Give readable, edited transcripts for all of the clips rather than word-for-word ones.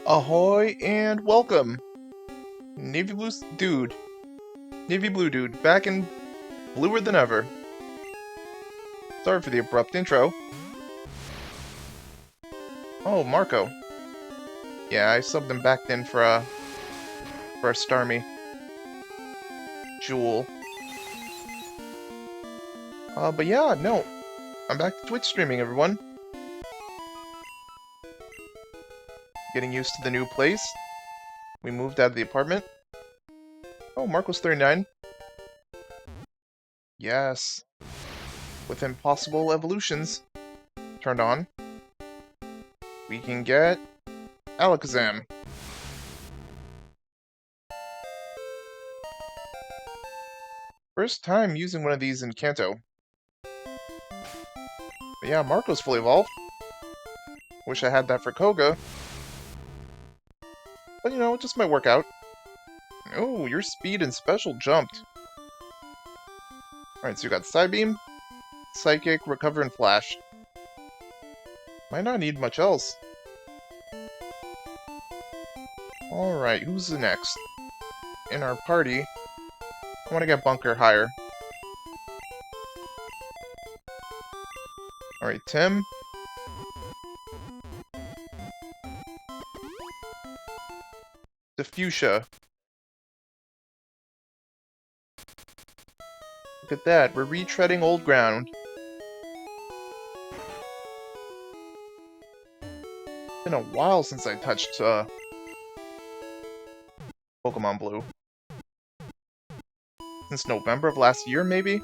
Ahoy and welcome! Navy Blue Dude. Navy Blue Dude, back in bluer than ever. Sorry for the abrupt intro. Oh, Marco. Yeah, I subbed him back in for a Starmie. Jewel. But yeah, no. I'm back to Twitch streaming, everyone. Getting used to the new place. We moved out of the apartment. Oh, Marco's 39. Yes. With impossible evolutions turned on, we can get Alakazam. First time using one of these in Kanto. But yeah, Marco's fully evolved. Wish I had that for Koga. But you know, it just might work out. Oh, your speed and special jumped. Alright, so you got Psybeam, Psychic, Recover, and Flash. Might not need much else. Alright, who's the next? In our party, I want to get Bunker higher. Alright, Tim. Diffusia. Look at that, we're retreading old ground. It's been a while since I touched Pokemon Blue. Since November of last year, maybe?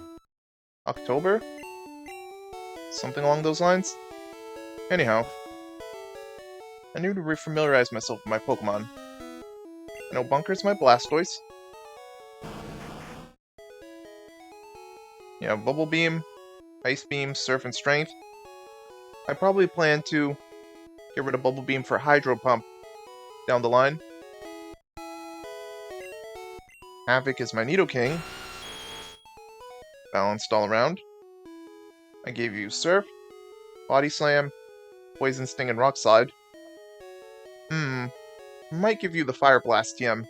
October? Something along those lines? Anyhow, I need to refamiliarize myself with my Pokemon. I know Bunker's my Blastoise. You know, Bubble Beam, Ice Beam, Surf, and Strength. I probably plan to get rid of Bubble Beam for Hydro Pump down the line. Havoc is my Nidoking. Balanced all around. I gave you Surf, Body Slam, Poison Sting, and Rock Slide. Might give you the Fire Blast TM.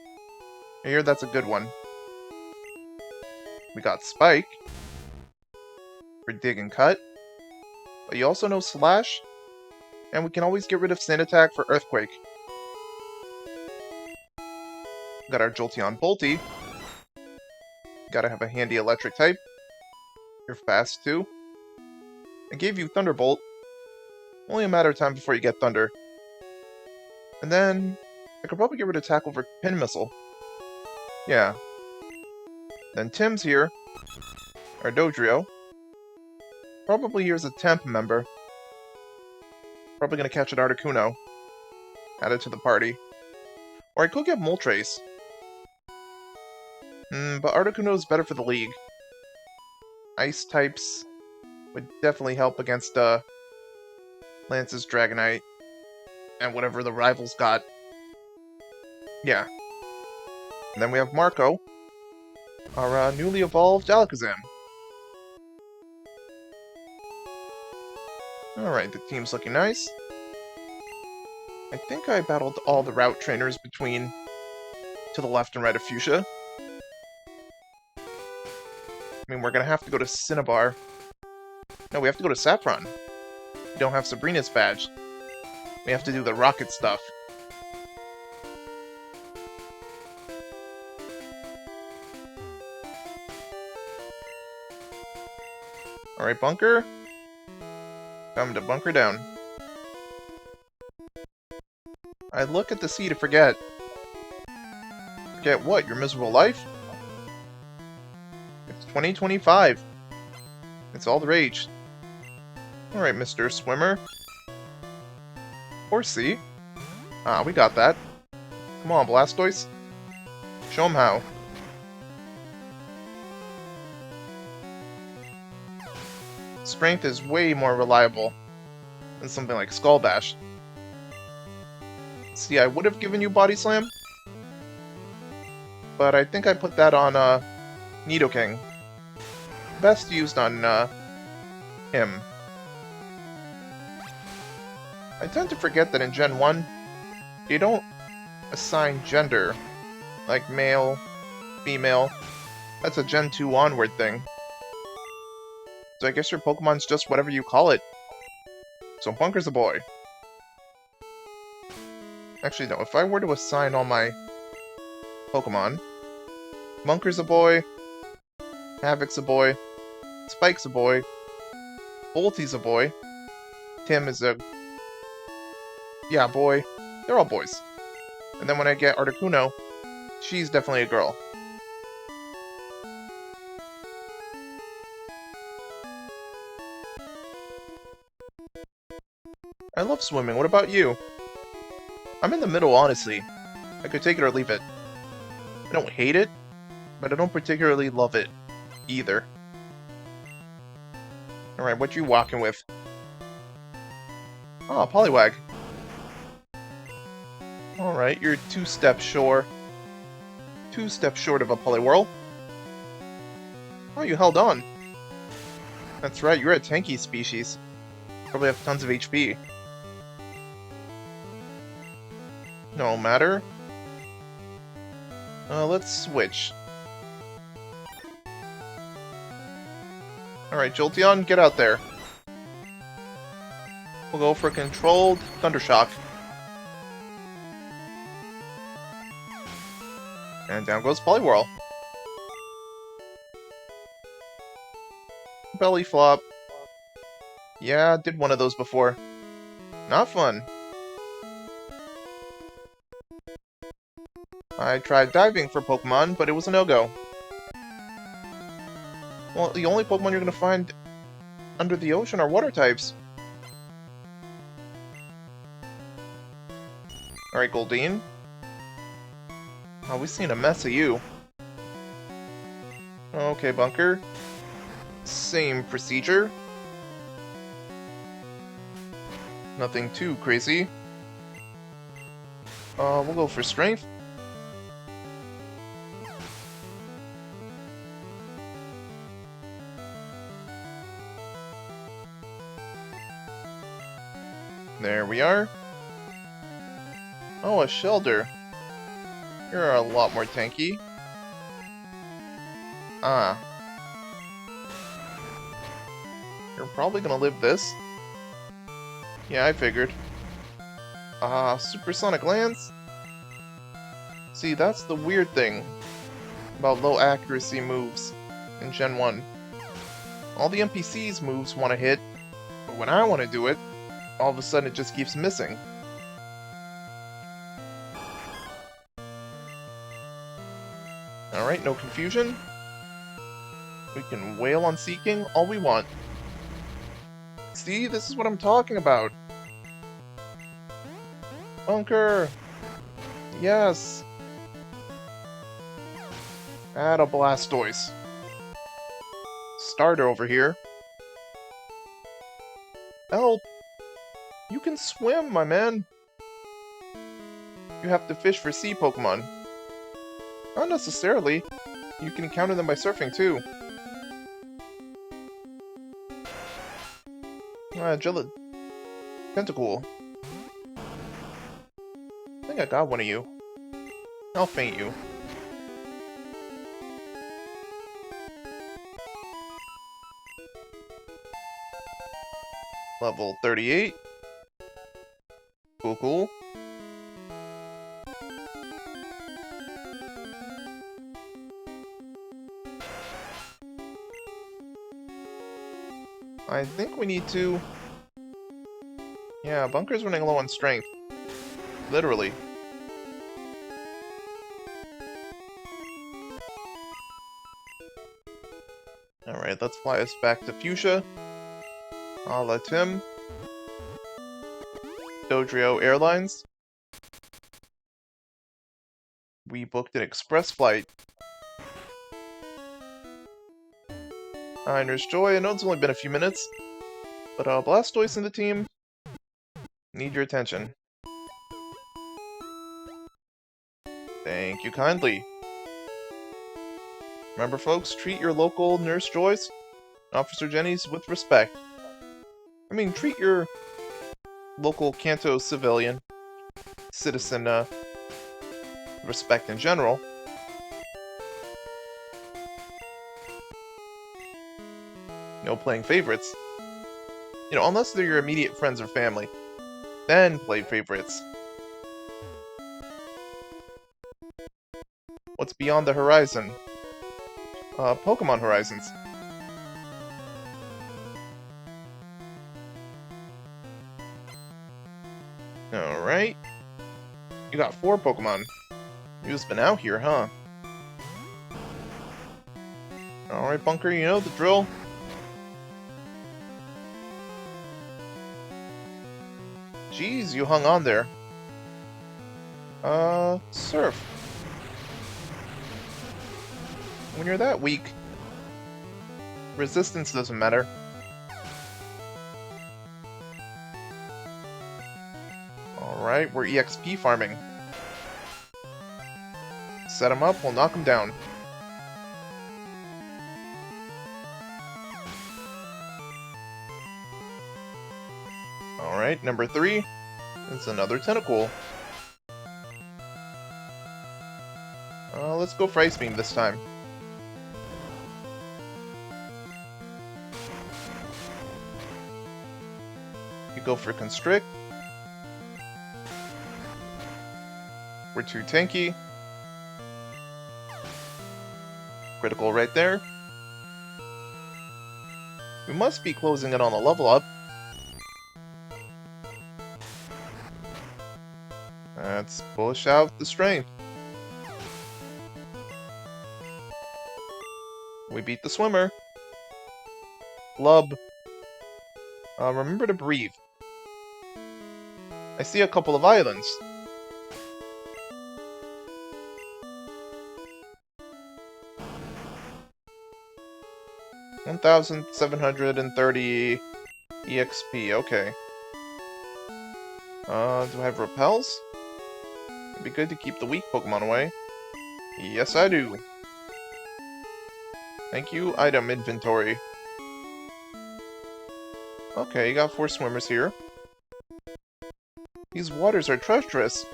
I hear that's a good one. We got Spike for Dig and Cut. But you also know Slash, and we can always get rid of Sand Attack for Earthquake. Got our Jolteon Bolty. Gotta have a handy electric type. You're fast too. I gave you Thunderbolt. Only a matter of time before you get Thunder. And then I could probably get rid of Tackle for Pin Missile. Yeah. Then Tim's here. Our Dodrio. Probably here's a temp member. Probably gonna catch an Articuno. Add it to the party. Or I could get Moltres. But Articuno's better for the league. Ice types would definitely help against Lance's Dragonite and whatever the rivals got. Yeah. And then we have Marco, our newly evolved Alakazam. Alright, the team's looking nice. I think I battled all the route trainers between to the left and right of Fuchsia. I mean, we're gonna have to go to Cinnabar. No, we have to go to Saffron. We don't have Sabrina's badge. We have to do the rocket stuff. Alright, Bunker. Time to bunker down. I look at the sea to forget. Forget what? Your miserable life? It's 2025. It's all the rage. Alright, Mr. Swimmer. Horsey. Ah, we got that. Come on, Blastoise. Show 'em how. Strength is way more reliable than something like Skull Bash. See, I would have given you Body Slam, but I think I put that on Nidoking. Best used on him. I tend to forget that in Gen 1, you don't assign gender. Like male, female. That's a Gen 2 onward thing. So I guess your Pokemon's just whatever you call it. So Bunker's a boy. Actually, no. If I were to assign all my Pokemon, Bunker's a boy, Havoc's a boy, Spike's a boy, Volti's a boy, Tim is a... yeah, boy. They're all boys. And then when I get Articuno, she's definitely a girl. I love swimming. What about you? I'm in the middle, honestly. I could take it or leave it. I don't hate it, but I don't particularly love it either. Alright, what you walking with? Oh, Poliwag. Alright, you're 2 steps short. 2 steps short of a Poliwhirl. Oh, you held on. That's right, you're a tanky species. Probably have tons of HP. No matter. Let's switch. Alright, Jolteon, get out there. We'll go for controlled Thundershock. And down goes Poliwhirl. Belly flop. Yeah, did one of those before. Not fun. I tried diving for Pokemon, but it was a no-go. Well, the only Pokemon you're gonna find under the ocean are water types. Alright, Goldeen. Oh, we've seen a mess of you. Okay, Bunker. Same procedure. Nothing too crazy. We'll go for Strength. There we are. Oh, a Shellder. You're a lot more tanky. Ah. You're probably gonna live this. Yeah, I figured. Supersonic Lance? See, that's the weird thing about low accuracy moves in Gen 1. All the NPC's moves want to hit, but when I want to do it, all of a sudden it just keeps missing. Alright, no confusion. We can wail on Seeking all we want. See, this is what I'm talking about. Bunker! Yes! Add a Blastoise. Starter over here. Help! You can swim, my man! You have to fish for sea Pokemon. Not necessarily. You can encounter them by surfing, too. Tentacool. I think I got one of you. I'll faint you. Level 38. Cool, cool. I think we need to... yeah, Bunker's running low on strength. Literally. Alright, let's fly us back to Fuchsia. A la Tim. Dodrio Airlines. We booked an express flight. Hi, Nurse Joy. I know it's only been a few minutes, but Blastoise and the team need your attention. Thank you kindly. Remember, folks, treat your local Nurse Joys, Officer Jennies, with respect. I mean, treat your local Kanto civilian, citizen, respect in general. No playing favorites. You know, unless they're your immediate friends or family. Then play favorites. What's beyond the horizon? Pokemon Horizons. Alright. You got 4 Pokemon. You just been out here, huh? Alright, Bunker, you know the drill. Jeez, you hung on there. Surf. When you're that weak, resistance doesn't matter. Alright, we're EXP farming. Set him up, we'll knock him down. Alright, number 3. It's another Tentacool. Let's go for Ice Beam this time. You go for Constrict. We're too tanky. Critical right there. We must be closing in on a level up. Let's push out the strength. We beat the swimmer. Lub. Remember to breathe. I see a couple of islands. $1,730 EXP, okay. Do I have repels? It'd be good to keep the weak Pokemon away. Yes, I do. Thank you, item inventory. Okay, you got 4 swimmers here. These waters are treacherous.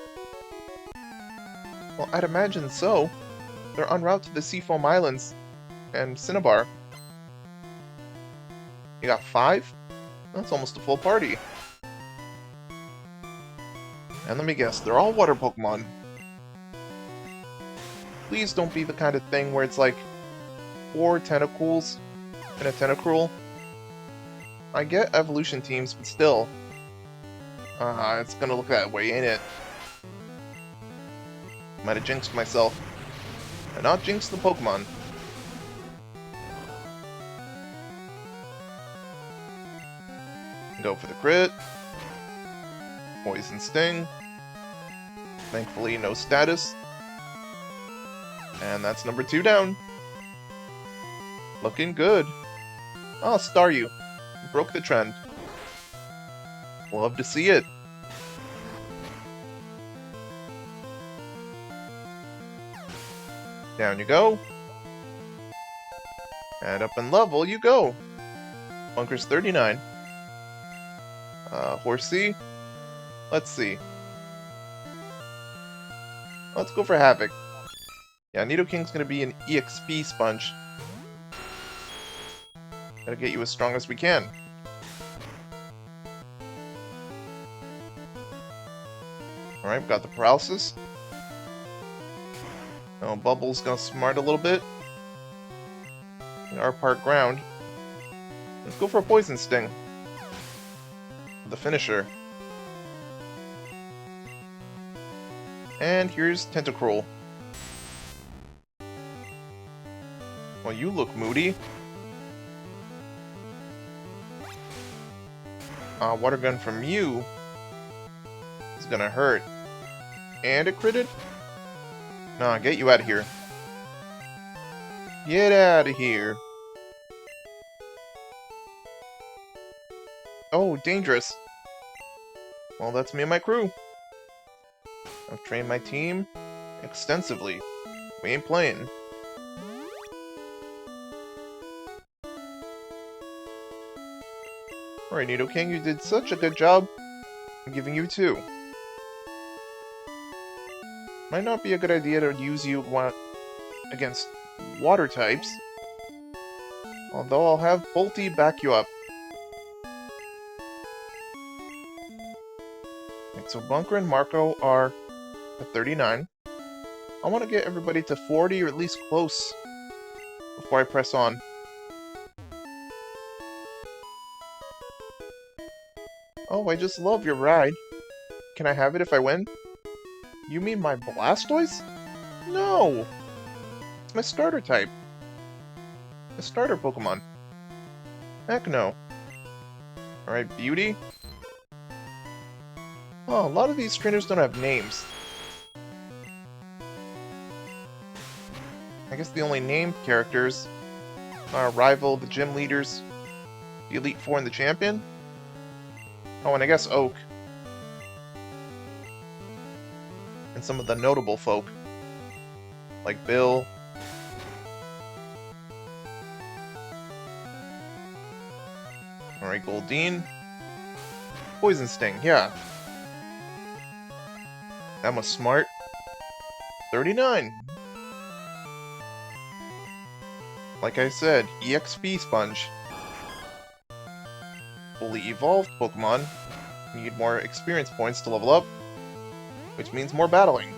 Well, I'd imagine so. They're en route to the Seafoam Islands and Cinnabar. You got 5? That's almost a full party. And let me guess, they're all water Pokemon. Please don't be the kind of thing where it's like 4 Tentacools and a Tentacruel. I get evolution teams, but still. It's gonna look that way, ain't it? Might have jinxed myself. And not jinxed the Pokemon. Go for the crit. Poison Sting. Thankfully, no status. And that's number 2 down. Looking good. I'll star you. Broke the trend. Love to see it. Down you go. And up in level you go. Bunker's 39. Horsey. Let's see. Let's go for Havoc. Yeah, Nidoking's gonna be an EXP sponge. Gotta get you as strong as we can. Alright, we've got the paralysis. Oh, Bubble's gonna smart a little bit. Our part ground. Let's go for a Poison Sting. The finisher. And here's Tentacruel. Well, you look moody. Water Gun from you is gonna hurt. And it critted? Nah, get you out of here. Get out of here. Oh, dangerous. Well, that's me and my crew. I've trained my team extensively. We ain't playing. Alright, Nidoking, you did such a good job. I'm giving you 2. Might not be a good idea to use you against water types. Although I'll have Bolty back you up. Right, so Bunker and Marco are at 39. I want to get everybody to 40 or at least close before I press on. Oh, I just love your ride. Can I have it if I win? You mean my Blastoise? No! It's my starter type. A starter Pokemon. Heck no. Alright, Beauty. Oh, a lot of these trainers don't have names. I guess the only named characters are Rival, the Gym Leaders, the Elite Four, and the Champion. Oh, and I guess Oak. And some of the notable folk. Like Bill. Alright, Goldeen. Poison Sting, yeah. That was smart. 39. Like I said, EXP Sponge. Fully evolved Pokemon need more experience points to level up, which means more battling.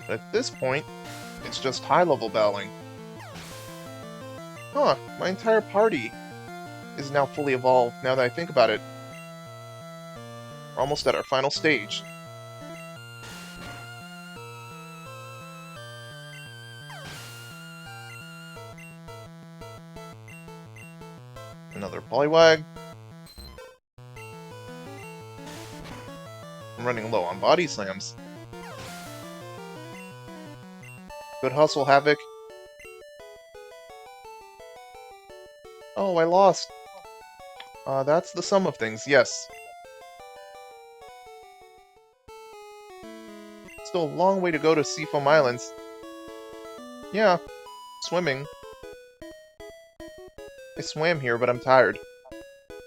But at this point, it's just high-level battling. Huh, my entire party is now fully evolved, now that I think about it. We're almost at our final stage. Another Poliwag. I'm running low on Body Slams. Good hustle, Havoc. Oh, I lost. That's the sum of things, yes. Still a long way to go to Seafoam Islands. Yeah, swimming. I swam here, but I'm tired.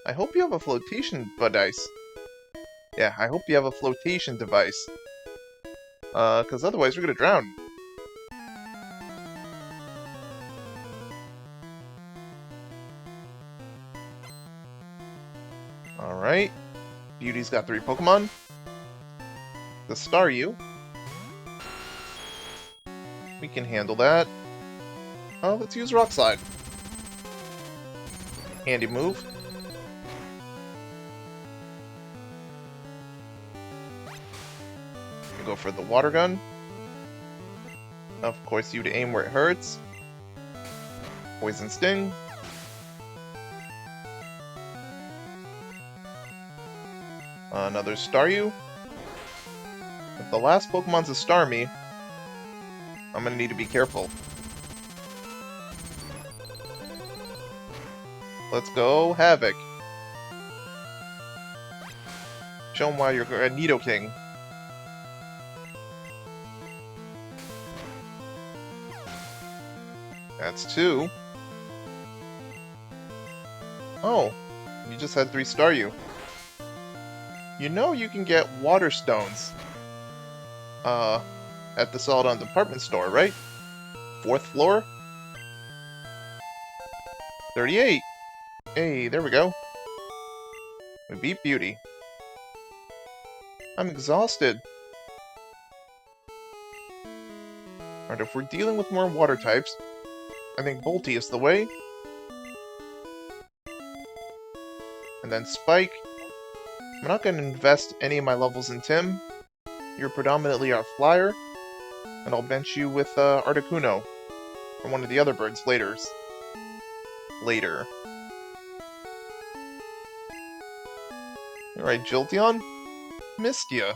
I hope you have a flotation device. Yeah, I hope you have a flotation device. Because otherwise we're gonna drown. Alright. Beauty's got 3 Pokemon. The Staryu. We can handle that. Let's use Rock Slide. Handy move. We go for the Water Gun. Of course, you'd aim where it hurts. Poison Sting. Another Staryu. If the last Pokemon's a Starmie, I'm gonna need to be careful. Let's go, Havoc. Show him why you're a Nidoking. That's 2. Oh, you just had 3 Staryu. You know you can get Water Stones at the Celadon department store, right? 4th floor? 38! Hey, there we go. We beat Beauty. I'm exhausted. Alright, if we're dealing with more water types, I think Bolty is the way. And then Spike. I'm not going to invest any of my levels in Tim. You're predominantly our flyer. And I'll bench you with Articuno. Or one of the other birds later. Alright, Jolteon. Missed ya.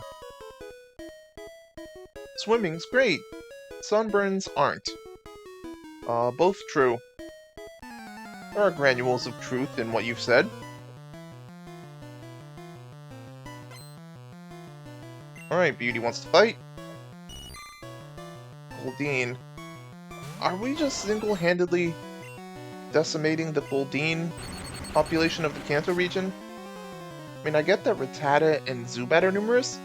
Swimming's great. Sunburns aren't. Both true. There are granules of truth in what you've said. Alright, Beauty wants to fight. Goldeen. Are we just single-handedly decimating the Goldeen population of the Kanto region? I mean, I get that Rattata and Zubat are numerous.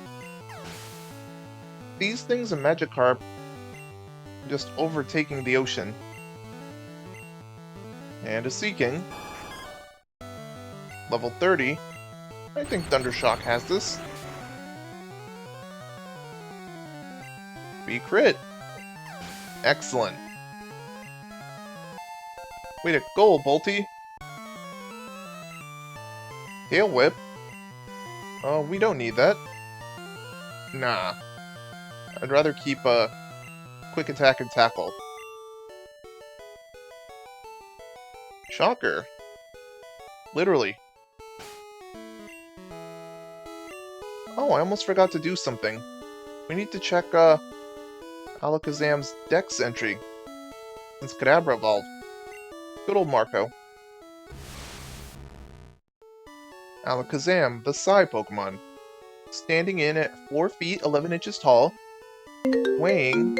these things and Magikarp just overtaking the ocean. And a Seaking. Level 30. I think Thundershock has this. Be crit. Excellent. Way to go, Bolty. Tail Whip. Oh, we don't need that. Nah. I'd rather keep Quick Attack and Tackle. Shocker. Literally. Oh, I almost forgot to do something. We need to check Alakazam's Dex entry. Since Kadabra evolved. Good old Marco. Alakazam, the Psy Pokemon. Standing in at 4 feet 11 inches tall. Weighing...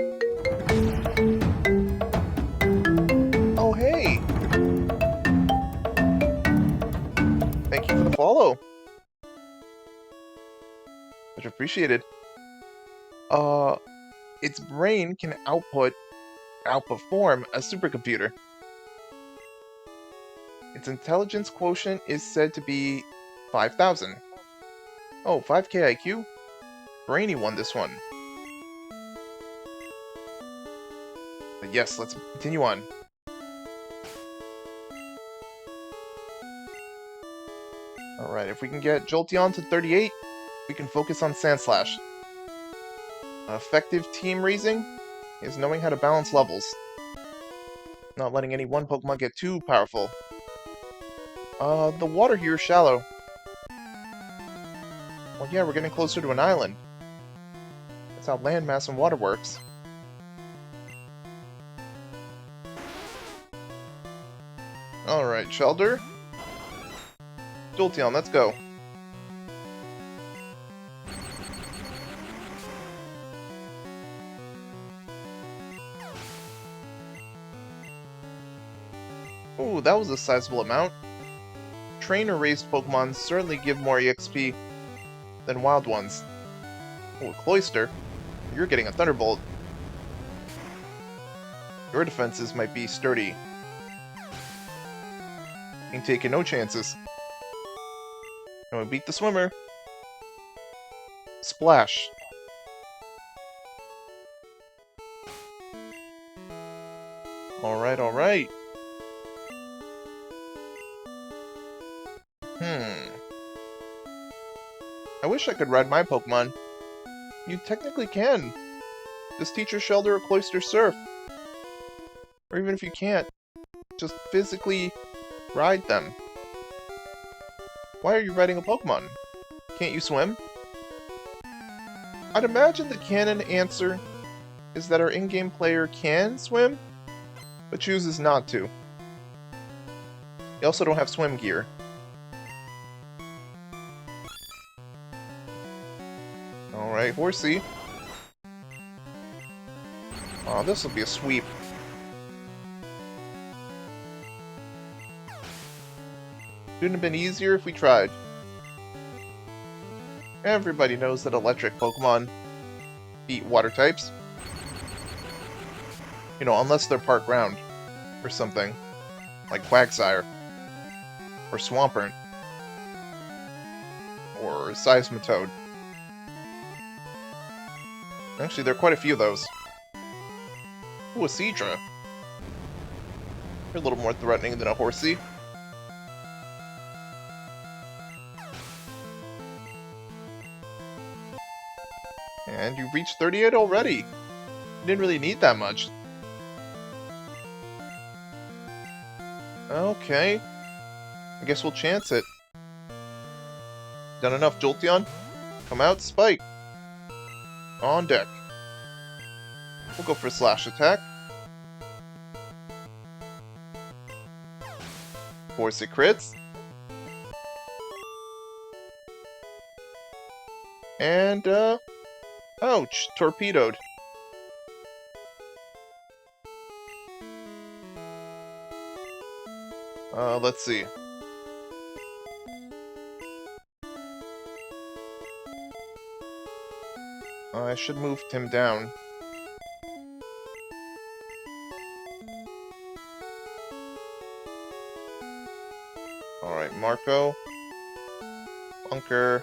Oh, hey! Thank you for the follow. Much appreciated. Its brain can outperform a supercomputer. Its intelligence quotient is said to be 5,000. Oh, 5k IQ? Brainy won this one. But yes, let's continue on. Alright, if we can get Jolteon to 38, we can focus on Sandslash. Effective team raising is knowing how to balance levels. Not letting any one Pokemon get too powerful. The water here is shallow. Well, yeah, we're getting closer to an island. That's how landmass and water works. Alright, Shellder. Jolteon, let's go. Ooh, that was a sizable amount. Trainer-raised Pokemon certainly give more EXP than wild ones. Oh, Cloyster, you're getting a Thunderbolt. Your defenses might be sturdy. Ain't taking no chances. And we beat the swimmer. Splash. Alright, alright. I wish I could ride my Pokemon. You technically can. Just teach your Shellder or Cloyster Surf. Or even if you can't, just physically ride them. Why are you riding a Pokemon? Can't you swim? I'd imagine the canon answer is that our in-game player can swim, but chooses not to. They also don't have swim gear. Alright, Horsey. Oh, this will be a sweep. Couldn't have been easier if we tried. Everybody knows that electric Pokemon beat water types. You know, unless they're part ground or something. Like Quagsire. Or Swampert. Or Seismitoad. Actually, there are quite a few of those. Ooh, a Seadra. You're a little more threatening than a Horsey. And you reached 38 already. You didn't really need that much. Okay. I guess we'll chance it. Done enough, Jolteon? Come out, Spike. On deck. We'll go for a slash attack. Force it crits. And, ouch! Torpedoed. Let's see. I should move him down. Alright, Marco. Bunker.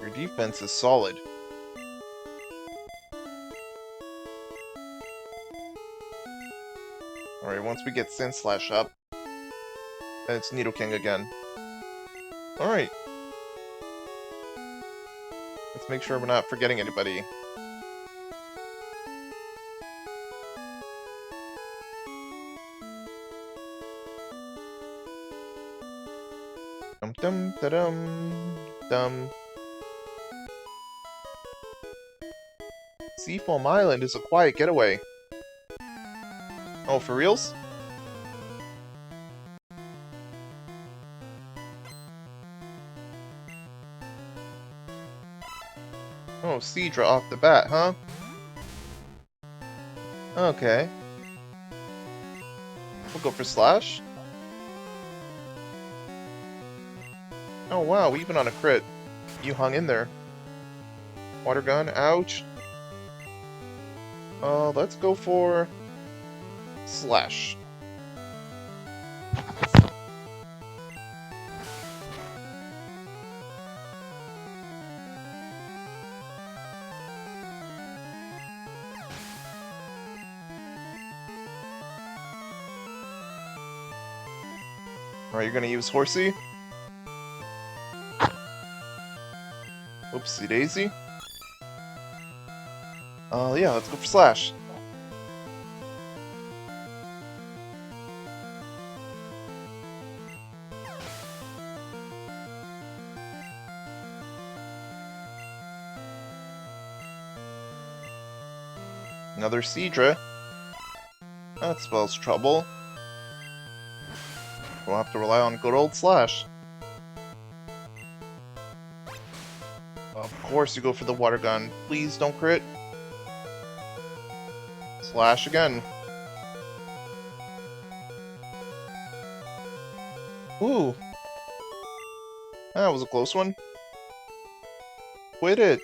Your defense is solid. Alright, once we get Sandslash up, then it's Nidoking again. Alright. Let's make sure we're not forgetting anybody. Dum dum da dum dum. Seafoam Island is a quiet getaway. Oh, for reals? Oh, Seadra off the bat, huh? Okay. We'll go for Slash. Oh wow, even on a crit, you hung in there. Water gun, ouch. Let's go for Slash. Alright, you're gonna use Horsey? Oopsie daisy. Yeah, let's go for Slash. Another Seadra. That spells trouble. We'll have to rely on good old Slash. Of course you go for the water gun. Please don't crit. Slash again. Ooh. That was a close one. Quit it.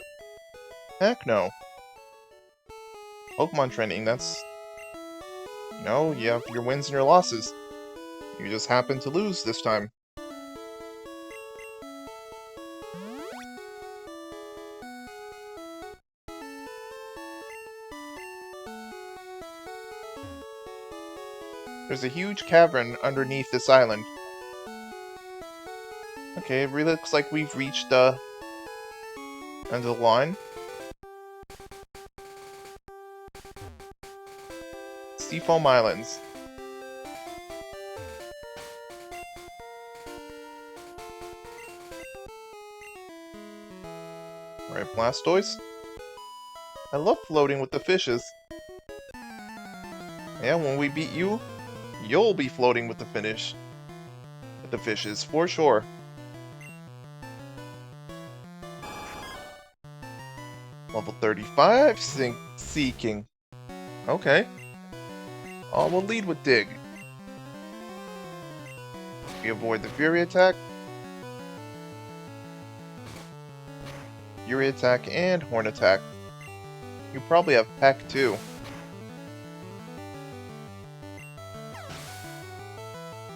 Heck no. Pokemon training, that's... You know, you have your wins and your losses. You just happen to lose this time. There's a huge cavern underneath this island. Okay, it really looks like we've reached the end of the line. Seafoam Islands. Alright, Blastoise. I love floating with the fishes. Yeah, when we beat you, you'll be floating with the fishes, for sure. Level 35, Seaking. Okay. We'll lead with Dig. We avoid the Fury attack. Fury attack and Horn attack. You probably have Peck too.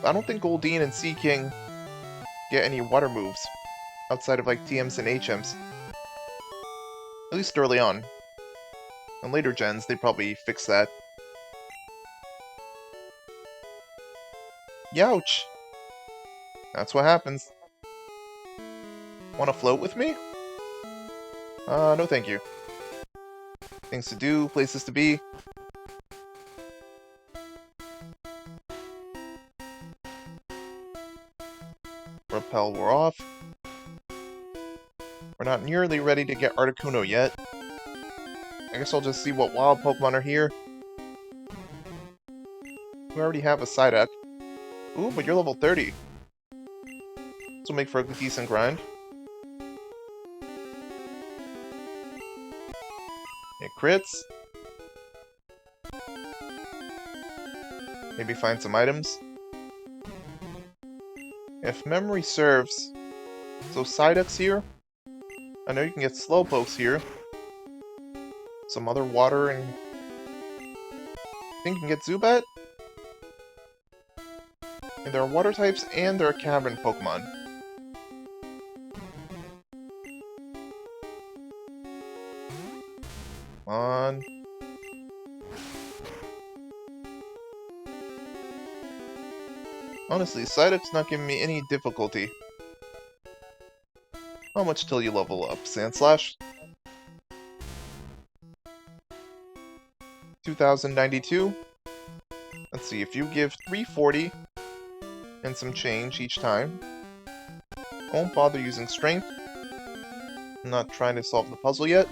I don't think Goldeen and Seaking get any water moves outside of like TMs and HMs. At least early on. In later gens, they probably fix that. Youch! That's what happens. Wanna float with me? No thank you. Things to do, places to be. Repel, we're off. We're not nearly ready to get Articuno yet. I guess I'll just see what wild Pokemon are here. We already have a Psyduck. Ooh, but you're level 30. This will make for a decent grind. It crits. Maybe find some items. If memory serves, So Psyduck's here. I know you can get Slowpokes here. Some other water and... I think you can get Zubat? And there are water types and there are cavern Pokemon. Come on. Honestly, Psyduck's not giving me any difficulty. How much till you level up, Sandslash? 2092. Let's see, if you give 340 and some change each time, I won't bother using strength. I'm not trying to solve the puzzle yet.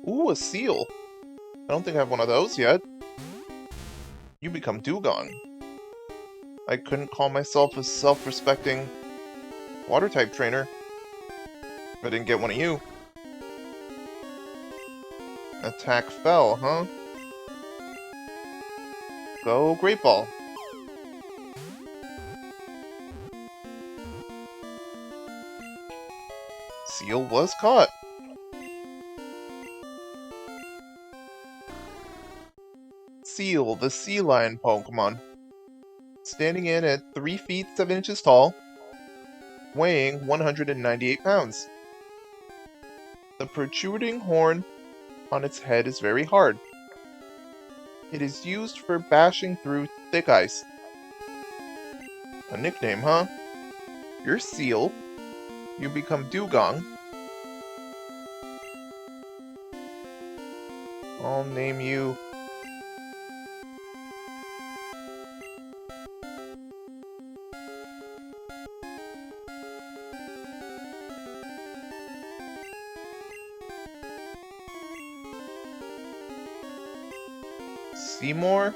Ooh, a seal. I don't think I have one of those yet. You become Dewgong. I couldn't call myself a self-respecting water-type trainer if I didn't get one of you. Attack fell, huh? Go Great Ball. Seal was caught. Seal, the sea lion Pokemon. Standing in at 3 feet 7 inches tall, weighing 198 pounds. The protruding horn on its head is very hard. It is used for bashing through thick ice. A nickname, huh? You're Seal. You become Dewgong. I'll name you... Seymour?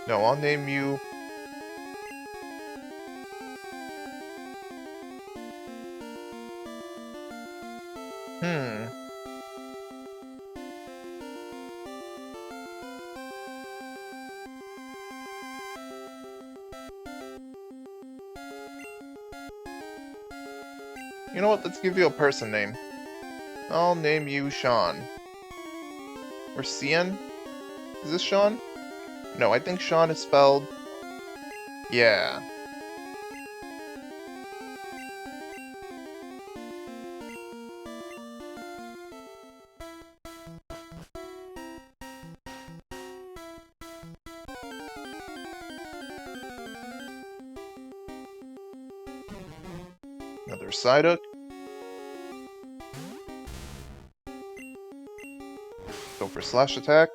No, I'll name you... You know what, let's give you a person name. I'll name you Sean. Or Cian? Is this Sean? No, I think Sean is spelled... Yeah. Another Psyduck. Go for slash attack.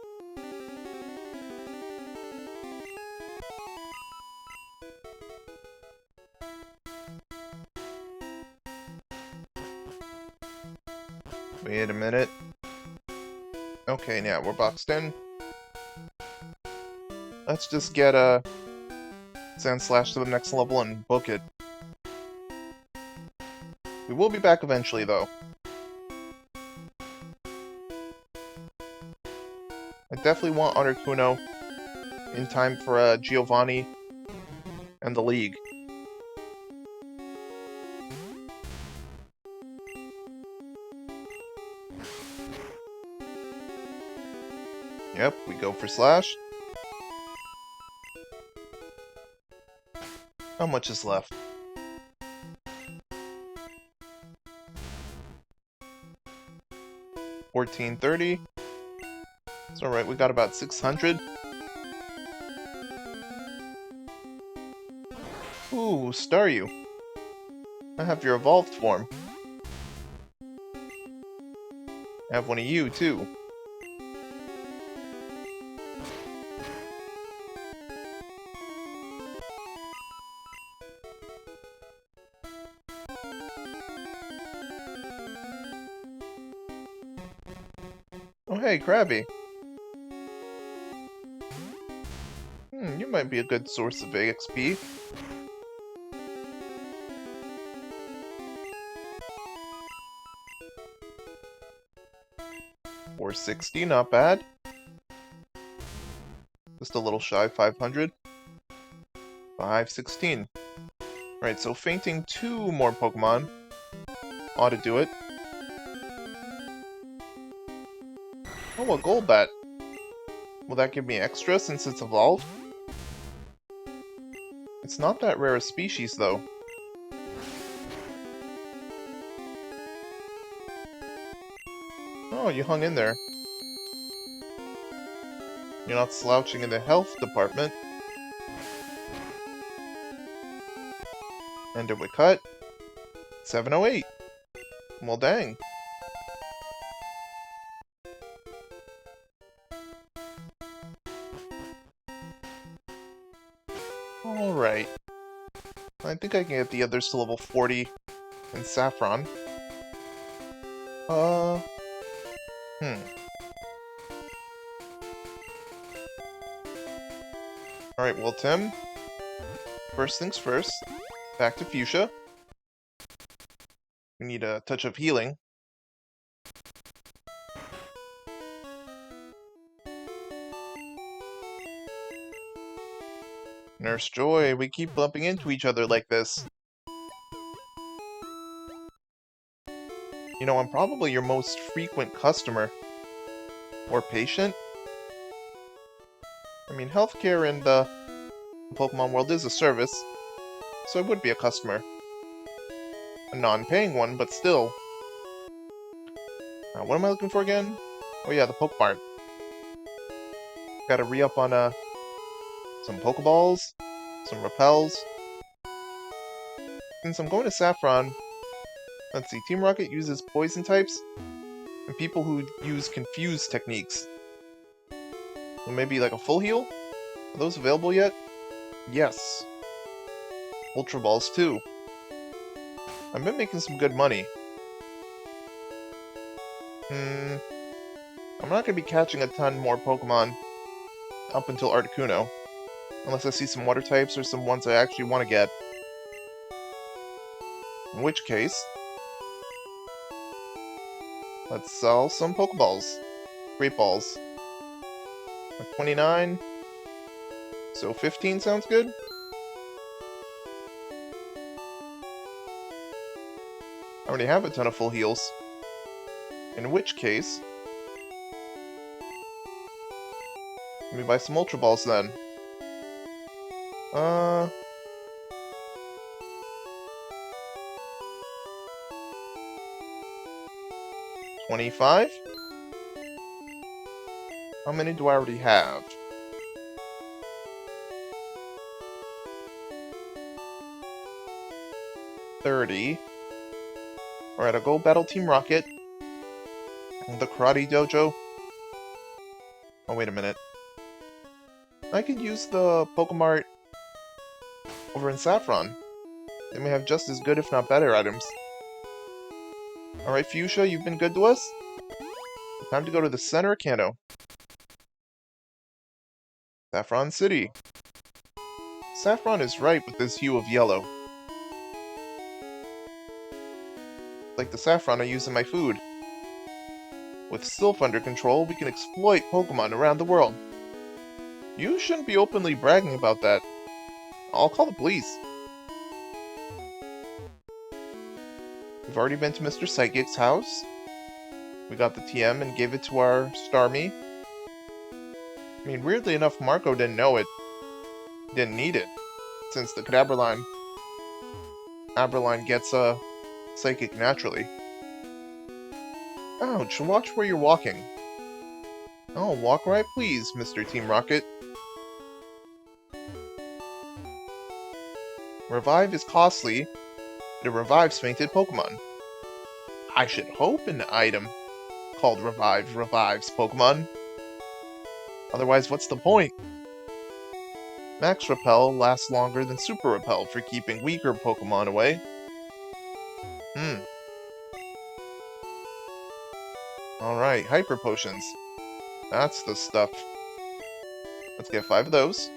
Wait a minute. Okay, now we're boxed in. Let's just get a Sandslash to the next level and book it. We will be back eventually, though. I definitely want Articuno in time for Giovanni and the League. Yep, we go for Slash. How much is left? $14.30. It's alright, we got about 600. Ooh, Staryu. I have your evolved form. I have one of you, too. Oh hey, Krabby. You might be a good source of EXP. $460, not bad. Just a little shy, 500. $516. Right, so fainting 2 more Pokemon ought to do it. Oh, a Golbat. Will that give me extra since it's evolved? It's not that rare a species, though. Oh, you hung in there. You're not slouching in the health department. Enderwood cut. 708. Well, dang. Alright. I think I can get the others to level 40 in Saffron. Alright, well, Tim. First things first. Back to Fuchsia. We need a touch of healing. Nurse Joy, we keep bumping into each other like this. You know, I'm probably your most frequent customer. Or patient. I mean, healthcare in the Pokemon world is a service, so I would be a customer. A non-paying one, but still. What am I looking for again? Oh yeah, the Pokemart. Gotta re-up on some Pokeballs, some Repels. Since I'm going to Saffron, let's see, Team Rocket uses poison types, and people who use confuse techniques. Well, maybe like a full heal? Are those available yet? Yes. Ultra Balls too. I've been making some good money. I'm not gonna be catching a ton more Pokemon up until Articuno. Unless I see some water types or some ones I actually want to get. In which case, let's sell some Pokeballs. Great Balls. 29. So 15 sounds good? I already have a ton of full heals. In which case, let me buy some Ultra Balls then. 25? How many do I already have? $30. Alright, I'll go battle Team Rocket. The Karate Dojo. Oh, wait a minute. I could use the Pokemart over in Saffron. They may have just as good, if not better, items. Alright, Fuchsia, you've been good to us? Time to go to the center of Kanto. Saffron City. Saffron is right with this hue of yellow. Like the saffron I use in my food. With Sylph under control, we can exploit Pokemon around the world. You shouldn't be openly bragging about that. I'll call the police. We've already been to Mr. Psychic's house. We got the TM and gave it to our Starmie. I mean, weirdly enough, Marco didn't know it. Didn't need it. Since the Aberline gets Psychic naturally. Ouch, watch where you're walking. Oh, walk right please, Mr. Team Rocket. Revive is costly, but it revives fainted Pokemon. I should hope an item called Revive revives Pokemon. Otherwise, what's the point? Max Repel lasts longer than Super Repel for keeping weaker Pokemon away. Alright, Hyper Potions. That's the stuff. Let's get 5 of those.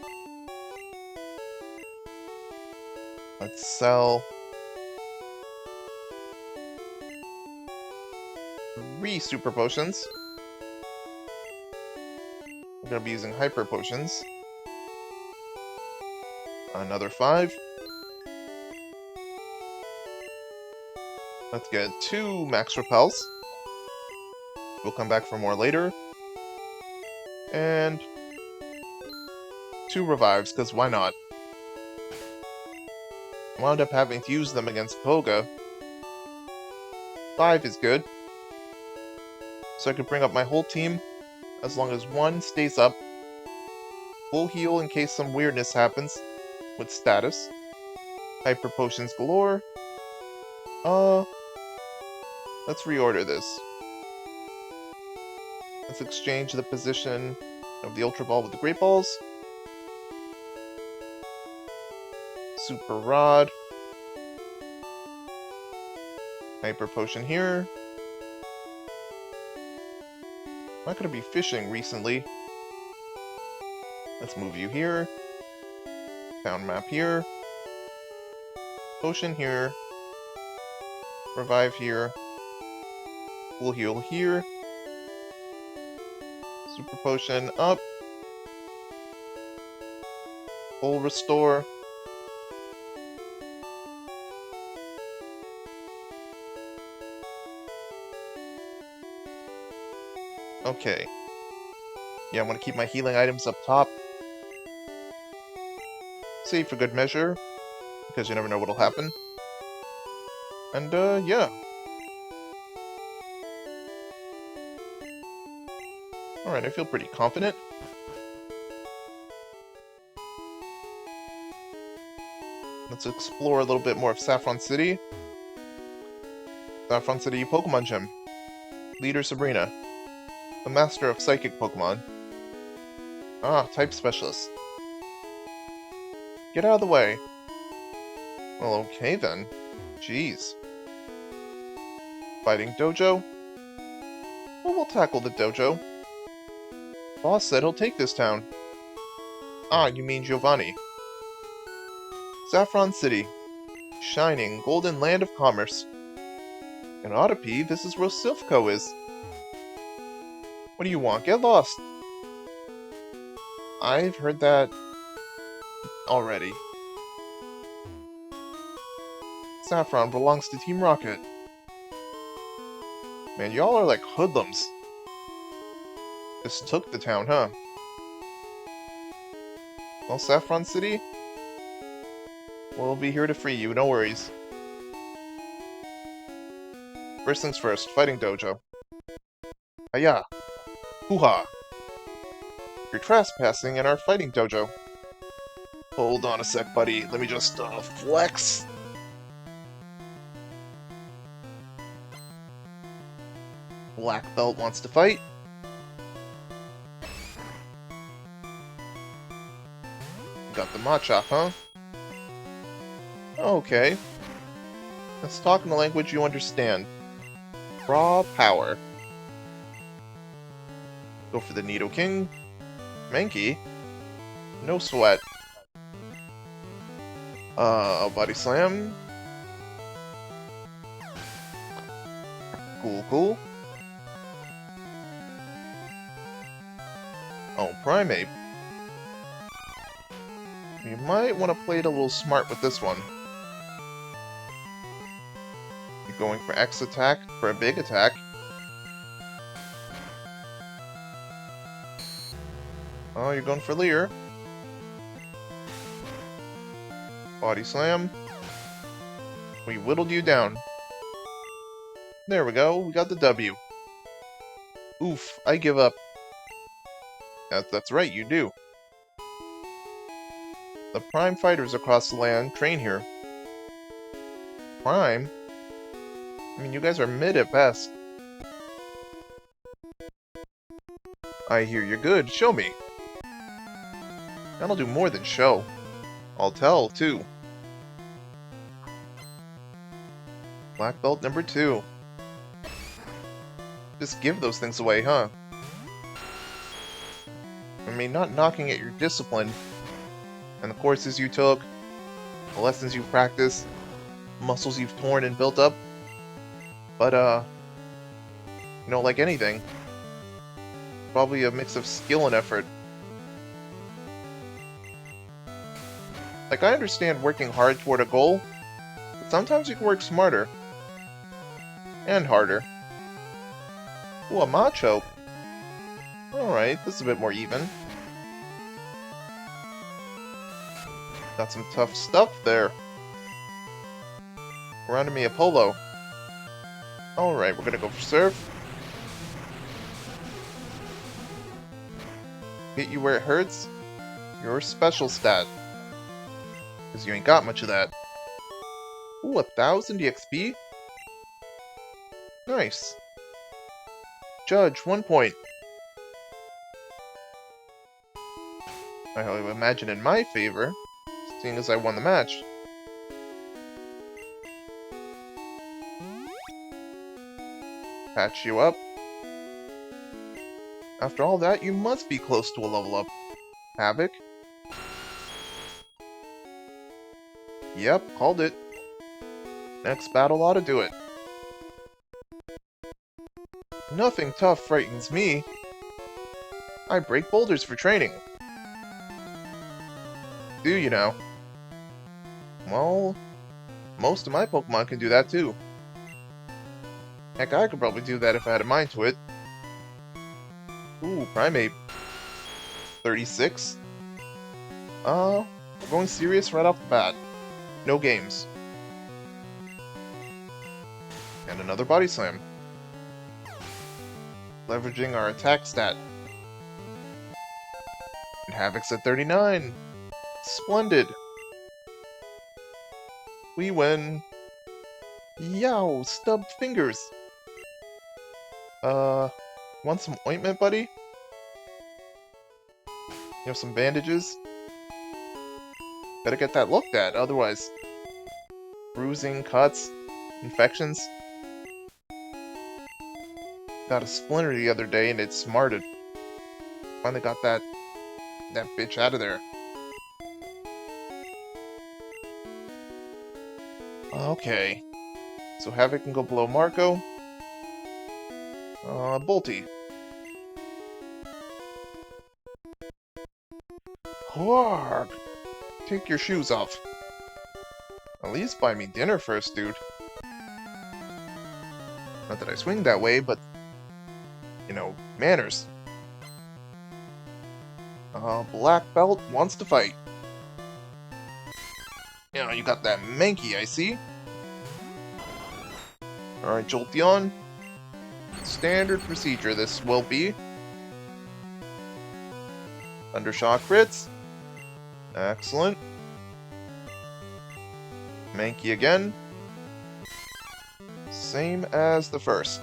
Let's sell 3 Super Potions. We're gonna be using Hyper Potions. Another 5. Let's get 2 Max Repels. We'll come back for more later. And 2 Revives, because why not? Wound up having to use them against Koga. 5 is good. So I can bring up my whole team, as long as 1 stays up. Full heal in case some weirdness happens with status. Hyper Potions galore. Let's reorder this. Let's exchange the position of the Ultra Ball with the Great Balls. Super Rod. Hyper Potion here. I'm not gonna be fishing recently. Let's move you here. Found map here. Potion here. Revive here. Full heal here. Super Potion up. Full restore. Okay. Yeah, I'm gonna keep my healing items up top. Save for good measure, because you never know what'll happen. And, yeah. Alright, I feel pretty confident. Let's explore a little bit more of Saffron City. Saffron City Pokemon Gym. Leader Sabrina. The master of psychic Pokemon. Ah, type specialist. Get out of the way. Well, okay then. Jeez. Fighting Dojo? Well, we'll tackle the dojo. Boss said he'll take this town. Ah, you mean Giovanni. Saffron City. Shining, golden land of commerce. In Otopi, this is where Silphco is. What do you want? Get lost. I've heard that already. Saffron belongs to Team Rocket. Man, y'all are like hoodlums. Just took the town, huh? Well, Saffron City? We'll be here to free you, no worries. First things first, fighting dojo. Hiya! Hoo-ha! You're trespassing in our fighting dojo. Hold on a sec, buddy. Let me just, flex. Black Belt wants to fight. Got the Machop, huh? Okay. Let's talk in a language you understand. Raw power. Go for the Nidoking. Mankey. No sweat. Body Slam. Cool. Oh, Primeape. You might want to play it a little smart with this one. You're going for X attack for a big attack. Oh, you're going for Leer. Body Slam. We whittled you down. There we go, we got the W. Oof, I give up. That's right, you do. The Prime fighters across the land train here. Prime? I mean, you guys are mid at best. I hear you're good, show me. That'll do more than show. I'll tell, too. Black Belt number 2. Just give those things away, huh? I mean, not knocking at your discipline, and the courses you took, the lessons you practiced, muscles you've torn and built up, but, you know, like anything, probably a mix of skill and effort. Like, I understand working hard toward a goal, but sometimes you can work smarter. And harder. Ooh, a Macho. Alright, this is a bit more even. Got some tough stuff there. We're on to me Apollo. Alright, we're gonna go for Surf. Hit you where it hurts. Your special stat. Because you ain't got much of that. Ooh, 1,000 EXP? Nice. Judge, 1 point. I imagine in my favor, seeing as I won the match. Patch you up. After all that, you must be close to a level up. Havoc? Yep, called it. Next battle ought to do it. Nothing tough frightens me. I break boulders for training. Do you know? Well, most of my Pokemon can do that too. Heck, I could probably do that if I had a mind to it. Ooh, Primeape. 36? We're going serious right off the bat. No games. And another Body Slam. Leveraging our attack stat. And Havoc's at 39. Splendid. We win. Yow, stubbed fingers. Want some ointment, buddy? You have some bandages? Better get that looked at, otherwise... bruising, cuts, infections. Got a splinter the other day and it smarted. Finally got that bitch out of there. Okay. So Havoc can go below Marco. Bolty. Hark! Take your shoes off. At least buy me dinner first, dude. Not that I swing that way, but... you know, manners. Black Belt wants to fight. You know, you got that Mankey, I see. Alright, Jolteon. Standard procedure this will be. Thundershock crits. Excellent. Mankey again. Same as the first.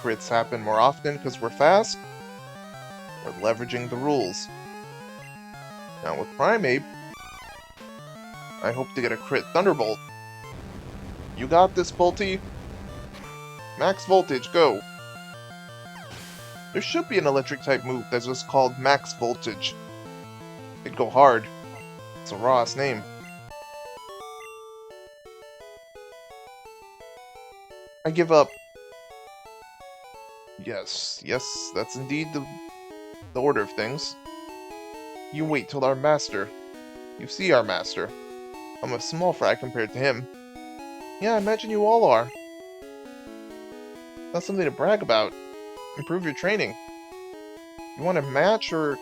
Crits happen more often because we're fast. We're leveraging the rules. Now with Primeape, I hope to get a crit Thunderbolt. You got this, Bolty. Max Voltage, go. There should be an electric-type move that's just called Max Voltage. It'd go hard. It's a raw-ass name. I give up. Yes, that's indeed the order of things. You wait till our master. You see our master. I'm a small fry compared to him. Yeah, I imagine you all are. That's something to brag about. Improve your training. You want to match or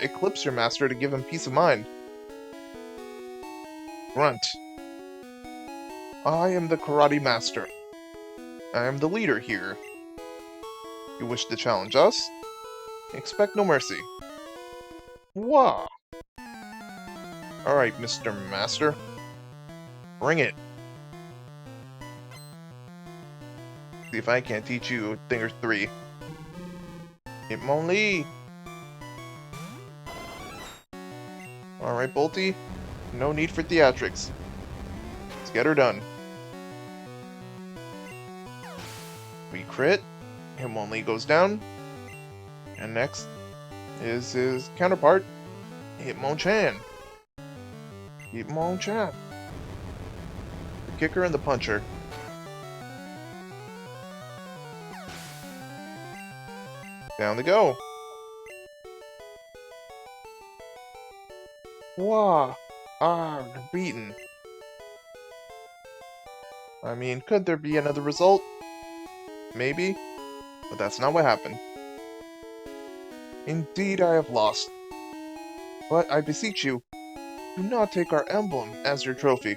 eclipse your master to give him peace of mind. Grunt. I am the karate master. I am the leader here. You wish to challenge us? Expect no mercy. Wah! Alright, Mr. Master. Bring it. See if I can't teach you a thing or three. Hitmonlee! Alright, Bolty. No need for theatrics. Let's get her done. We crit. Hitmonlee goes down. And next is his counterpart, Hitmonchan. Hitmonchan. The kicker and the puncher. Down they go. Wah! Ah, you're beaten. I mean, could there be another result? Maybe, but that's not what happened. Indeed, I have lost. But I beseech you, do not take our emblem as your trophy.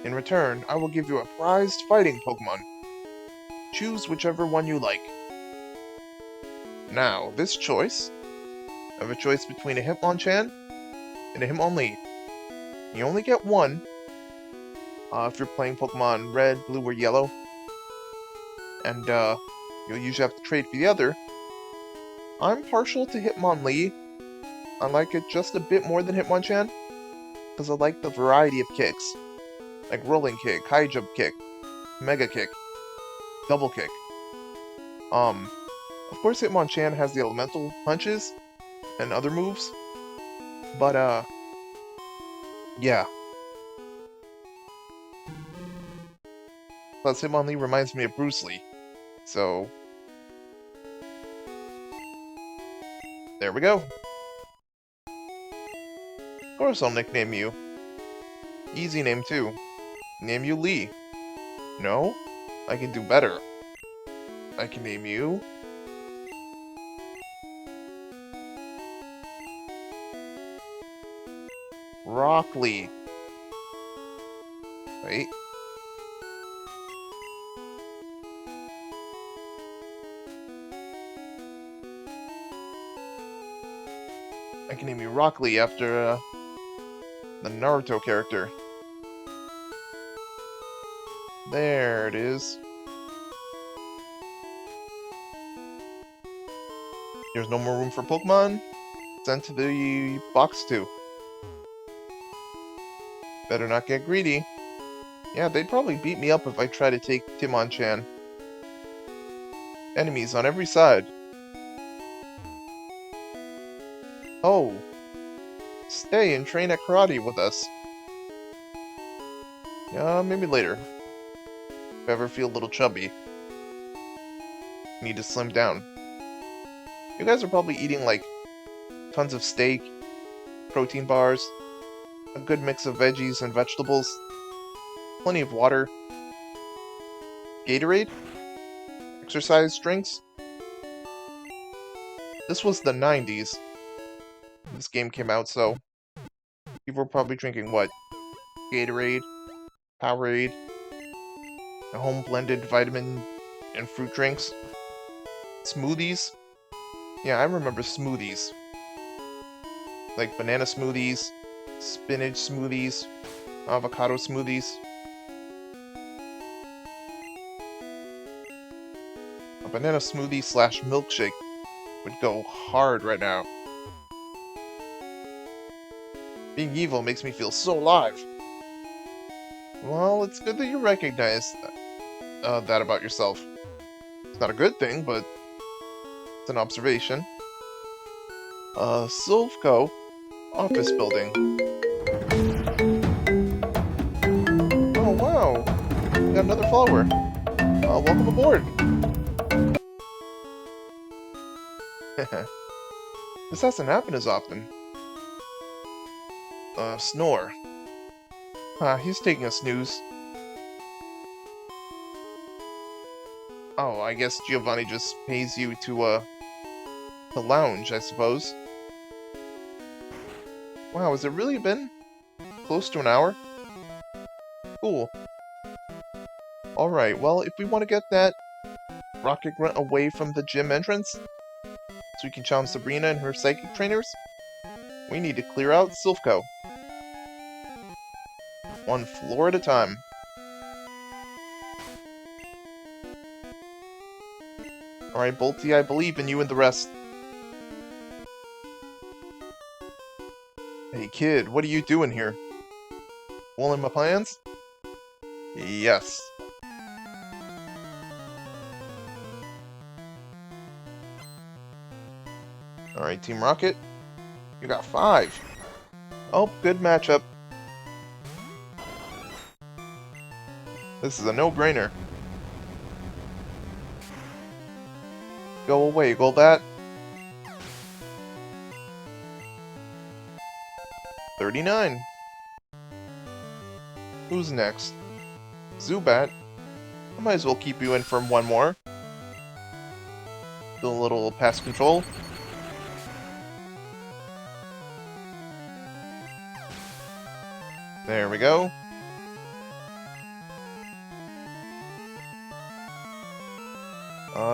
In return, I will give you a prized fighting Pokemon. Choose whichever one you like. Now, this choice, I have a choice between a Hitmonchan and a Hitmonlee. You only get one if you're playing Pokemon Red, Blue, or Yellow. And you'll usually have to trade for the other. I'm partial to Hitmonlee. I like it just a bit more than Hitmonchan, because I like the variety of kicks. Like Rolling Kick, High Jump Kick, Mega Kick, Double Kick. Of course Hitmonchan has the elemental punches and other moves, but yeah. Plus Hitmonlee reminds me of Bruce Lee, so there we go. Of course I'll nickname you. Easy name too. Name you Lee. No? I can do better. I can name you... Rock Lee. Wait. I can name you Rock Lee after, the Naruto character. There it is. There's no more room for Pokemon. Sent to the box 2. Better not get greedy. Yeah, they'd probably beat me up if I try to take Hitmonchan. Enemies on every side. Oh. Stay and train at karate with us. Maybe later. If I ever feel a little chubby. Need to slim down. You guys are probably eating, like, tons of steak, protein bars, a good mix of veggies and vegetables, plenty of water, Gatorade, exercise drinks. This was the 90s. This game came out, so people were probably drinking what? Gatorade, Powerade, home-blended vitamin and fruit drinks, smoothies. Yeah, I remember smoothies. Like banana smoothies, spinach smoothies, avocado smoothies. A banana smoothie slash milkshake would go hard right now. Being evil makes me feel so alive. Well, it's good that you recognize that about yourself. It's not a good thing, but it's an observation. Silphco office building. Oh, wow. We got another follower. Welcome aboard. This hasn't happened as often. Snore. He's taking a snooze. Oh, I guess Giovanni just pays you to lounge, I suppose. Wow, has it really been close to an hour? Cool. Alright, well, if we want to get that Rocket Grunt away from the gym entrance, so we can challenge Sabrina and her psychic trainers, we need to clear out Silphco. One floor at a time. Alright, Bolty, I believe in you and the rest. Hey kid, what are you doing here? Foiling my plans? Yes. Alright, Team Rocket. You got 5. Oh, good matchup. This is a no-brainer. Go away, Golbat. 39. Who's next? Zubat? I might as well keep you in for one more. Do a little pest control. There we go.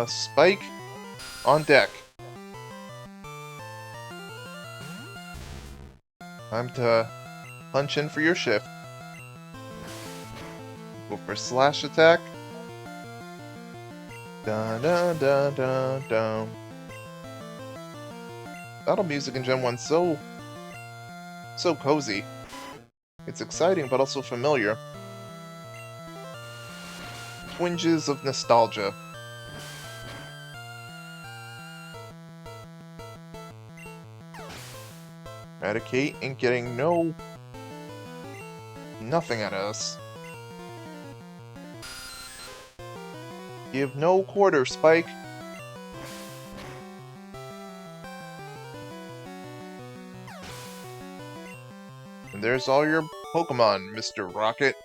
Spike on deck. Time to punch in for your shift. Go for slash attack. Dun dun dun dun dun. Battle music in Gen 1 so cozy. It's exciting but also familiar. Twinges of nostalgia. Eradicate ain't getting nothing out of us. Give no quarter, Spike. And there's all your Pokemon, Mr. Rocket.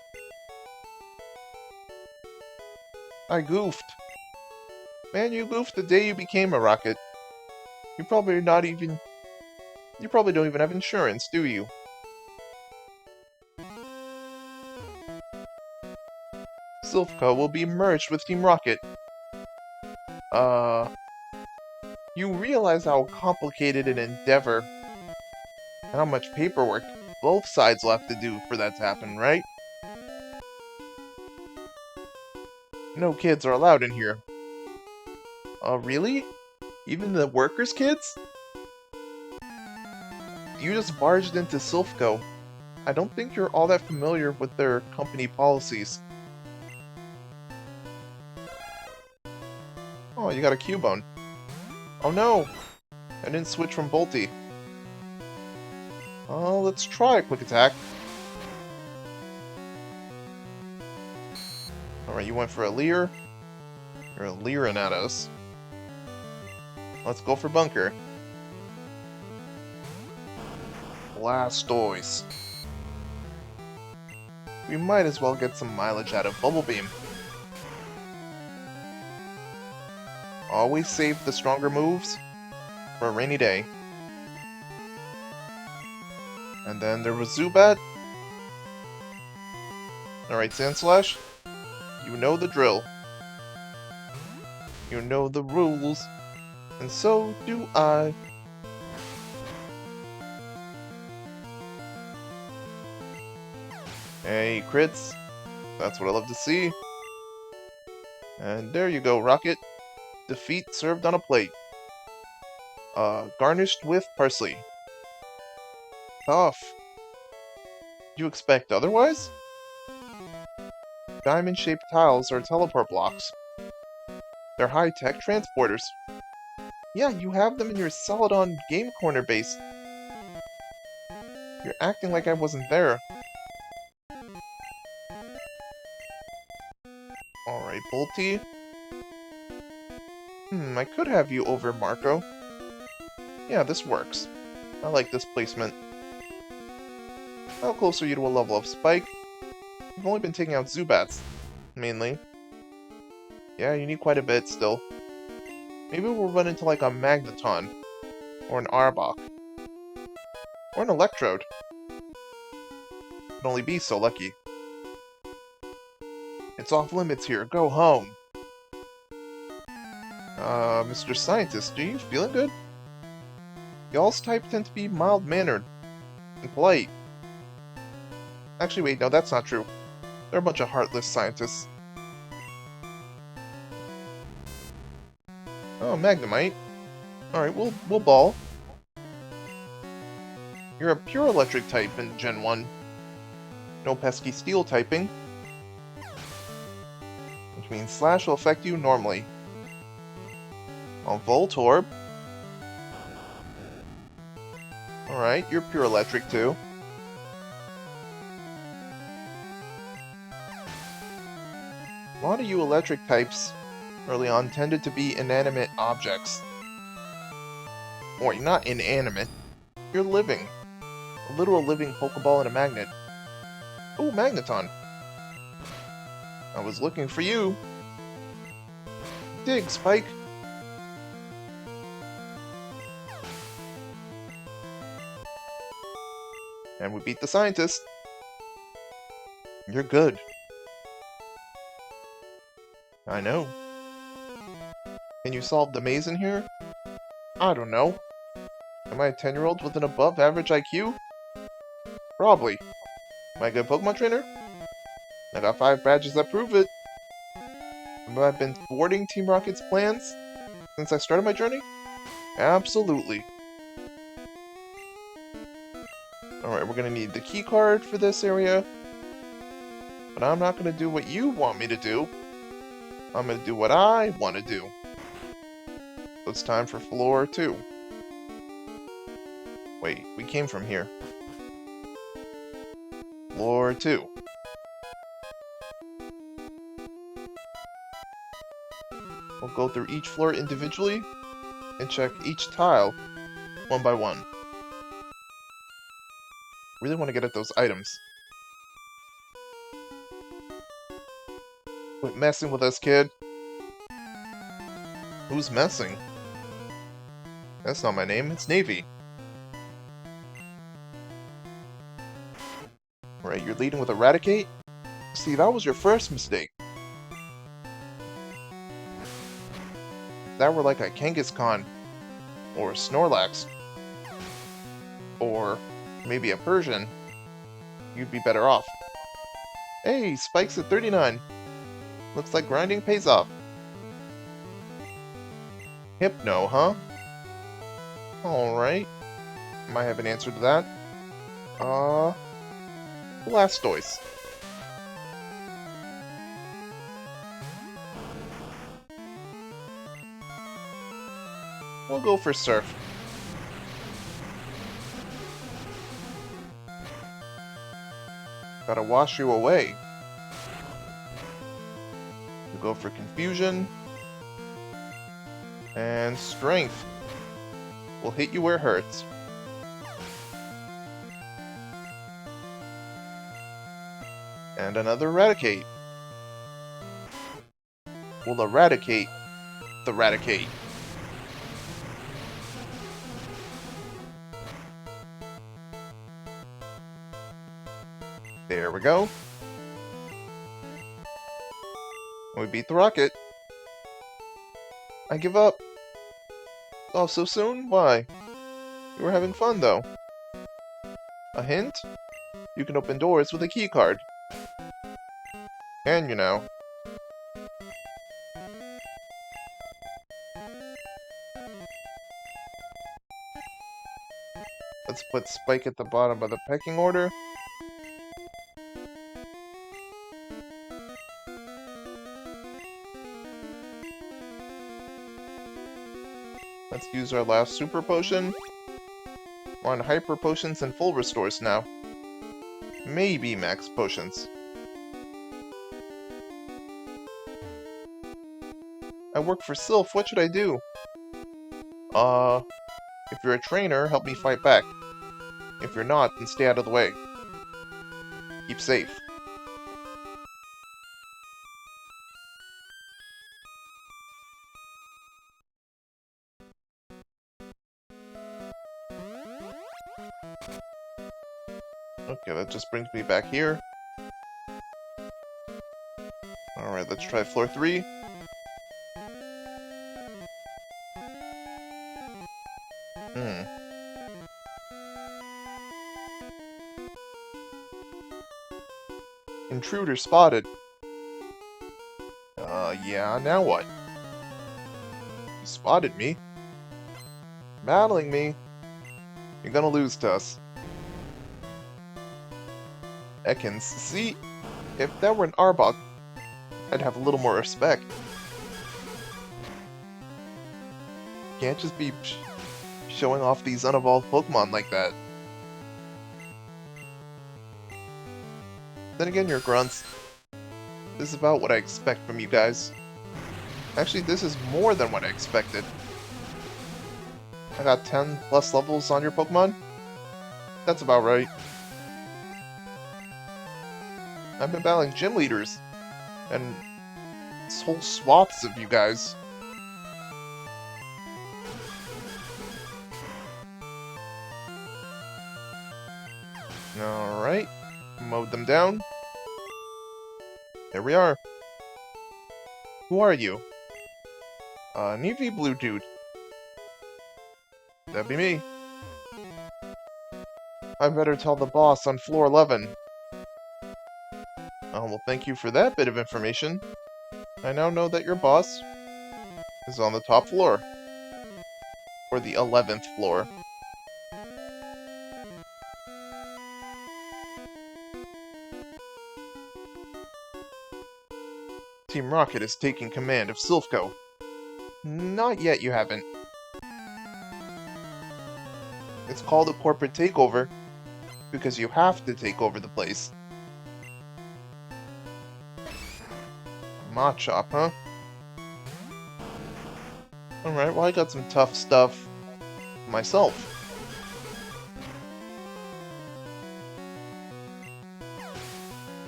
I goofed. Man, you goofed the day you became a Rocket. You probably don't even have insurance, do you? Silph will be merged with Team Rocket. You realize how complicated an endeavor and how much paperwork both sides will have to do for that to happen, right? No kids are allowed in here. Really? Even the workers' kids? You just barged into Silph. I don't think you're all that familiar with their company policies. Oh, you got a Cubone. Oh no! I didn't switch from Bolty. Oh, let's try a quick attack. Alright, you went for a Leer. You're leering at us. Let's go for Bunker. Blastoise. We might as well get some mileage out of Bubble Beam. Always save the stronger moves for a rainy day. And then there was Zubat. Alright, Sandslash. You know the drill. You know the rules. And so do I. Hey, crits. That's what I love to see. And there you go, Rocket. Defeat served on a plate. Garnished with parsley. Tough. Did you expect otherwise? Diamond-shaped tiles are teleport blocks. They're high-tech transporters. Yeah, you have them in your Celadon Game Corner base. You're acting like I wasn't there. Alright, Bolty. I could have you over Marco. Yeah, this works. I like this placement. How close are you to a level of Spike? You've only been taking out Zubats, mainly. Yeah, you need quite a bit still. Maybe we'll run into like a Magneton, or an Arbok, or an Electrode. Could only be so lucky. It's off limits here, go home. Mr. Scientist, are you feeling good? Y'all's type tend to be mild-mannered and polite. Actually, wait, no, that's not true. They're a bunch of heartless scientists. Oh, Magnemite. Alright, we'll ball. You're a pure electric type in Gen 1. No pesky steel typing. Which means Slash will affect you normally. On Voltorb. Alright, you're pure electric too. A lot of you electric types early on tended to be inanimate objects. Or not inanimate. You're living. A literal living Pokeball and a magnet. Ooh, Magneton. I was looking for you. Dig, Spike. And we beat the scientist. You're good. I know. Can you solve the maze in here? I don't know. Am I a 10-year-old with an above-average IQ? Probably. Am I a good Pokemon trainer? I got 5 badges that prove it. Have I been thwarting Team Rocket's plans since I started my journey? Absolutely. Alright, we're gonna need the key card for this area. But I'm not gonna do what you want me to do. I'm gonna do what I want to do. So it's time for floor 2. Wait, we came from here. Floor 2. We'll go through each floor individually and check each tile one by one. Really want to get at those items. Quit messing with us, kid. Who's messing? That's not my name, it's Navy. Right, you're leading with Eradicate? See, that was your first mistake. If that were like a Kangaskhan, or a Snorlax, or maybe a Persian, you'd be better off. Hey, Spike's at 39. Looks like grinding pays off. Hypno, huh? Alright. Might have an answer to that. Blastoise. We'll go for Surf. Gotta wash you away. We'll go for Confusion. And Strength. We'll hit you where it hurts. And another Eradicate. We'll eradicate the Raticate. There we go. We beat the rocket. I give up. Oh, so soon? Why? You were having fun, though. A hint? You can open doors with a key card. And you know. Let's put Spike at the bottom of the pecking order. Let's use our last Super Potion. We're on Hyper Potions and Full Restores now. Maybe Max Potions. I work for Sylph, what should I do? If you're a trainer, help me fight back. If you're not, then stay out of the way. Keep safe. Okay, that just brings me back here. Alright, let's try floor 3. Intruder spotted. Yeah, now what? You spotted me. Battling me. You're gonna lose to us. Ekans, see? If that were an Arbok, I'd have a little more respect. Can't just be showing off these unevolved Pokemon like that. Then again, you're grunts. This is about what I expect from you guys. Actually, this is more than what I expected. I got 10 plus levels on your Pokemon? That's about right. I've been battling gym leaders. And whole swaths of you guys. Alright. Mowed them down. There we are. Who are you? Navy blue dude. That'd be me. I better tell the boss on floor 11. Oh, well, thank you for that bit of information. I now know that your boss is on the top floor. Or the 11th floor. Team Rocket is taking command of Silphco. Not yet, you haven't. It's called a corporate takeover because you have to take over the place. Machop, huh? Alright, well I got some tough stuff myself.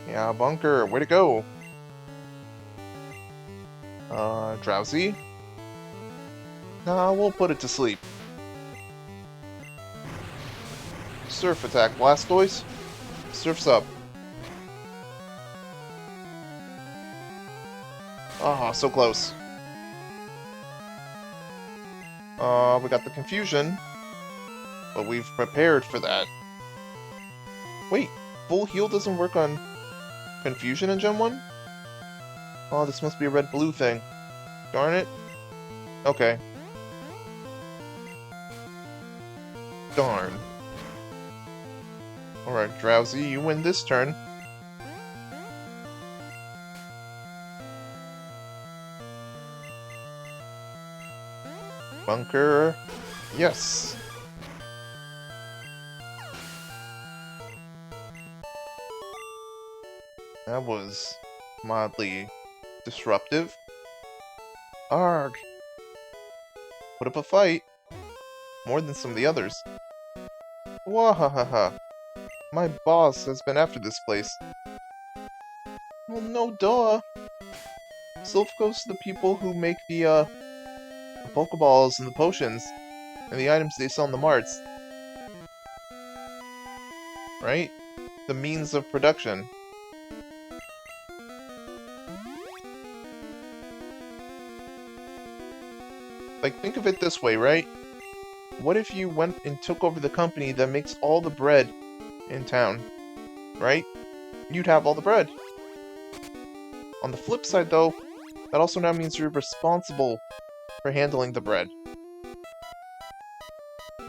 Yeah, Bunker, way to go. Drowsy? Nah, we'll put it to sleep. Surf attack, Blastoise. Surf's up. Ah, so close. We got the confusion, but we've prepared for that. Wait, full heal doesn't work on confusion in Gen 1? Oh, this must be a red-blue thing. Darn it. Okay. Darn. Alright, Drowsy, you win this turn. Bunker. Yes. That was mildly disruptive. Arg. Put up a fight. More than some of the others. Wahahaha. My boss has been after this place. Well, no duh. Silphco's the people who make the Pokeballs and the potions and the items they sell in the marts. Right? The means of production. Like, think of it this way, right? What if you went and took over the company that makes all the bread in town? Right? You'd have all the bread. On the flip side, though, that also now means you're responsible for handling the bread.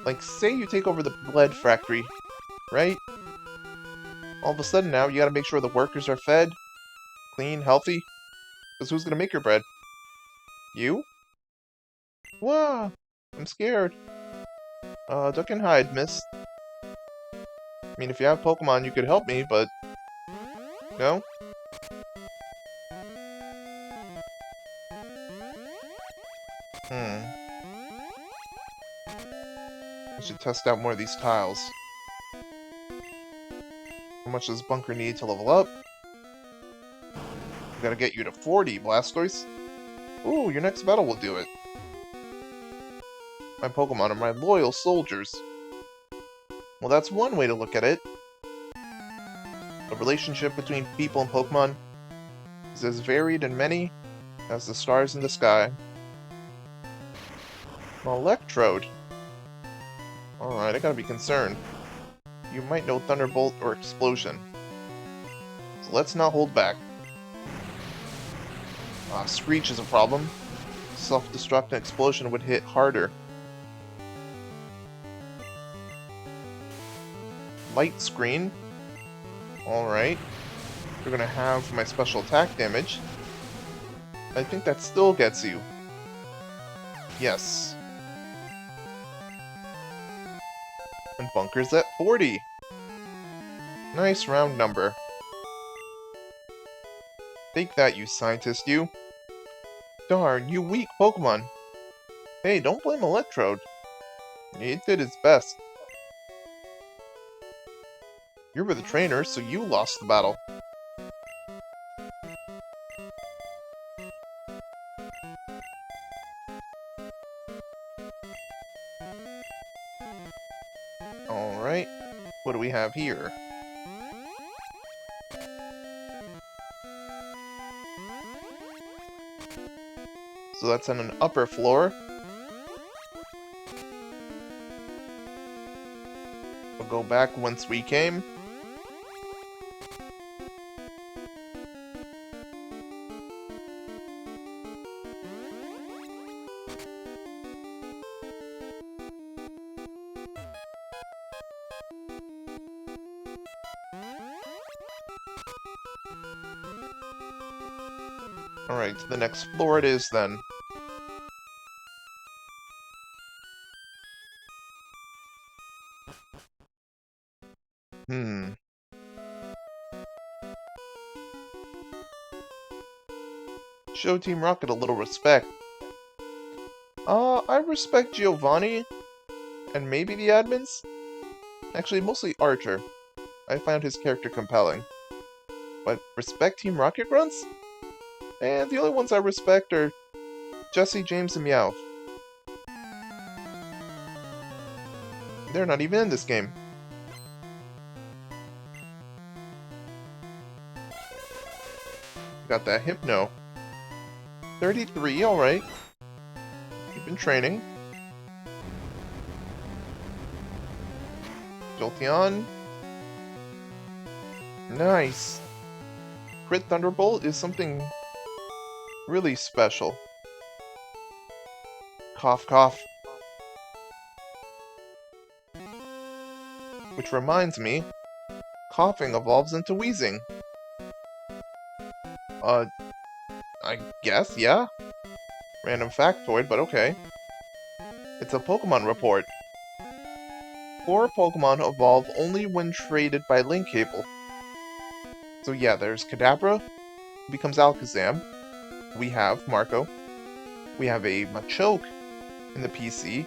Like, say you take over the bread factory, right? All of a sudden now, you gotta make sure the workers are fed, clean, healthy. Because who's gonna make your bread? You? Whoa! I'm scared. Duck and hide, miss. I mean, if you have Pokemon, you could help me, but... No? I should test out more of these tiles. How much does Bunker need to level up? Gotta get you to 40, Blastoise. Ooh, your next battle will do it. My Pokemon are my loyal soldiers. Well, that's one way to look at it. The relationship between people and Pokemon is as varied and many as the stars in the sky. Electrode. Alright, I gotta be concerned. You might know Thunderbolt or Explosion. So let's not hold back. Screech is a problem. Self-destruct and Explosion would hit harder. Light Screen. Alright. You're gonna have my special attack damage. I think that still gets you. Yes. And Bunker's at 40. Nice round number. Take that, you scientist, you. Darn, you weak Pokemon. Hey, don't blame Electrode. It did its best. You were the trainer, so you lost the battle. Alright, what do we have here? So that's on an upper floor. We'll go back whence we came. Alright, to the next floor it is then. Show Team Rocket a little respect. I respect Giovanni, and maybe the admins? Actually, mostly Archer. I found his character compelling. But respect Team Rocket grunts? And the only ones I respect are Jesse, James, and Meowth. They're not even in this game. Got that Hypno. 33, alright. You've been training. Jolteon. Nice. Crit Thunderbolt is something really special. Cough, cough. Which reminds me, coughing evolves into wheezing. I guess, yeah? Random factoid, but okay. It's a Pokemon report. 4 Pokemon evolve only when traded by link cable. So yeah, there's Kadabra, who becomes Alakazam. We have Marco. We have a Machoke in the PC.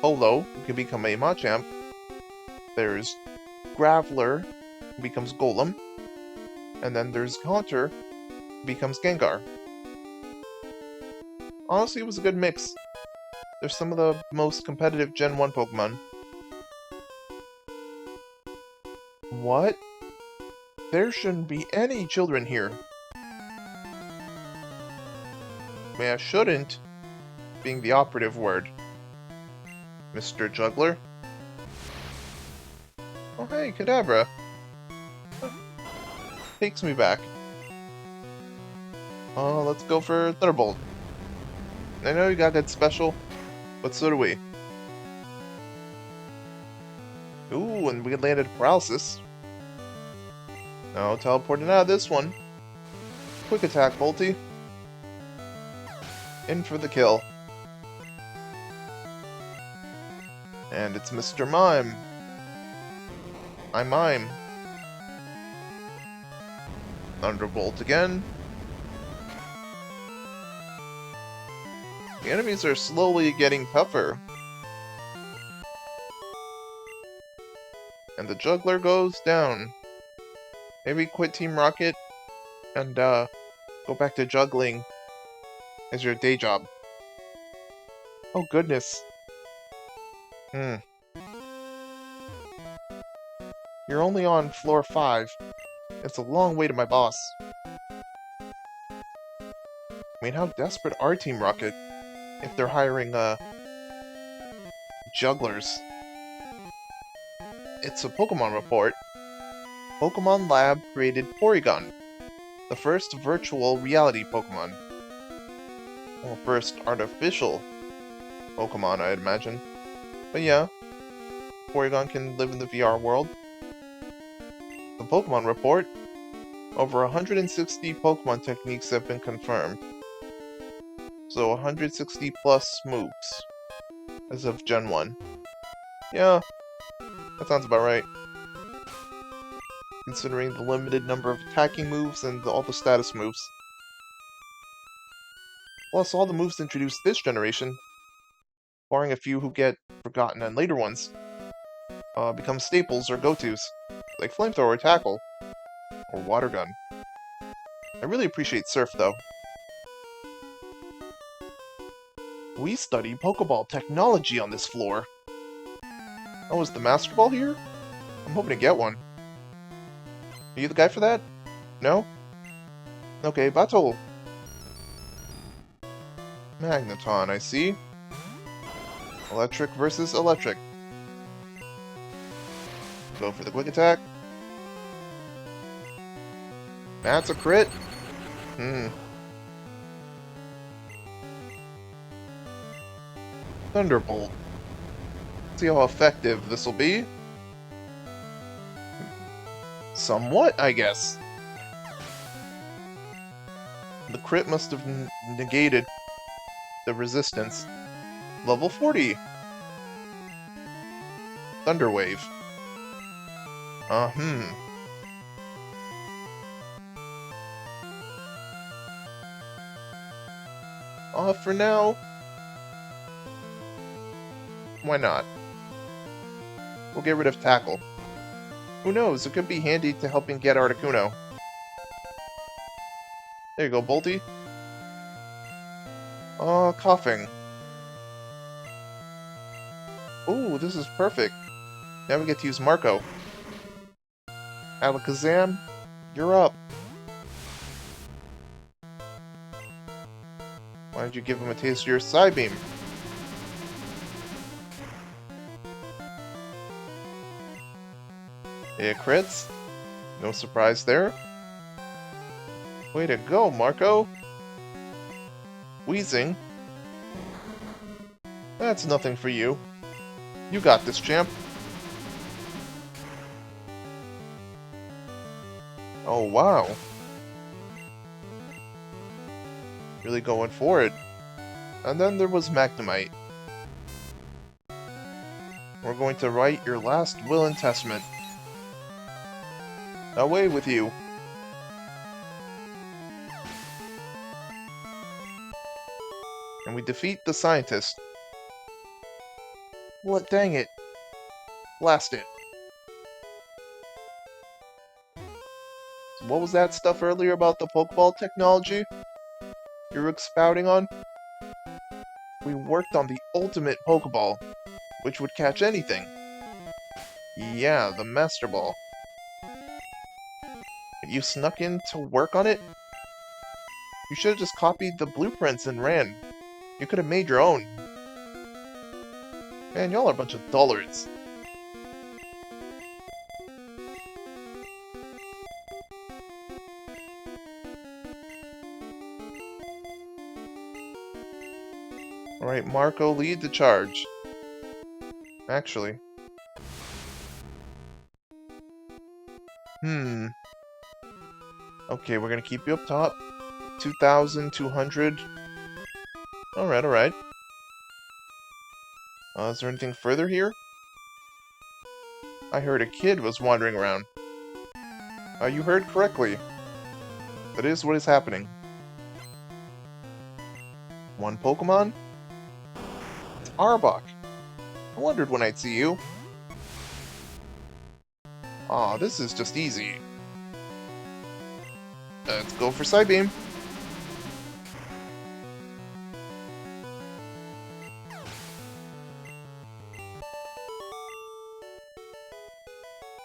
Holo, who can become a Machamp. There's Graveler, who becomes Golem. And then there's Haunter, who becomes Gengar. Honestly, it was a good mix. They're some of the most competitive Gen 1 Pokemon. What? There shouldn't be any children here. May I shouldn't being the operative word. Mr. Juggler? Oh hey, Kadabra. Takes me back. Oh, let's go for Thunderbolt. I know you got that special, but so do we. Ooh, and we landed Paralysis. No teleporting out of this one. Quick attack, Volty. In for the kill. And it's Mr. Mime. I mime. Thunderbolt again. The enemies are slowly getting tougher. And the Juggler goes down. Maybe quit Team Rocket and go back to juggling as your day job. Oh goodness. You're only on floor 5. It's a long way to my boss. I mean, how desperate are Team Rocket if they're hiring jugglers? It's a Pokemon report. Pokemon Lab created Porygon, the first virtual reality Pokemon. Well, first artificial Pokemon, I'd imagine. But yeah, Porygon can live in the VR world. The Pokemon report. Over 160 Pokemon techniques have been confirmed. So 160 plus moves as of Gen 1. Yeah, that sounds about right. Considering the limited number of attacking moves and all the status moves. Plus, all the moves introduced this generation, barring a few who get forgotten in later ones, become staples or go-tos, like Flamethrower or Tackle, or Water Gun. I really appreciate Surf, though. We study Pokeball technology on this floor. Oh, is the Master Ball here? I'm hoping to get one. Are you the guy for that? No? Okay, battle. Magneton, I see. Electric versus electric. Go for the quick attack. That's a crit. Thunderbolt. See how effective this will be. Somewhat, I guess. The crit must have negated the resistance. Level 40. Thunderwave. For now, why not? We'll get rid of Tackle. Who knows, it could be handy to helping get Articuno. There you go, Bolty. Coughing. Ooh, this is perfect. Now we get to use Marco. Alakazam, you're up. Why don't you give him a taste of your Psybeam? It crits. No surprise there. Way to go, Marco. Wheezing. That's nothing for you. You got this, champ. Oh, wow. Really going for it. And then there was Magnemite. We're going to write your last will and testament. Away with you. And we defeat the scientist. What? Dang it. Blast it. What was that stuff earlier about the Pokeball technology you were expounding on? We worked on the ultimate Pokeball, which would catch anything. Yeah, the Master Ball. You snuck in to work on it? You should have just copied the blueprints and ran. You could have made your own. Man, y'all are a bunch of dullards. Alright, Marco, lead the charge. Actually. Okay, we're gonna keep you up top. 2,200. Alright, alright. Is there anything further here? I heard a kid was wandering around. You heard correctly. That is what is happening. One Pokemon? It's Arbok. I wondered when I'd see you. Aw, this is just easy. Let's go for Psybeam.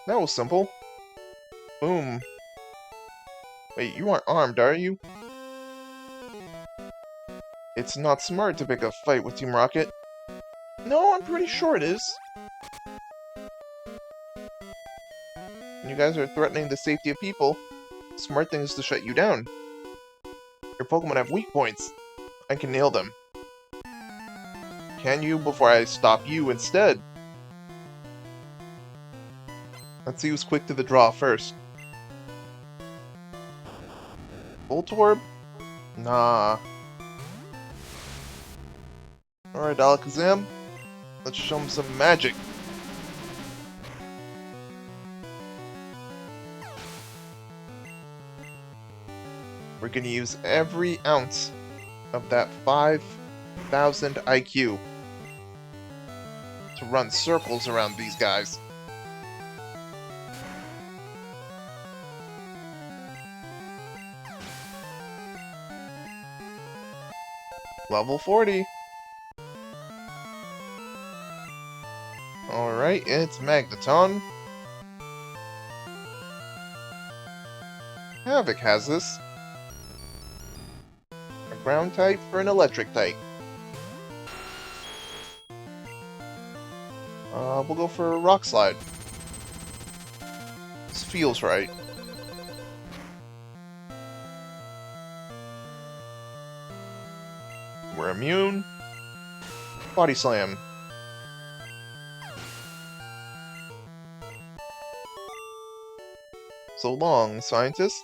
That was simple. Boom. Wait, you aren't armed, are you? It's not smart to pick a fight with Team Rocket. No, I'm pretty sure it is. When you guys are threatening the safety of people, smart thing is to shut you down. Your Pokemon have weak points. I can nail them. Can you before I stop you instead? Let's see who's quick to the draw first. Voltorb? Nah. Alright, Alakazam. Let's show him some magic. We're gonna use every ounce of that 5,000 IQ to run circles around these guys. Level 40. Alright. Alright, it's Magneton. Havoc has this. A ground type for an electric type. We'll go for Rock Slide. This feels right. We're immune. Body Slam. So long, scientist.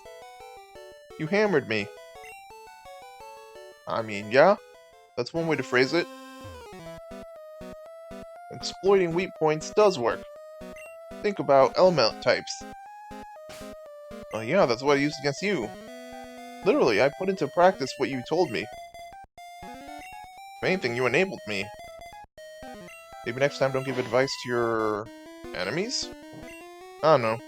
You hammered me. I mean, yeah, that's one way to phrase it. Exploiting weak points does work. Think about element types. Oh yeah, that's what I used against you. Literally, I put into practice what you told me. If anything, you enabled me. Maybe next time don't give advice to your enemies? I don't know.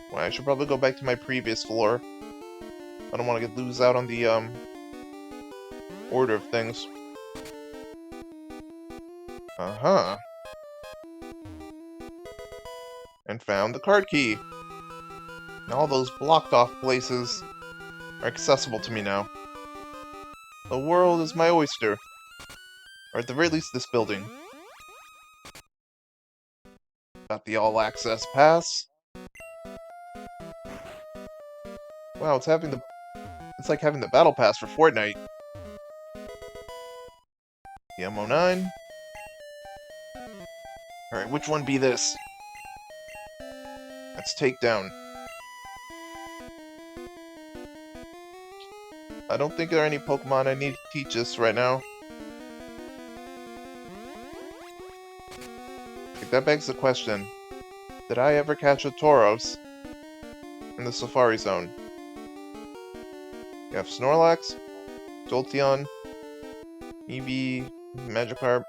Well, I should probably go back to my previous floor. I don't want to lose out on the, order of things. Uh-huh. And found the card key. And all those blocked off places are accessible to me now. The world is my oyster. Or at the very least, this building. Got the all-access pass. Wow, it's like having the battle pass for Fortnite. The M09. Alright, which one be this? Let's take down. I don't think there are any Pokemon I need to teach us right now. Like, that begs the question. Did I ever catch a Tauros in the Safari Zone? You have Snorlax, Jolteon, Eevee, Magikarp.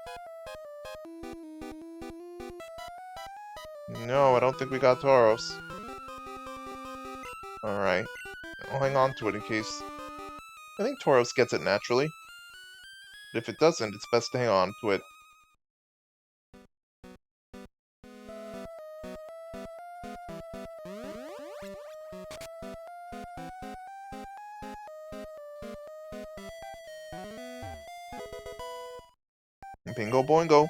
No, I don't think we got Tauros. Alright. I'll hang on to it in case. I think Tauros gets it naturally. But if it doesn't, it's best to hang on to it. Bingo boingo.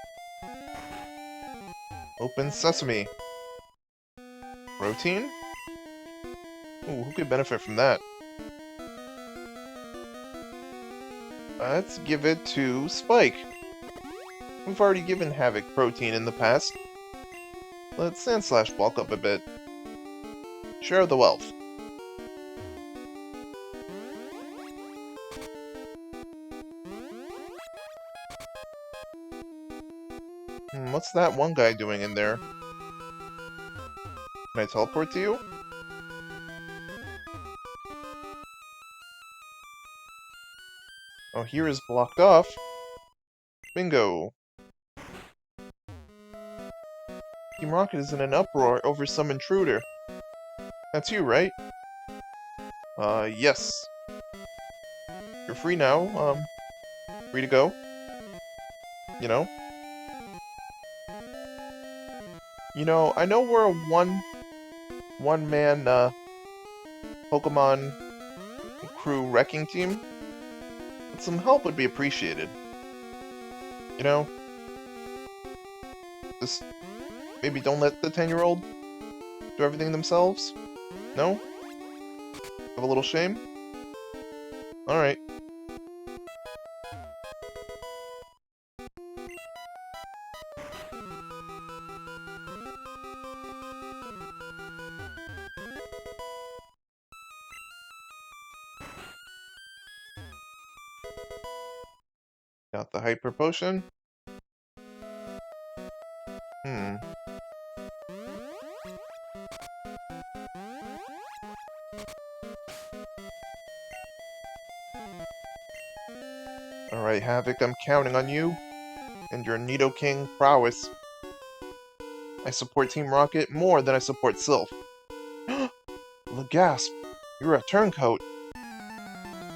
Open sesame. Protein? Ooh, who could benefit from that? Let's give it to Spike. We've already given Havoc protein in the past. Let's Sandslash bulk up a bit. Share the wealth. What's that one guy doing in there? Can I teleport to you? Oh, here is blocked off. Bingo. Team Rocket is in an uproar over some intruder. That's you, right? Yes. You're free now, free to go. You know? I know we're a one-man, Pokemon crew wrecking team, but some help would be appreciated. Just maybe don't let the 10-year-old do everything themselves? No? Have a little shame? Alright. Got the Hyper Potion. Alright, Havoc, I'm counting on you and your Nidoking prowess. I support Team Rocket more than I support Sylph. The gasp! You're a turncoat.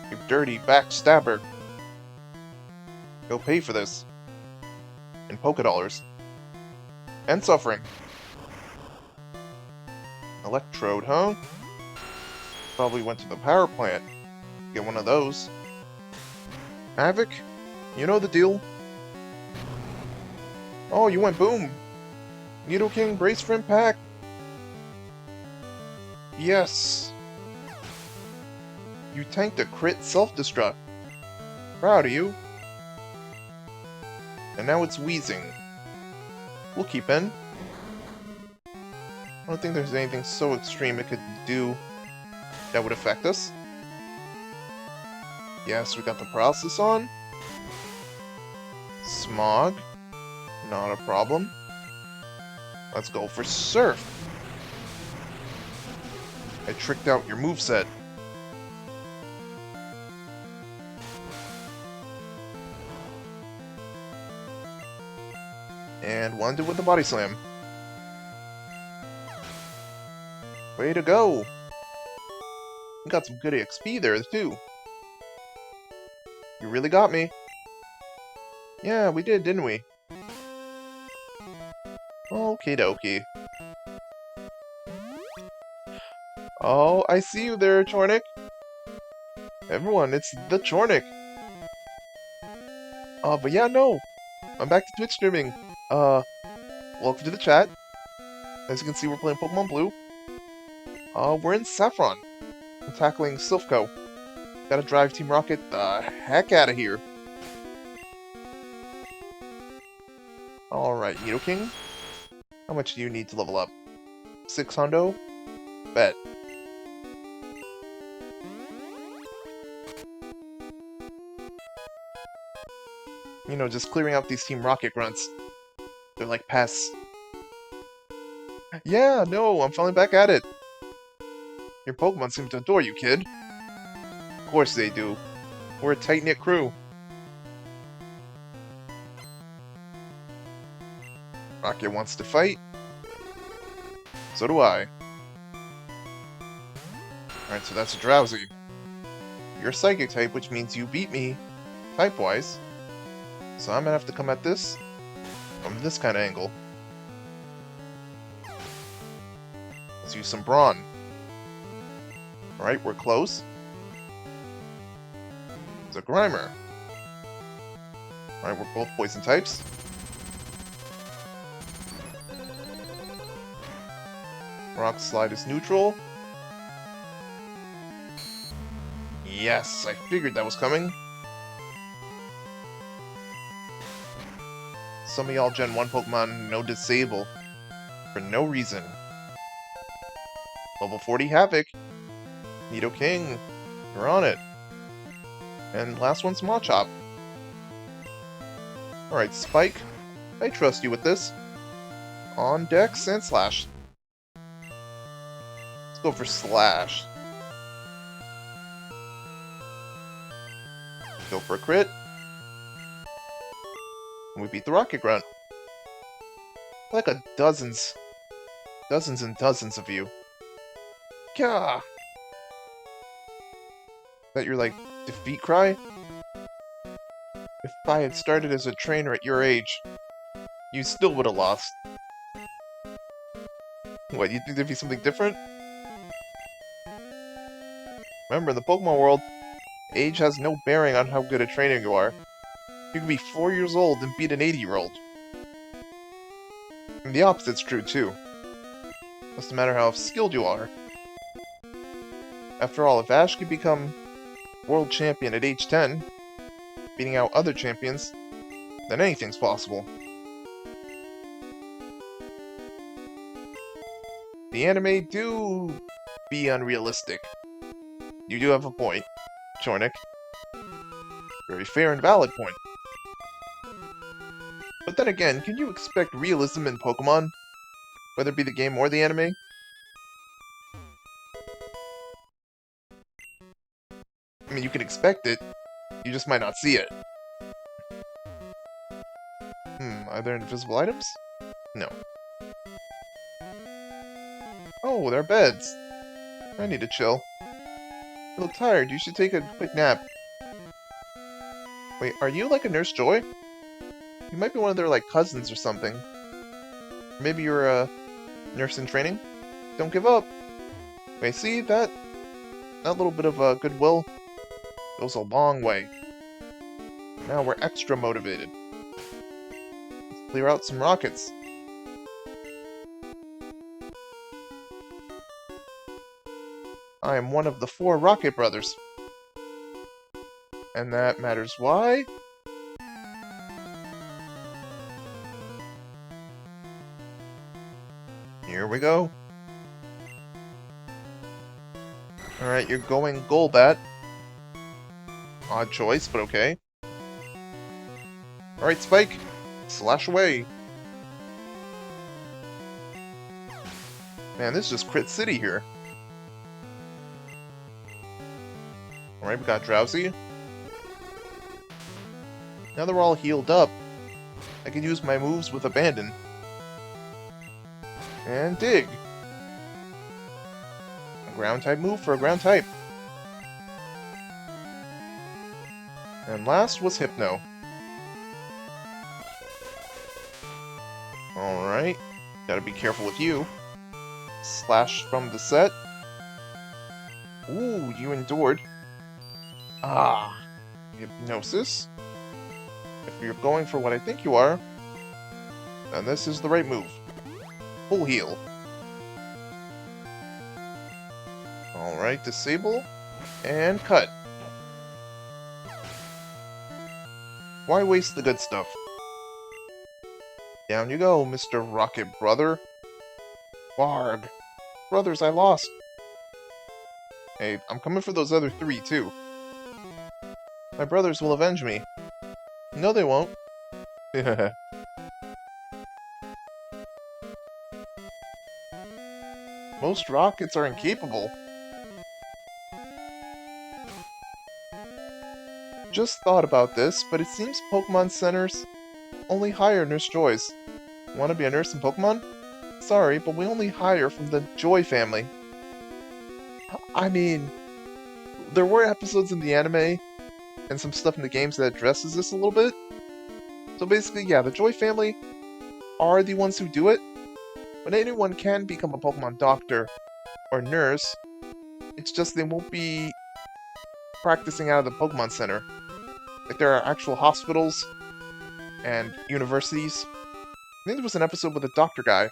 You dirty backstabber. Go pay for this. In Poké Dollars. And suffering. Electrode, huh? Probably went to the power plant. Get one of those. Havoc? You know the deal. Oh, you went boom. Nidoking, brace for impact. Yes. You tanked a crit self-destruct. Proud of you. And now it's wheezing. We'll keep in. I don't think there's anything so extreme it could do that would affect us. Yes, we got the paralysis on. Smog. Not a problem. Let's go for Surf. I tricked out your moveset. And one did with the Body Slam. Way to go! You got some good XP there, too. You really got me. Yeah, we did, didn't we? Okie dokie. Oh, I see you there, Chornick. Everyone, it's the Chornick. But yeah, no. I'm back to Twitch streaming. Welcome to the chat. As you can see, we're playing Pokemon Blue. We're in Saffron. I'm tackling Silphco. Gotta drive Team Rocket the heck out of here. Alright, Nidoking. How much do you need to level up? 6 hundo? Bet. You know, just clearing out these Team Rocket grunts. They're like pests. Yeah, no, I'm finally back at it. Your Pokemon seem to adore you, kid. Of course they do. We're a tight-knit crew. Rocket wants to fight. So do I. Alright, so that's a Drowsy. You're a Psychic type, which means you beat me, type-wise. So I'm gonna have to come at this from this kind of angle. Let's use some Brawn. Alright, we're close. It's a Grimer. Alright, we're both poison types. Rock Slide is neutral. Yes, I figured that was coming. Some of y'all Gen 1 Pokemon know Disable for no reason. Level 40 Havoc. Nidoking, you're on it. And last one's Machop. Alright, Spike. I trust you with this. On Dex and Slash. Let's go for Slash. Go for a crit. And we beat the Rocket Grunt. Like a dozens and dozens of you. Gah! That your, like, defeat cry? If I had started as a trainer at your age, you still would have lost. What, you think there'd be something different? Remember, in the Pokemon world, age has no bearing on how good a trainer you are. You can be 4 years old and beat an 80-year-old. And the opposite's true, too. Doesn't matter how skilled you are. After all, if Ash could become world champion at age 10, beating out other champions, then anything's possible. The anime do be unrealistic. You do have a point, Chornick. Very fair and valid point. But then again, can you expect realism in Pokemon? Whether it be the game or the anime? I mean, you can expect it, you just might not see it. Are there invisible items? No. Oh, there are beds. I need to chill. You look tired. You should take a quick nap. Wait, are you like a Nurse Joy? You might be one of their, like, cousins or something. Maybe you're a nurse in training? Don't give up. Wait, see, that little bit of goodwill goes a long way. Now we're extra motivated. Let's clear out some rockets. I am one of the 4 Rocket Brothers. And that matters why? Here we go. Alright, you're going Golbat. Odd choice, but okay. Alright, Spike. Slash away. Man, this is just Crit City here. Alright, we got Drowsy. Now that we're all healed up, I can use my moves with Abandon. And Dig. A ground-type move for a ground-type. And last was Hypno. Alright, gotta be careful with you. Slash from the set. Ooh, you endured. Ah, Hypnosis. If you're going for what I think you are, then this is the right move. Full heal. Alright, disable. And cut. Why waste the good stuff? Down you go, Mr. Rocket Brother. Barg. Brothers, I lost. Hey, I'm coming for those other 3, too. My brothers will avenge me. No, they won't. Most rockets are incapable. Just thought about this, but it seems Pokemon Centers only hire Nurse Joys. Want to be a nurse in Pokemon? Sorry, but we only hire from the Joy family. I mean, there were episodes in the anime and some stuff in the games that addresses this a little bit. So basically, yeah, the Joy family are the ones who do it, but anyone can become a Pokemon doctor or nurse. It's just they won't be practicing out of the Pokemon Center. Like, there are actual hospitals and universities. I think there was an episode with a doctor guy.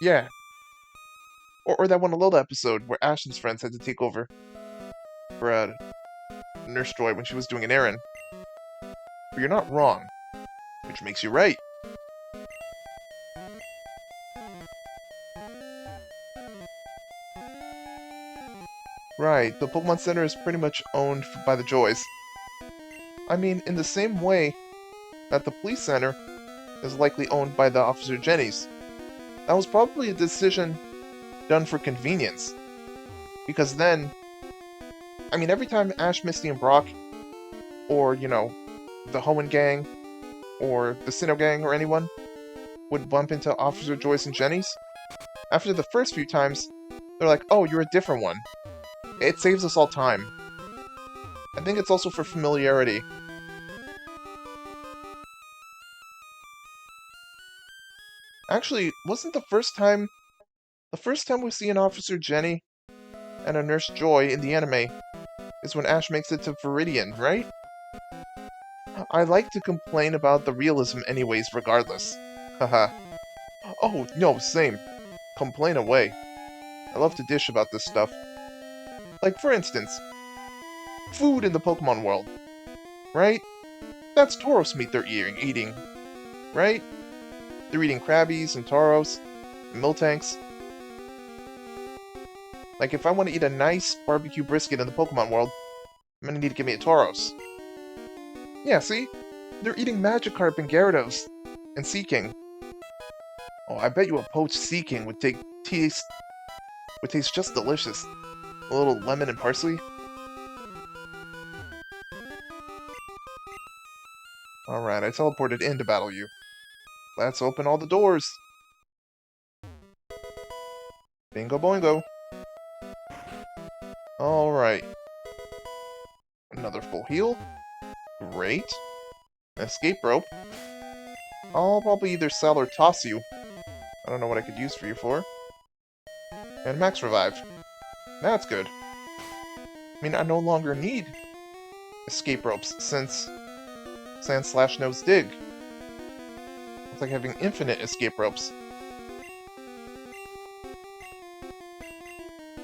Yeah. Or that one Alola episode where Ashton's friends had to take over for Nurse Joy when she was doing an errand. But you're not wrong, which makes you right. Right, the Pokemon Center is pretty much owned by the Joys. I mean, in the same way that the Police Center is likely owned by the Officer Jennies. That was probably a decision done for convenience. Because then, I mean, every time Ash, Misty, and Brock, or, you know, the Hoenn gang, or the Sinnoh gang, or anyone, would bump into Officer Joyce and Jennies, after the first few times, they're like, oh, you're a different one. It saves us all time. I think it's also for familiarity. Actually, wasn't the first time we see an Officer Jenny and a Nurse Joy in the anime is when Ash makes it to Viridian, right? I like to complain about the realism anyways, regardless. Haha. Oh, no, same. Complain away. I love to dish about this stuff. Like, for instance, food in the Pokemon world, right? That's Tauros meat they're eating, right? They're eating Krabbies and Tauros and Miltanks. Like, if I want to eat a nice barbecue brisket in the Pokemon world, I'm gonna need to give me a Tauros. Yeah, see? They're eating Magikarp and Gyarados and Seaking. Oh, I bet you a poached Seaking would taste just delicious. A little lemon and parsley. Alright, I teleported in to battle you. Let's open all the doors. Bingo boingo. Alright. Another full heal. Great. An escape rope. I'll probably either sell or toss you. I don't know what I could use for you for. And max revive. That's good. I mean, I no longer need escape ropes since Sand/Nose Dig. It's like having infinite escape ropes.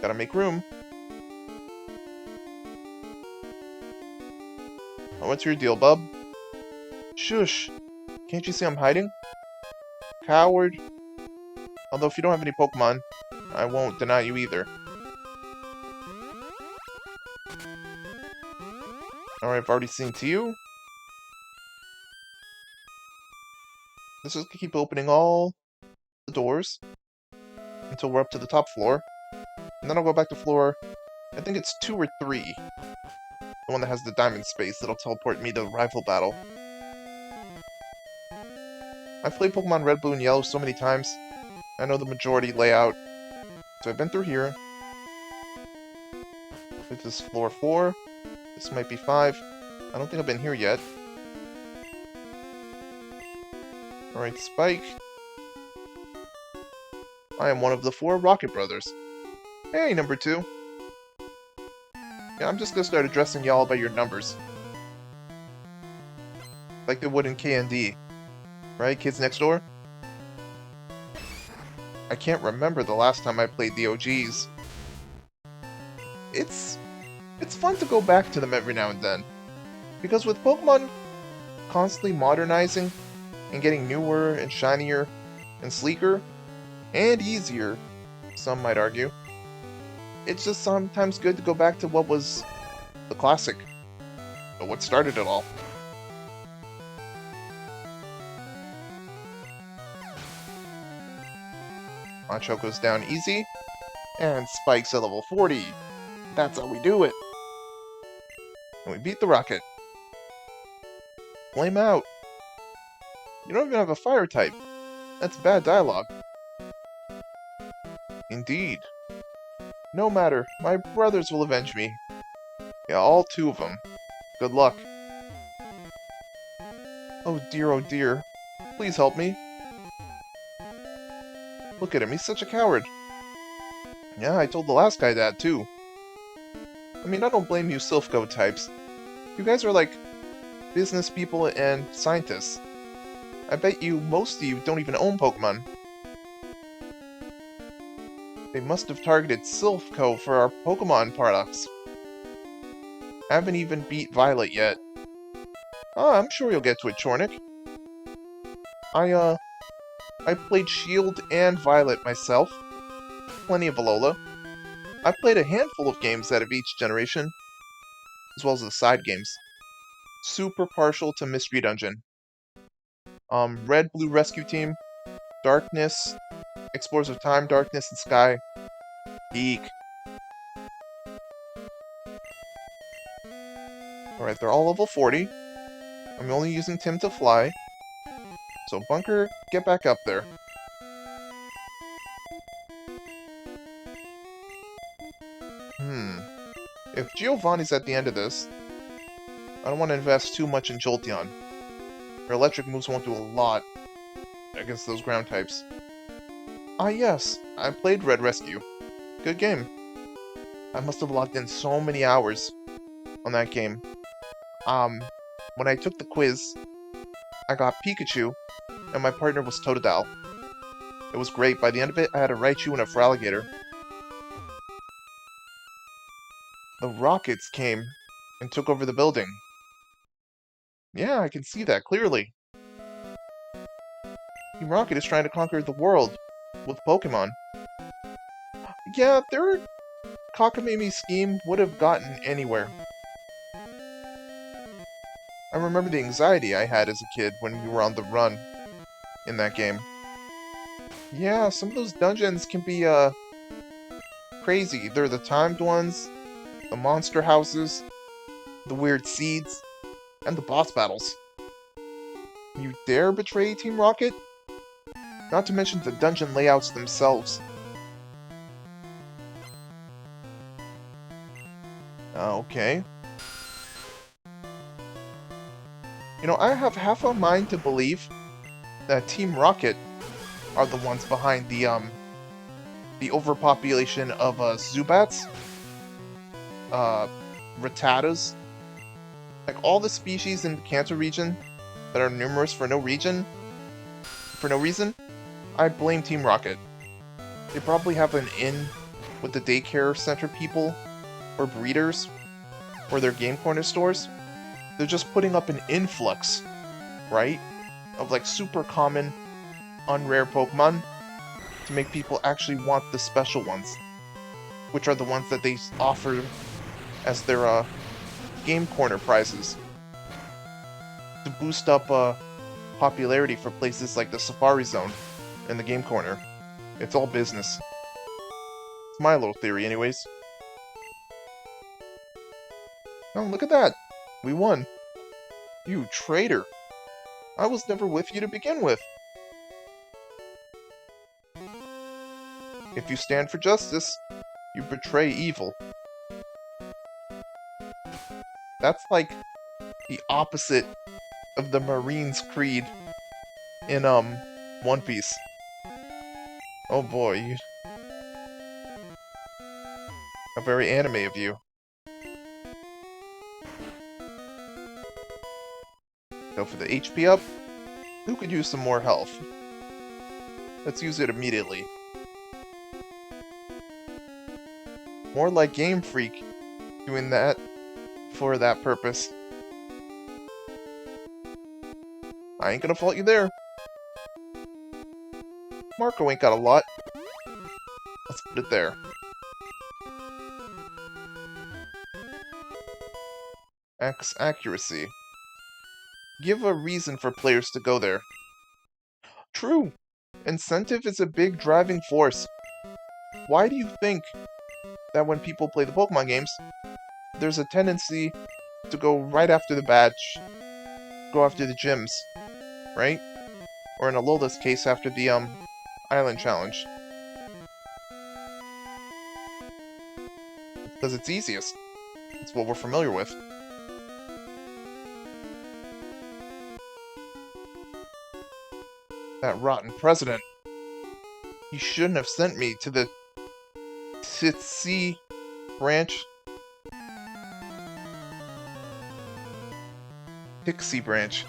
Gotta make room. Oh, what's your deal, bub? Shush! Can't you see I'm hiding? Coward. Although if you don't have any Pokemon, I won't deny you either. Alright, I've already seen to you. Let's just keep opening all the doors until we're up to the top floor. And then I'll go back to floor, I think it's 2 or 3. The one that has the diamond space that'll teleport me to rival battle. I've played Pokemon Red, Blue, and Yellow so many times. I know the majority layout. So I've been through here. This is floor 4. This might be 5. I don't think I've been here yet. Alright, Spike. I am one of the 4 Rocket Brothers. Hey, number 2. Yeah, I'm just gonna start addressing y'all by your numbers. Like they would in K&D. Right, kids next door? I can't remember the last time I played the OGs. It's fun to go back to them every now and then. Because with Pokemon constantly modernizing and getting newer and shinier and sleeker and easier, some might argue, it's just sometimes good to go back to what was the classic, or what started it all. Machoko's down easy, and Spike's at level 40. That's how we do it. And we beat the Rocket. Flame out. You don't even have a fire type. That's bad dialogue. Indeed. No matter, my brothers will avenge me. Yeah, all 2 of them. Good luck. Oh dear, please help me. Look at him, he's such a coward. Yeah, I told the last guy that too. I mean, I don't blame you Silph Co types. You guys are like business people and scientists. I bet you most of you don't even own Pokemon. They must have targeted Silph Co for our Pokemon products. I haven't even beat Violet yet. Ah, I'm sure you'll get to it, Chornik. I played Shield and Violet myself. Plenty of Alola. I played a handful of games out of each generation, as well as the side games. Super partial to Mystery Dungeon. Red, Blue Rescue Team, Darkness, Explorers of Time, Darkness, and Sky. Geek. Alright, they're all level 40. I'm only using Tim to fly. So Bunker, get back up there. If Giovanni's at the end of this, I don't want to invest too much in Jolteon. Her electric moves won't do a lot against those ground types. Ah yes, I played Red Rescue. Good game. I must have logged in so many hours on that game. When I took the quiz, I got Pikachu, and my partner was Totodile. It was great. By the end of it, I had a Raichu and a Feraligatr. The Rockets came and took over the building. Yeah, I can see that clearly. Team Rocket is trying to conquer the world with Pokemon. Yeah, their cockamamie scheme would have gotten anywhere. I remember the anxiety I had as a kid when we were on the run in that game. Yeah, some of those dungeons can be, crazy. They're the timed ones, the monster houses, the weird seeds, and the boss battles. You dare betray Team Rocket? Not to mention the dungeon layouts themselves. Okay. You know, I have half a mind to believe that Team Rocket are the ones behind the overpopulation of Zubats, uh, Rattatas, like all the species in the Kanto region that are numerous for no reason. I blame Team Rocket. They probably have an in with the daycare center people, or breeders, or their game corner stores. They're just putting up an influx, right, of like super common, unrare Pokemon to make people actually want the special ones, which are the ones that they offer as their game corner prizes to boost up popularity for places like the Safari Zone and the game corner. It's all business. It's my little theory, anyways. Oh, look at that! We won. You traitor! I was never with you to begin with. If you stand for justice, you betray evil. That's like the opposite of the Marines' creed in One Piece. Oh boy, how very anime of you. Go for the HP up. Who could use some more health? Let's use it immediately. More like Game Freak doing that for that purpose. I ain't gonna fault you there. Marco ain't got a lot. Let's put it there. X accuracy. Give a reason for players to go there. True! Incentive is a big driving force. Why do you think that when people play the Pokemon games, there's a tendency to go right after the badge, go after the gyms, right? Or in Alola's case, after the Island Challenge. Because it's easiest. It's what we're familiar with. That rotten president. He shouldn't have sent me to the Titsy branch. Pixie branch.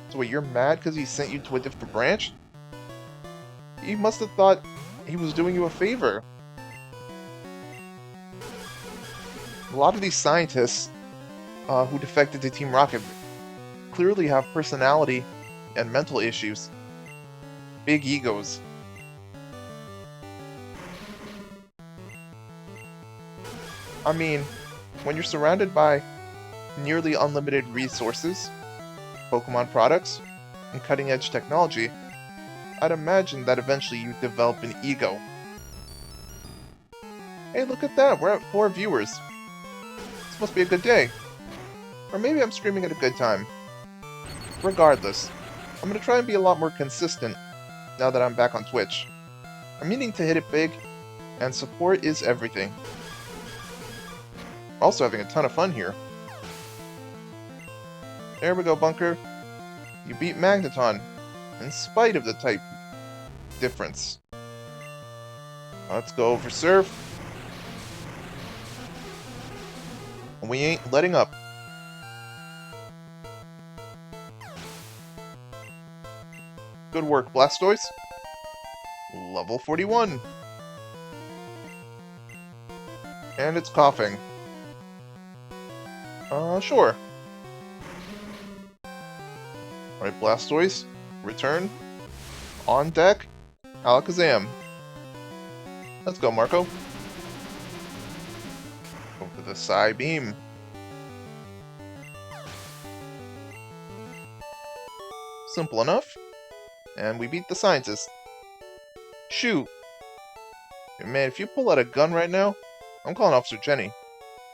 So wait, you're mad because he sent you to a different branch? He must have thought he was doing you a favor. A lot of these scientists who defected to Team Rocket clearly have personality and mental issues. Big egos. I mean, when you're surrounded by nearly unlimited resources, Pokemon products, and cutting-edge technology, I'd imagine that eventually you develop an ego. Hey, look at that! We're at 4 viewers. This must be a good day. Or maybe I'm streaming at a good time. Regardless, I'm gonna try and be a lot more consistent now that I'm back on Twitch. I'm meaning to hit it big, and support is everything. Also having a ton of fun here. There we go, Bunker. You beat Magneton, in spite of the type difference. Let's go over Surf. We ain't letting up. Good work, Blastoise. Level 41. And it's coughing. Sure. Alright, Blastoise. Return. On deck. Alakazam. Let's go, Marco. Go for the Psybeam. Simple enough. And we beat the scientist. Shoot. Man, if you pull out a gun right now, I'm calling Officer Jenny.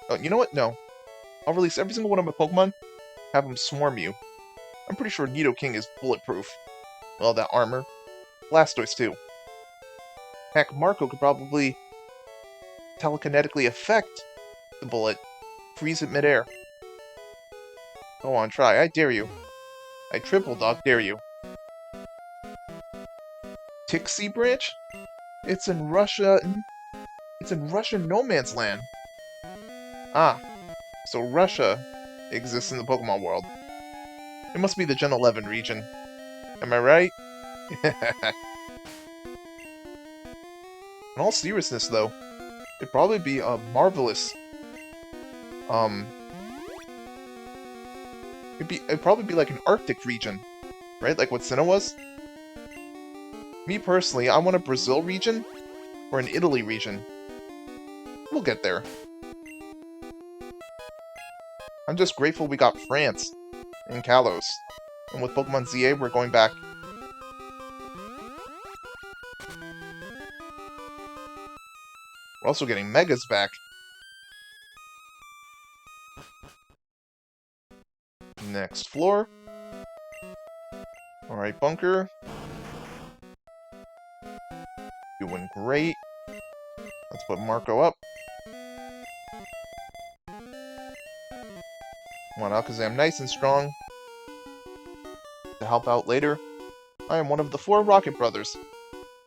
Oh, you know what? No. I'll release every single one of my Pokemon, have them swarm you. I'm pretty sure Nidoking is bulletproof. Well, that armor. Blastoise, too. Heck, Marco could probably telekinetically affect the bullet, freeze it midair. Go on, try. I dare you. I triple dog dare you. Tixie Branch? It's in Russia. It's in Russian no man's land. Ah, so Russia exists in the Pokemon world. It must be the Gen 11 region. Am I right? In all seriousness, though, it'd probably be a marvelous, it'd probably be like an Arctic region, right? Like what Sinnoh was? Me personally, I want a Brazil region or an Italy region. We'll get there. I'm just grateful we got France and Kalos. And with Pokemon ZA, we're going back. We're also getting Megas back. Next floor. Alright, Bunker. Doing great. Let's put Marco up. Want Alakazam nice and strong. To help out later. I am one of the 4 Rocket Brothers.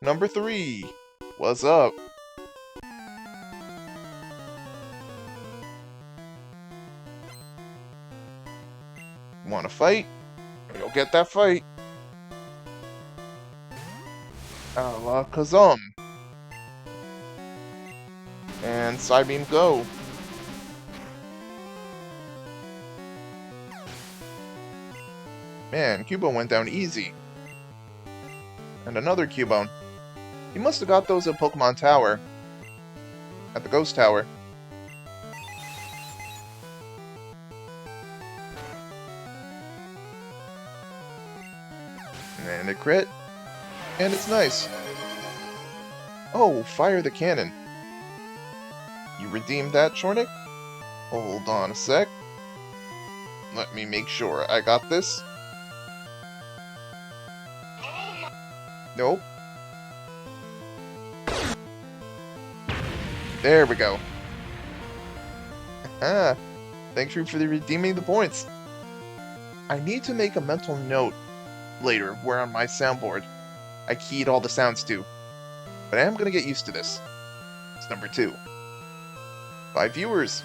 Number 3. What's up? Want to fight? You'll get that fight. Alakazam. And Psybeam go. Man, Cubone went down easy. And another Cubone. He must have got those at Pokemon Tower. At the Ghost Tower. And a crit. And it's nice. Oh, fire the cannon. You redeemed that, Chornik? Hold on a sec. Let me make sure I got this. Nope. There we go. Ah, thanks for redeeming the points. I need to make a mental note later where on my soundboard I keyed all the sounds to. But I am gonna get used to this. It's number 2. 5 viewers.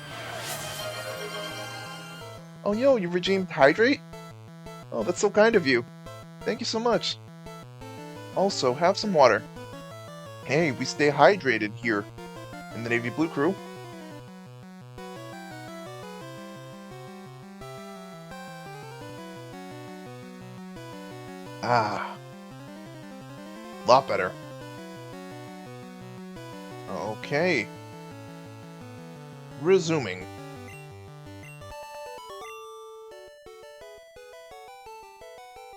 Oh yo, you redeemed Hydrate? Oh, that's so kind of you. Thank you so much. Also, have some water. Hey, we stay hydrated here in the Navy Blue crew. Ah. Lot better. Okay. Resuming.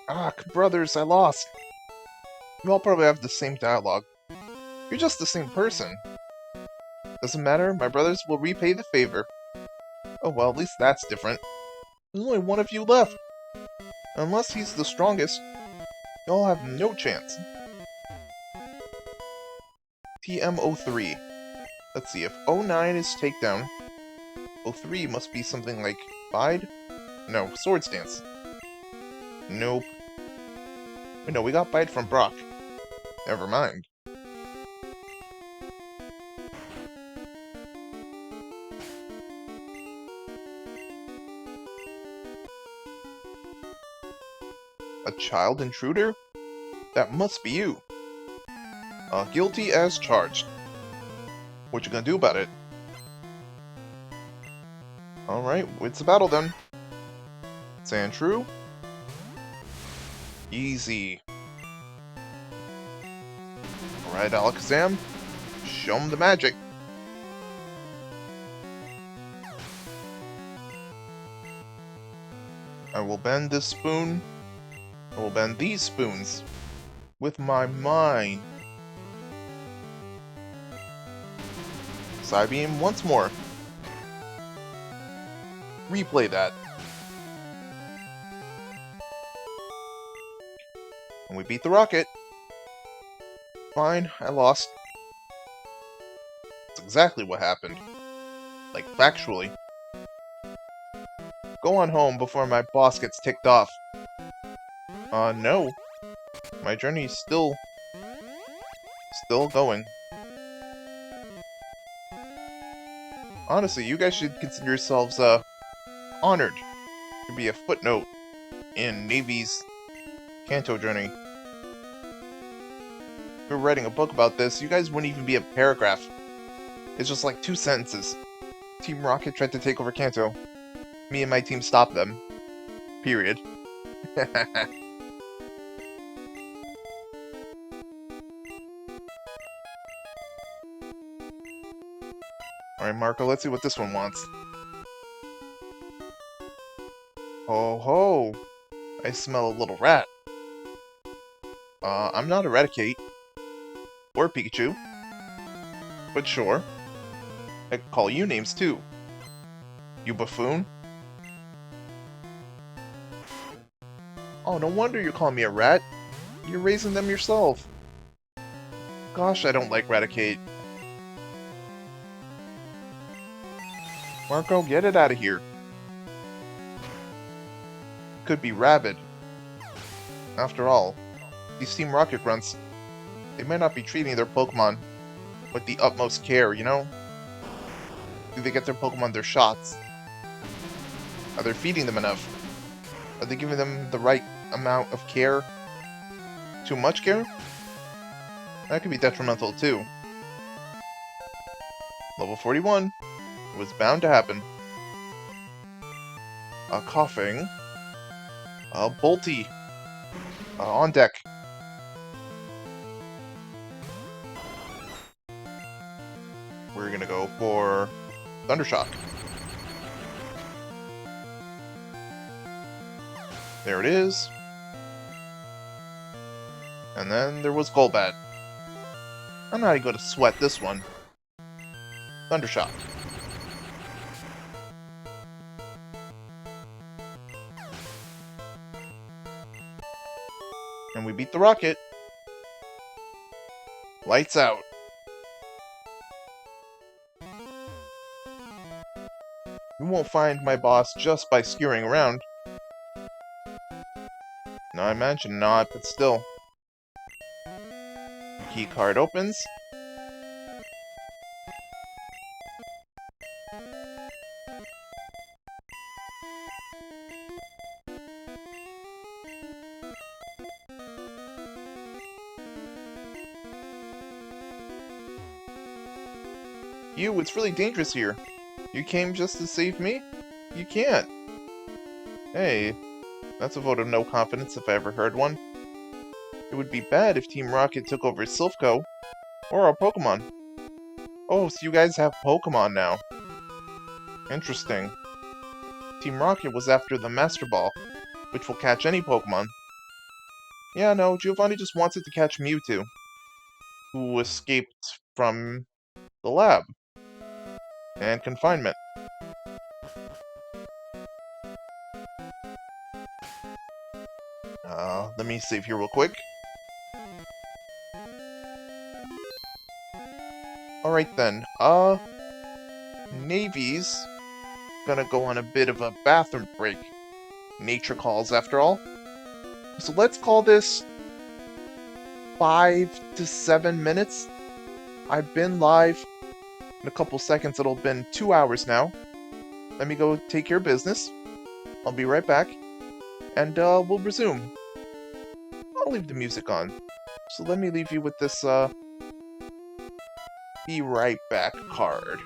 Ah, brothers, I lost. You all probably have the same dialogue. You're just the same person. Doesn't matter, my brothers will repay the favor. Oh well, at least that's different. There's only one of you left. Unless he's the strongest, y'all have no chance. TM03. Let's see, if 09 is takedown, 03 must be something like Bide? No, Swords Dance. Nope. Wait, no, we got Bide from Brock. Never mind. A child intruder? That must be you. Guilty as charged. What you gonna do about it? Alright, it's a battle then. Sandshrew. Easy. Alright, Alakazam. Show him the magic. I will bend this spoon. I will bend these spoons. With my mind. Psybeam once more. Replay that. And we beat the Rocket. Fine, I lost. It's a exactly what happened. Like, factually. Go on home before my boss gets ticked off. No. My journey's still going. Honestly, you guys should consider yourselves, honored to be a footnote in Navy's Kanto journey. If we were writing a book about this, you guys wouldn't even be a paragraph. It's just like 2 sentences. Team Rocket tried to take over Kanto. Me and my team stopped them. Period. Alright, Marco, let's see what this one wants. Ho ho! I smell a little rat. I'm not Eradicate. Or Pikachu. But sure. I could call you names too. You buffoon? Oh, no wonder you're calling me a rat. You're raising them yourself. Gosh, I don't like Raticate. Marco, get it out of here. Could be rabid. After all, these Team Rocket grunts, they might not be treating their Pokemon with the utmost care, you know? Do they get their Pokemon their shots? Are they feeding them enough? Are they giving them the right amount of care? Too much care? That could be detrimental too. Level 41. It was bound to happen. Coughing. Bolty. On deck. We're gonna go for Thundershock. There it is. And then there was Golbat. I'm not even going to sweat this one. Thundershock. And we beat the Rocket. Lights out. You won't find my boss just by skewering around. No, I imagine not, but still. Key card opens. You, it's really dangerous here. You came just to save me? You can't. Hey, that's a vote of no confidence if I ever heard one. It would be bad if Team Rocket took over Silph Co. Or our Pokemon. Oh, so you guys have Pokemon now. Interesting. Team Rocket was after the Master Ball, which will catch any Pokemon. Yeah, no, Giovanni just wants it to catch Mewtwo, who escaped from the lab and confinement. Let me save here real quick. Alright then, Navy's gonna go on a bit of a bathroom break. Nature calls, after all. So let's call this 5 to 7 minutes. I've been live. In a couple seconds, it'll have been 2 hours now. Let me go take care of business. I'll be right back. And, we'll resume. I'll leave the music on. So let me leave you with this, be right back card.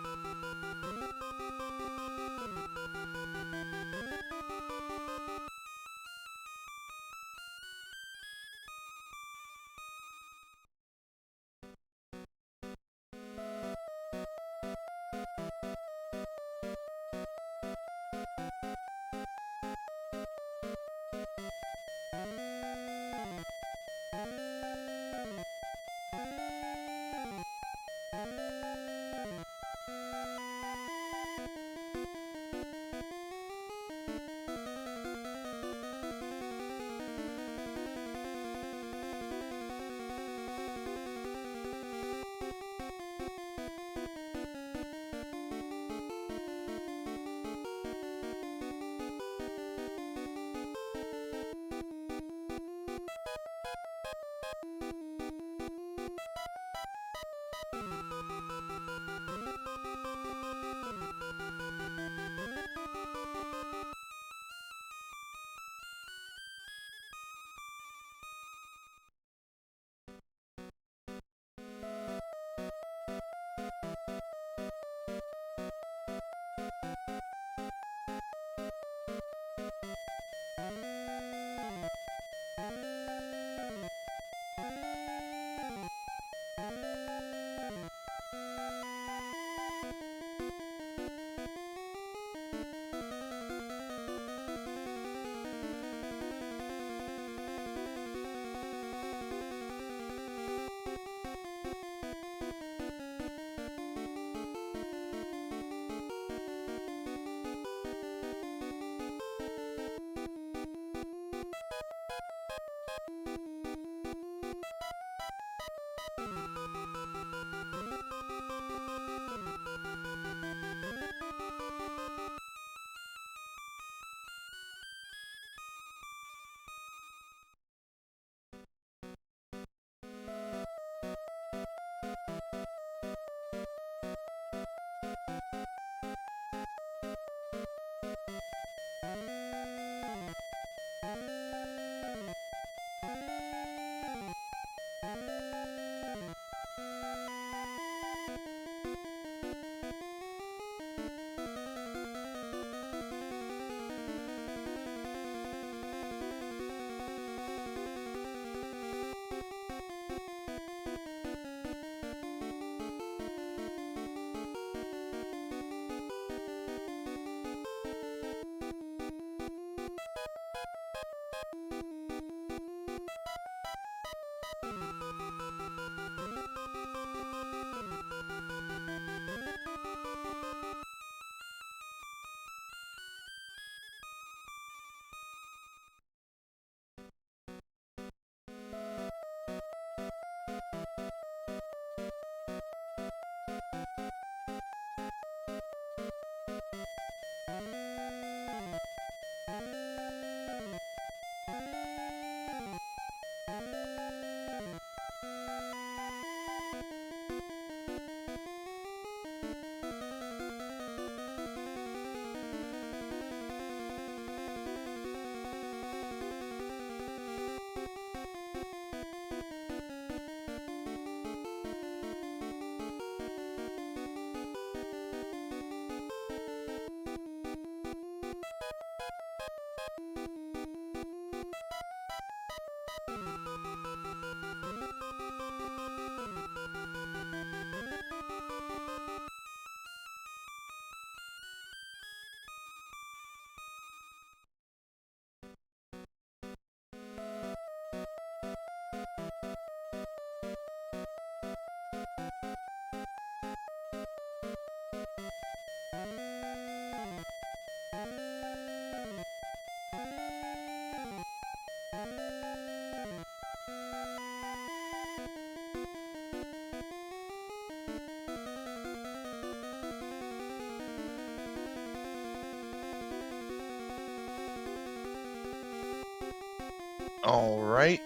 Alright.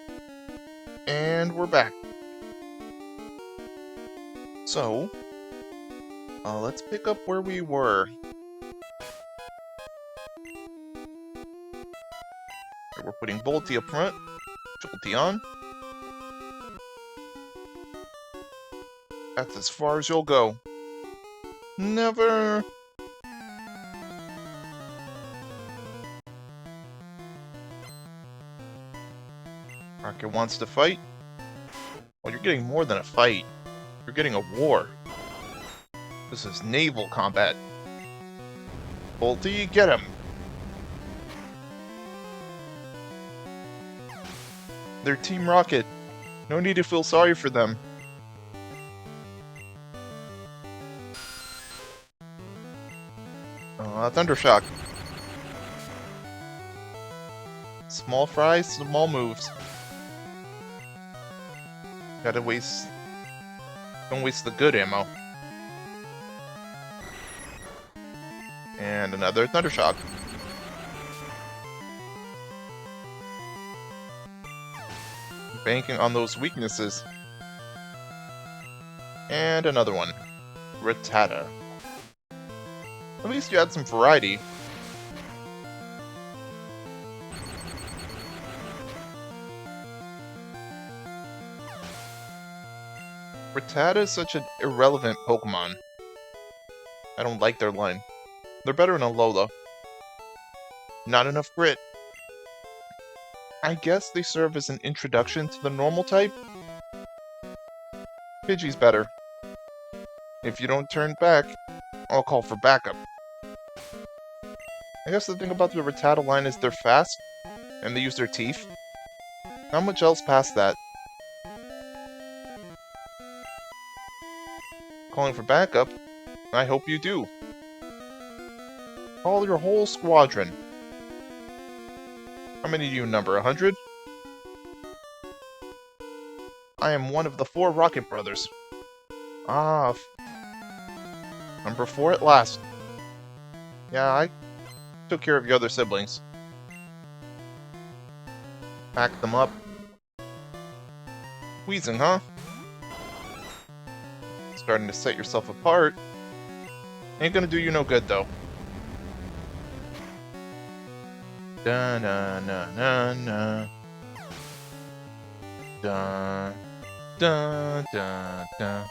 And we're back. So, let's pick up where we were. We're putting Volty up front. Jolteon. That's as far as you'll go. Never. Rocket wants to fight. Well, you're getting more than a fight. You're getting a war. This is naval combat. Volty, get him! They're Team Rocket. No need to feel sorry for them. Thundershock. Small fries, small moves. Gotta waste... Don't waste the good ammo. And another Thundershock. Banking on those weaknesses. And another one. Rattata. At least you had some variety. Rattata is such an irrelevant Pokemon. I don't like their line. They're better in Alola. Not enough grit. I guess they serve as an introduction to the normal type. Pidgey's better. If you don't turn back, I'll call for backup. I guess the thing about the Rattata line is they're fast, and they use their teeth. Not much else past that. Calling for backup? I hope you do. Call your whole squadron. How many do you number? 100? I am one of the 4 Rocket Brothers. Ah, number 4 at last. Yeah, I took care of your other siblings. Packed them up. Wheezing, huh? Starting to set yourself apart. Ain't gonna do you no good, though. Da na na na na. Da da da da.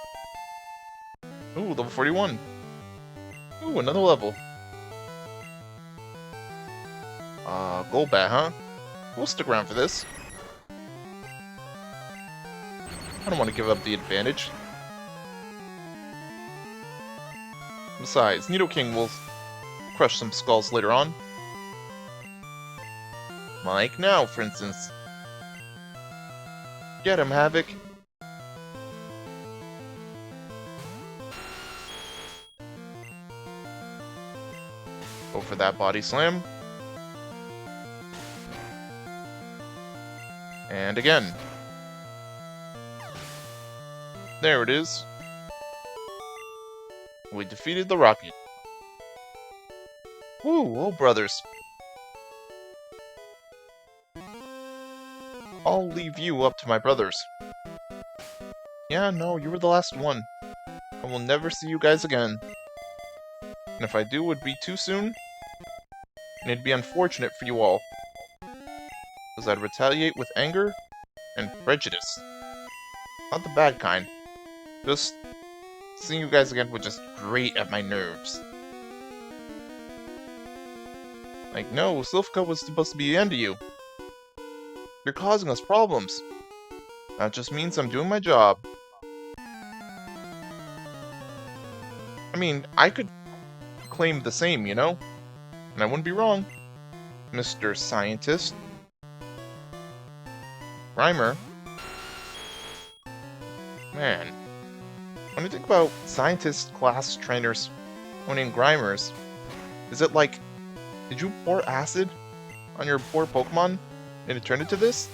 Ooh, level 41. Ooh, another level. Golbat, huh? We'll stick around for this. I don't want to give up the advantage. Besides, Nidoking will crush some skulls later on. Like now, for instance. Get him, Havoc. Go for that body slam. And again. There it is. We defeated the Rocket. Woo, oh brothers. I'll leave you up to my brothers. Yeah, no, you were the last one. I will never see you guys again. And if I do, it would be too soon. And it'd be unfortunate for you all. Because I'd retaliate with anger and prejudice. Not the bad kind. Just seeing you guys again would just grate at my nerves. Like, no, Silphca was supposed to be the end of you. You're causing us problems. That just means I'm doing my job. I mean, I could claim the same, you know? And I wouldn't be wrong. Mr. Scientist. Grimer. Man. When I think about scientist class trainers owning Grimers, is it like, did you pour acid on your poor Pokemon and it turned into this?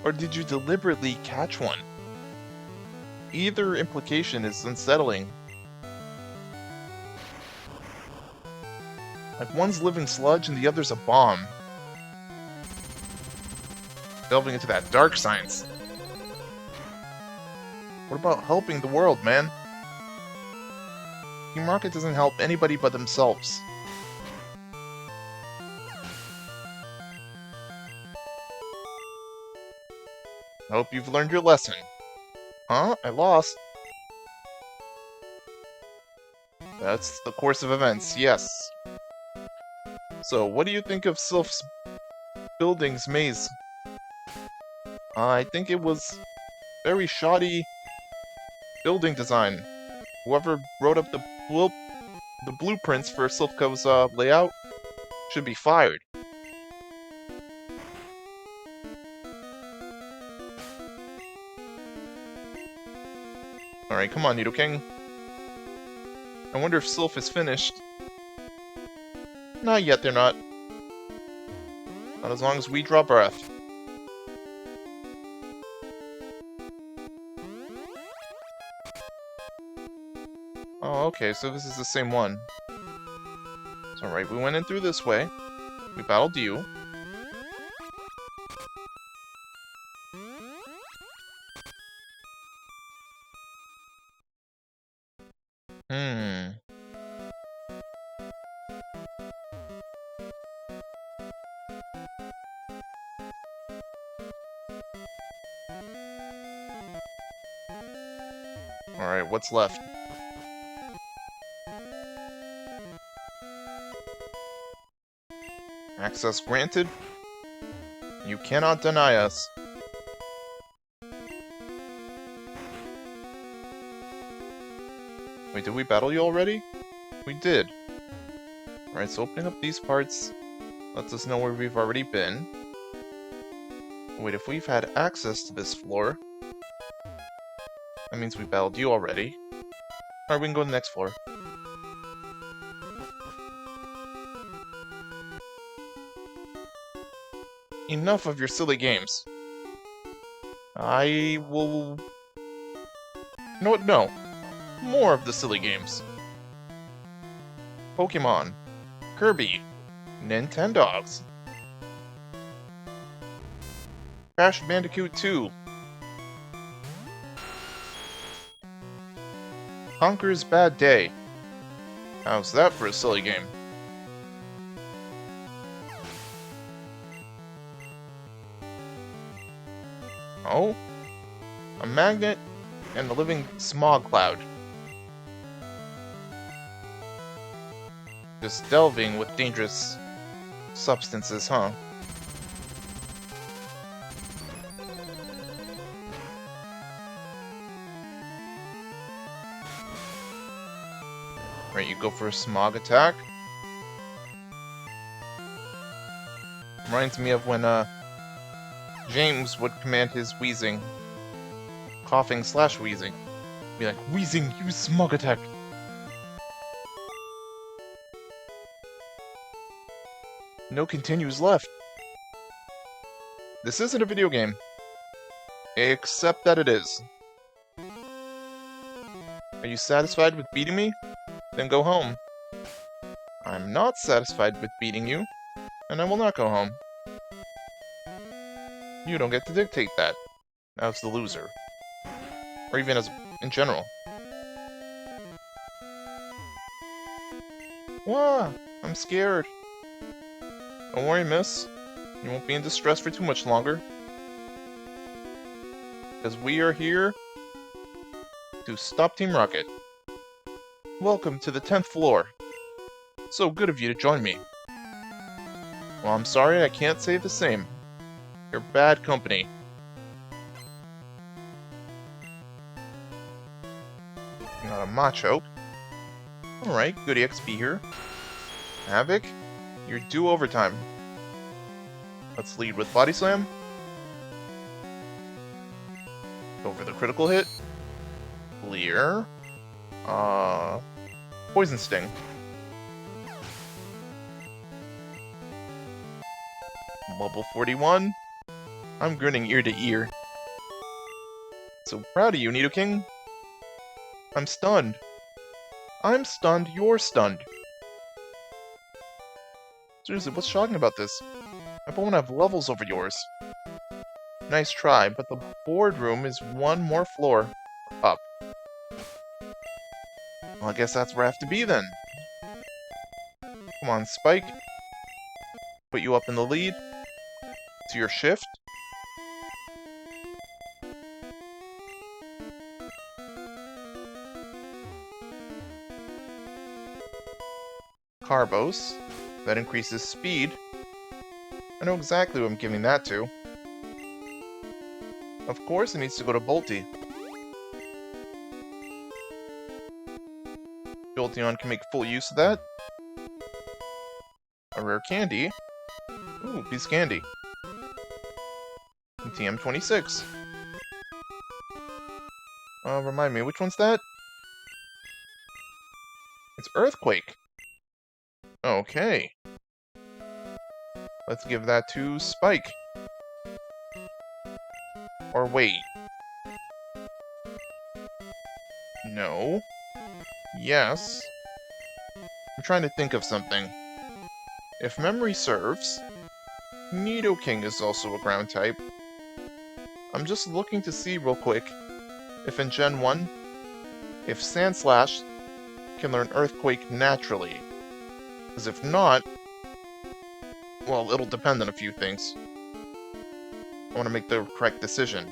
Or did you deliberately catch one? Either implication is unsettling. Like one's living sludge and the other's a bomb. Delving into that dark science. What about helping the world, man? Team Rocket doesn't help anybody but themselves. I hope you've learned your lesson. Huh? I lost. That's the course of events, yes. So, what do you think of Silph's building's maze? I think it was very shoddy building design. Whoever wrote up the blueprints for Silphca's layout should be fired. Alright, come on, Nidoking. I wonder if Silph is finished. Not yet, they're not. Not as long as we draw breath. Oh, okay, so this is the same one. It's alright, we went in through this way. We battled you. Alright, what's left? Access granted? You cannot deny us. Wait, did we battle you already? We did. Alright, so opening up these parts lets us know where we've already been. Wait, if we've had access to this floor, that means we battled you already. Alright, we can go to the next floor. Enough of your silly games. I will... You know what? No. More of the silly games. Pokemon. Kirby. Nintendogs. Crash Bandicoot 2. Conker's Bad Day. How's that for a silly game? Oh? A magnet and a living smog cloud. Just delving with dangerous substances, huh? Right, you go for a smog attack. Reminds me of when, James would command his wheezing. Coughing/wheezing. Be like, Wheezing, use smog attack! No continues left. This isn't a video game. Except that it is. Are you satisfied with beating me? Then go home. I'm not satisfied with beating you, and I will not go home. You don't get to dictate that, as the loser. Or even as in general. Wah! I'm scared. Don't worry, miss. You won't be in distress for too much longer. Because we are here to stop Team Rocket. Welcome to the 10th floor. So good of you to join me. Well, I'm sorry, I can't say the same. You're bad company. Not a Machoke. Alright, good EXP here. Havoc, you're due overtime. Let's lead with Body Slam. Go for the critical hit. Clear. Poison Sting. Level 41. I'm grinning ear to ear. So proud of you, Nidoking. I'm stunned. I'm stunned, you're stunned. Seriously, what's shocking about this? I don't want to have levels over yours. Nice try, but the boardroom is one more floor up. Well, I guess that's where I have to be then. Come on, Spike. Put you up in the lead. To your shift. Carbos. That increases speed. I know exactly who I'm giving that to. Of course it needs to go to Bolty. Jolteon can make full use of that. A rare candy. Ooh, piece of candy. And TM26. Remind me, which one's that? It's Earthquake. Okay. Let's give that to Spike. Or wait. No. Yes. I'm trying to think of something. If memory serves, Nidoking is also a ground type. I'm just looking to see real quick if in Gen 1, if Sandslash can learn Earthquake naturally. Because if not, well, it'll depend on a few things. I want to make the correct decision.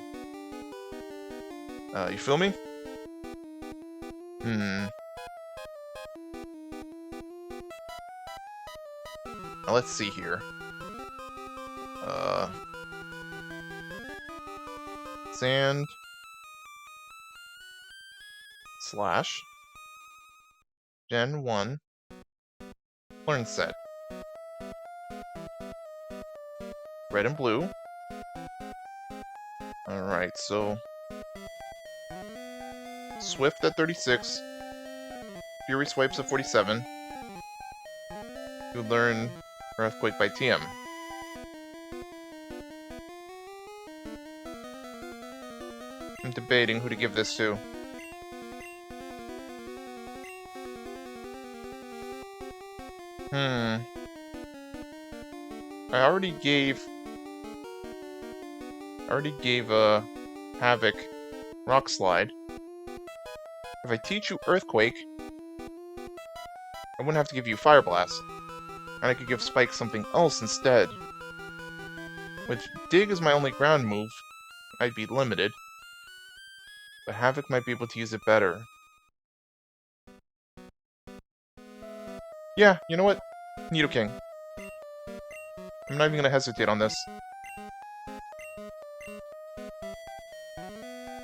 You feel me? Now let's see here. Sand slash Gen 1 learn set. Red and blue. Alright, so Swift at 36, Fury Swipes at 47. You learn Earthquake by TM. I'm debating who to give this to. I already gave Havoc Rock Slide. If I teach you Earthquake, I wouldn't have to give you Fire Blast. And I could give Spike something else instead. With Dig as my only ground move, I'd be limited. But Havoc might be able to use it better. Yeah, you know what? Nidoking. I'm not even gonna hesitate on this.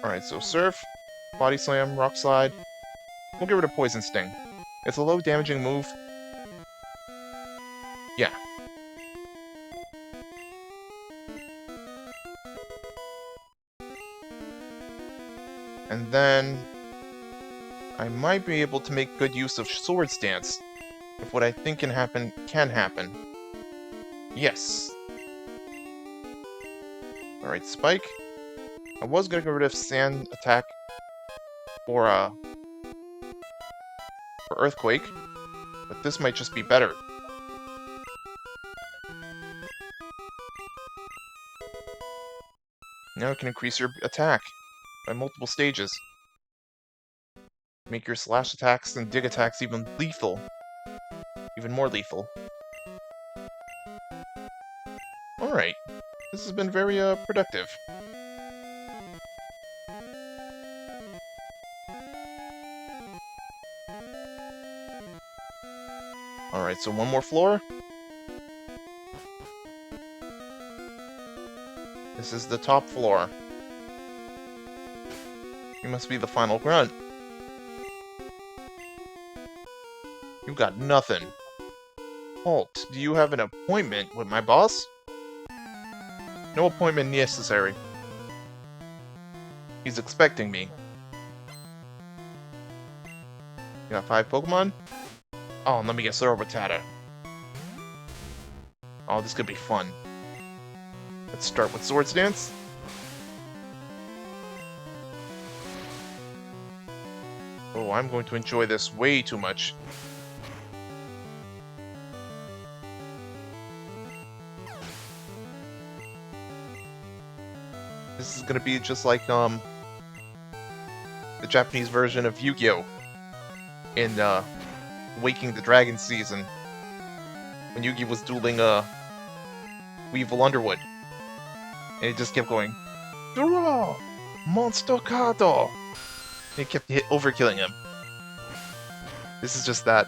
Alright, so Surf, Body Slam, Rock Slide. We'll get rid of Poison Sting. It's a low damaging move. Yeah. And then I might be able to make good use of Swords Dance, if what I think can happen can happen. Yes. Alright, Spike. I was gonna get rid of Sand Attack for Earthquake, but this might just be better. Now it can increase your attack by multiple stages. Make your slash attacks and dig attacks even lethal. Even more lethal. Alright. This has been very, productive. Alright, so one more floor. This is the top floor. You must be the final grunt. You got nothing. Halt, do you have an appointment with my boss? No appointment necessary. He's expecting me. You got 5 Pokemon? Oh, and let me get started with Tata. Oh, this could be fun. Let's start with Swords Dance. Oh, I'm going to enjoy this way too much. This is gonna be just like, the Japanese version of Yu-Gi-Oh! In, Waking the Dragon season. When Yugi was dueling, Weevil Underwood. And it just kept going, Draw! Monster Kato! And it kept overkilling him. This is just that.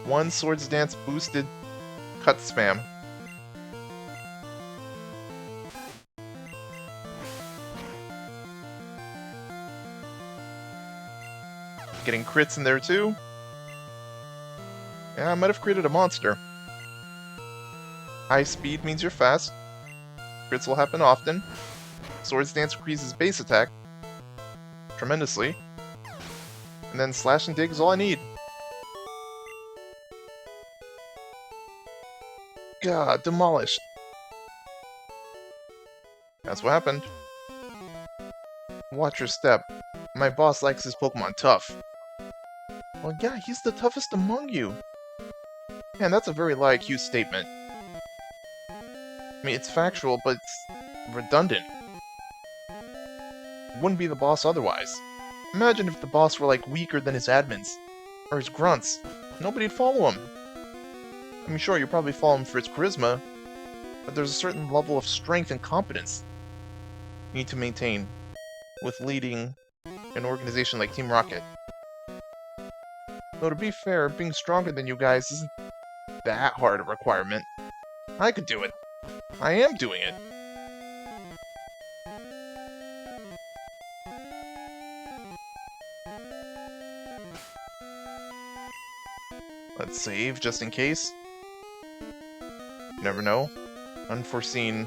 One Swords Dance boosted cut spam. Getting crits in there too. Yeah, I might have created a monster. High speed means you're fast. Crits will happen often. Swords Dance increases base attack tremendously. And then Slash and Dig is all I need. God, demolished. That's what happened. Watch your step. My boss likes his Pokemon tough. Well, yeah, he's the toughest among you. Man, that's a very low-IQ statement. I mean, it's factual, but it's redundant. Wouldn't be the boss otherwise. Imagine if the boss were, like, weaker than his admins. Or his grunts. Nobody'd follow him. I mean, sure, you probably follow him for his charisma, but there's a certain level of strength and competence you need to maintain with leading an organization like Team Rocket. Though to be fair, being stronger than you guys isn't that hard a requirement. I could do it. I am doing it. Let's save, just in case. You never know. Unforeseen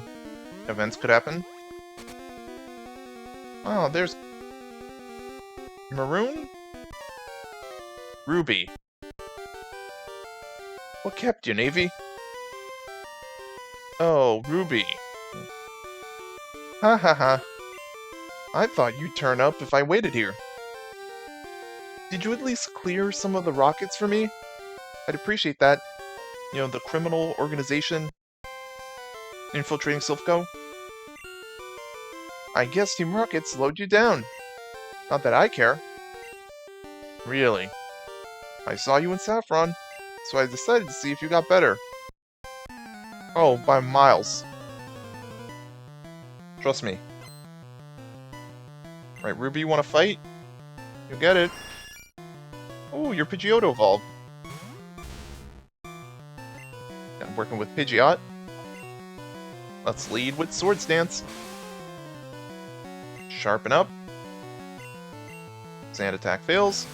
events could happen. Oh, there's... Maroon? Ruby. What kept you, Navy? Oh, Ruby. Ha ha ha. I thought you'd turn up if I waited here. Did you at least clear some of the rockets for me? I'd appreciate that. You know, the criminal organization infiltrating Silphco. I guess Team Rocket slowed you down. Not that I care. Really? I saw you in Saffron, so I decided to see if you got better. Oh, by miles. Trust me. Right, Ruby, you want to fight? You'll get it. Oh, your Pidgeotto evolved. I'm working with Pidgeot. Let's lead with Swords Dance. Sharpen up. Sand attack fails.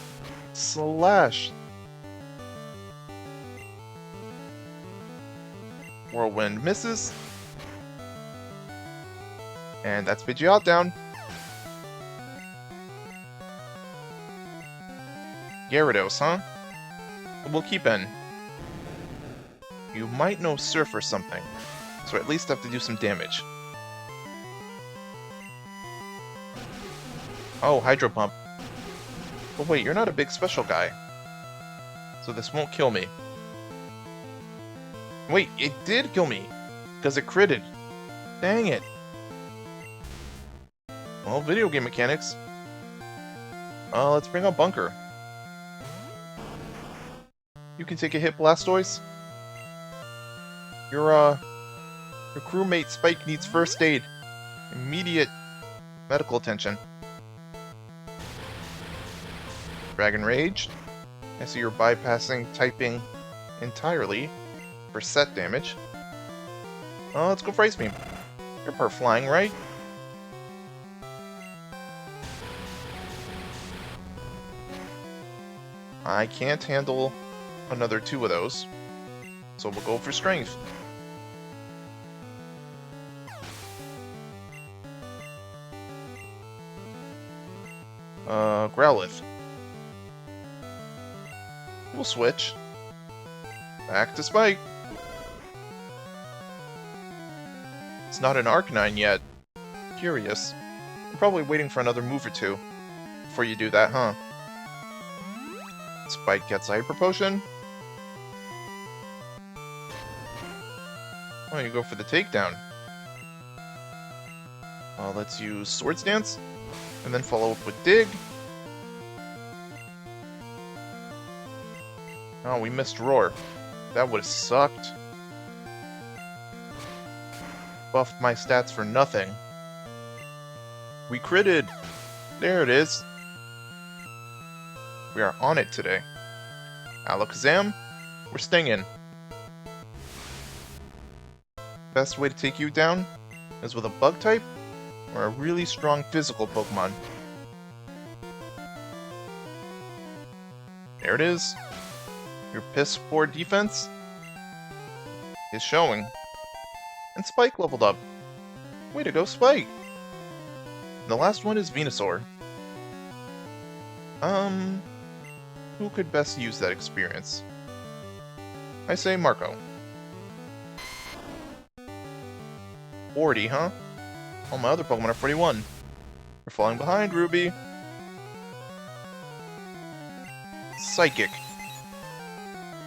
Slash. Whirlwind misses. And that's Pidgeot down. Gyarados, huh? We'll keep in. You might know Surf or something, so at least have to do some damage. Oh, Hydro Pump. But wait, you're not a big special guy. So this won't kill me. Wait, it did kill me! Because it critted. Dang it. Well, video game mechanics. Let's bring up Bunker. You can take a hit, Blastoise. Your crewmate Spike needs first aid. Immediate medical attention. Dragon Rage. I see you're bypassing typing entirely for set damage. Let's go for Ice Beam. You're part flying, right? I can't handle another 2 of those, so we'll go for Strength. Growlithe. We'll switch. Back to Spike. It's not an Arcanine yet. Curious. You're probably waiting for another move or 2 before you do that, huh? Spike gets Hyper Potion. Oh, you go for the takedown. Let's use Swords Dance, and then follow up with Dig. Oh, we missed Roar. That would've sucked. Buffed my stats for nothing. We critted! There it is. We are on it today. Alakazam, we're stinging. Best way to take you down is with a bug type or a really strong physical Pokemon. There it is. Your piss poor defense is showing. And Spike leveled up. Way to go, Spike! The last one is Venusaur. Who could best use that experience? I say Marco. 40, huh? All my other Pokemon are 41. We're falling behind, Ruby. Psychic.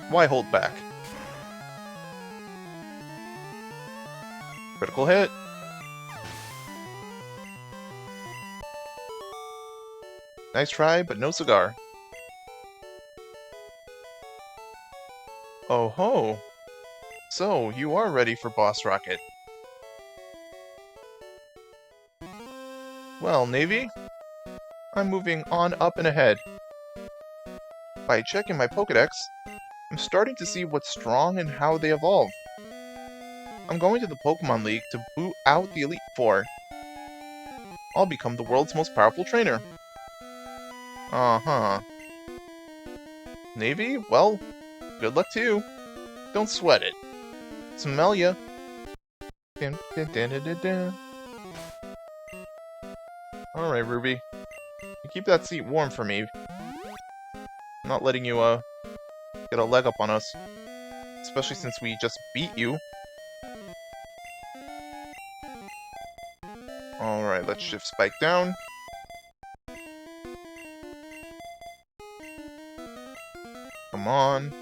Why hold back? Critical hit. Nice try, but no cigar. Oh ho! So, you are ready for Boss Rocket. Well, Navy, I'm moving on up and ahead. By checking my Pokedex, I'm starting to see what's strong and how they evolve. I'm going to the Pokemon League to boot out the Elite Four. I'll become the world's most powerful trainer. Uh-huh. Navy, well, good luck to you. Don't sweat it. Smell ya. Alright, Ruby. You keep that seat warm for me. I'm not letting you, get a leg up on us. Especially since we just beat you. Alright, let's shift Spike down. Come on.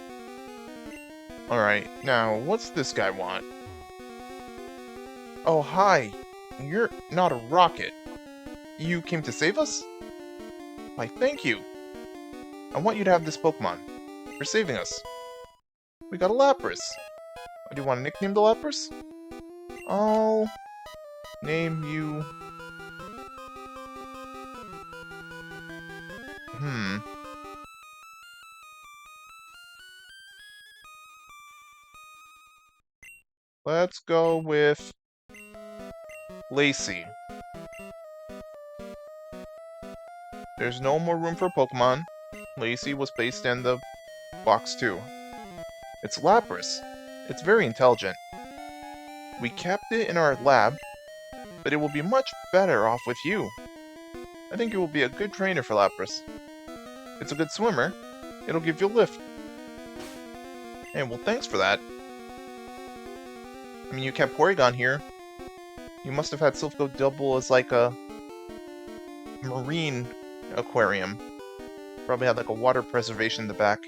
Alright, now, what's this guy want? Oh, hi. You're not a rocket. You came to save us? Why, thank you. I want you to have this Pokemon. For saving us. We got a Lapras. Do you want to nickname the Lapras? I'll name you... Let's go with... Lacey. There's no more room for Pokemon. Lacey was placed in the box too. It's Lapras. It's very intelligent. We kept it in our lab, but it will be much better off with you. I think it will be a good trainer for Lapras. It's a good swimmer. It'll give you a lift. Hey, well, thanks for that. I mean, you kept Porygon here. You must have had Silph go double as like a marine aquarium. Probably had like a water preservation in the back.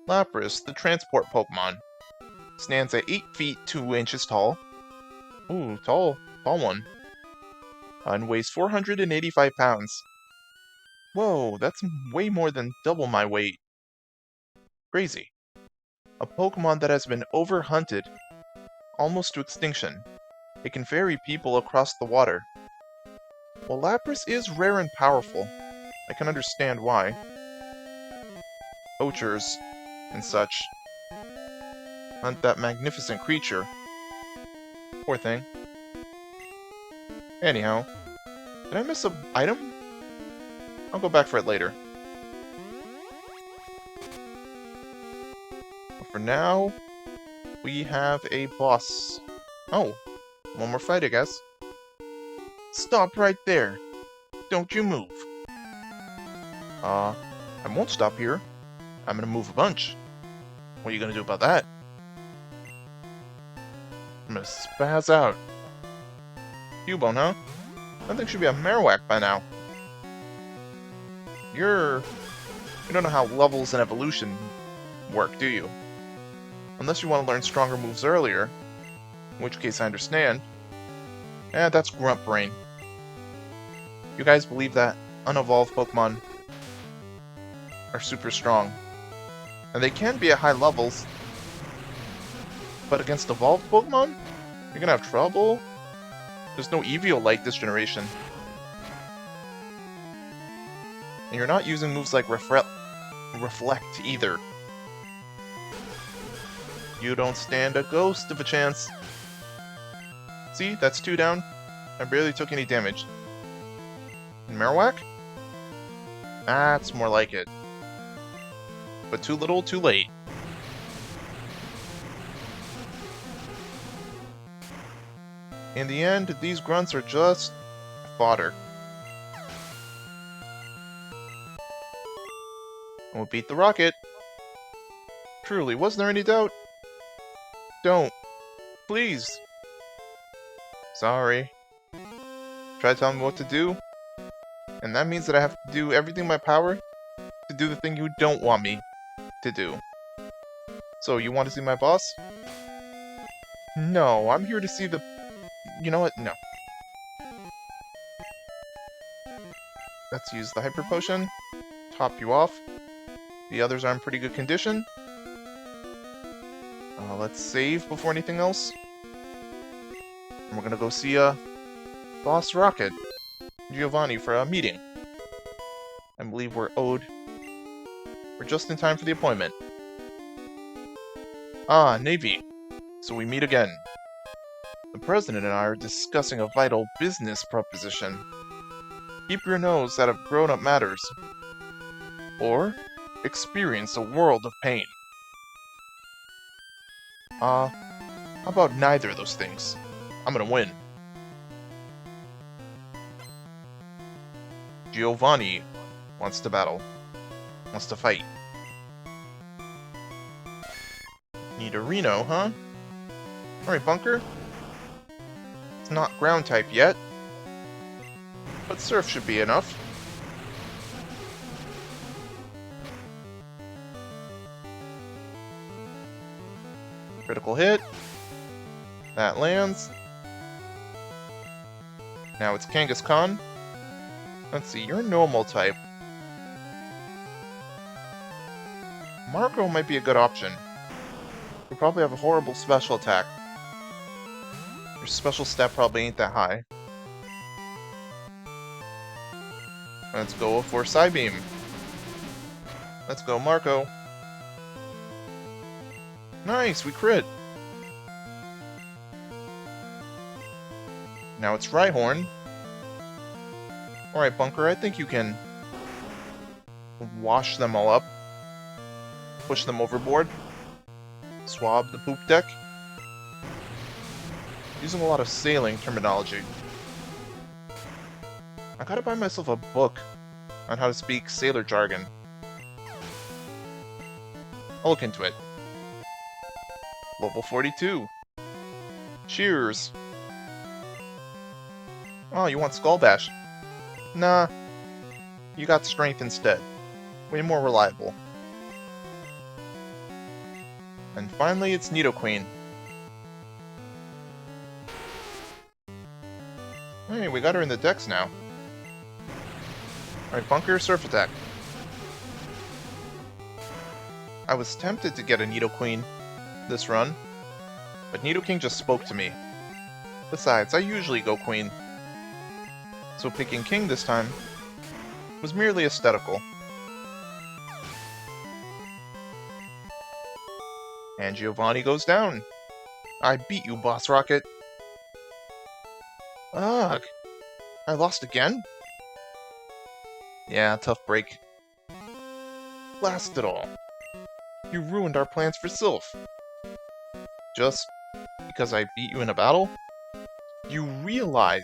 Lapras, the transport Pokemon. Stands at 8 feet 2 inches tall. Ooh, tall one. And weighs 485 pounds. Whoa, that's way more than double my weight. Crazy. A Pokemon that has been overhunted, almost to extinction. It can ferry people across the water. While Lapras is rare and powerful, I can understand why. Poachers and such hunt that magnificent creature. Poor thing. Anyhow, did I miss an item? I'll go back for it later. But for now, we have a boss. Oh, one more fight, I guess. Stop right there. Don't you move. I won't stop here. I'm gonna move a bunch. What are you gonna do about that? I'm gonna spaz out. Cubone, huh? That thing should be a Marowak by now. You don't know how levels and evolution work, do you? Unless you want to learn stronger moves earlier. In which case I understand. That's Grunt Brain. You guys believe that unevolved Pokemon are super strong. And they can be at high levels. But against evolved Pokemon? You're gonna have trouble? There's no Eviolite this generation. And you're not using moves like Reflect either. You don't stand a ghost of a chance. See, that's 2 down. I barely took any damage. And Marowak? That's more like it. But too little, too late. In the end, these grunts are just fodder. We'll beat the rocket. Truly, was there any doubt? Don't. Please. Sorry. Try to tell me what to do, and that means that I have to do everything in my power to do the thing you don't want me to do. So, you want to see my boss? No, I'm here to see the... You know what? No. Let's use the Hyper Potion. Top you off. The others are in pretty good condition. Let's save before anything else. And we're gonna go see Boss Rocket, Giovanni, for a meeting. I believe we're just in time for the appointment. Ah, Navy. So we meet again. The President and I are discussing a vital business proposition. Keep your nose out of grown-up matters. Or experience a world of pain. How about neither of those things? I'm gonna win. Giovanni wants to battle. Wants to fight. Need a Reno, huh? Alright, Bunker. not ground type yet, but Surf should be enough. Critical hit. That lands. Now it's Kangaskhan. Let's see, you're normal type. Marco might be a good option. You probably have a horrible special attack. Your special stat probably ain't that high. Let's go for Psybeam. Let's go, Marco. Nice, we crit. Now it's Rhyhorn. Alright, Bunker, I think you can wash them all up. Push them overboard. Swab the poop deck. Using a lot of sailing terminology. I gotta buy myself a book on how to speak sailor jargon. I'll look into it. Level 42. Cheers. Oh, you want Skull Bash? Nah. You got Strength instead. Way more reliable. And finally, it's Nidoqueen. Hey, we got her in the decks now. Alright, Bunker, Surf Attack. I was tempted to get a Nidoqueen this run, but Nidoking just spoke to me. Besides, I usually go Queen. So picking King this time was merely aesthetical. And Giovanni goes down. I beat you, Boss Rocket. Ugh. I lost again? Yeah, tough break. Blast it all. You ruined our plans for Sylph. Just because I beat you in a battle? You realize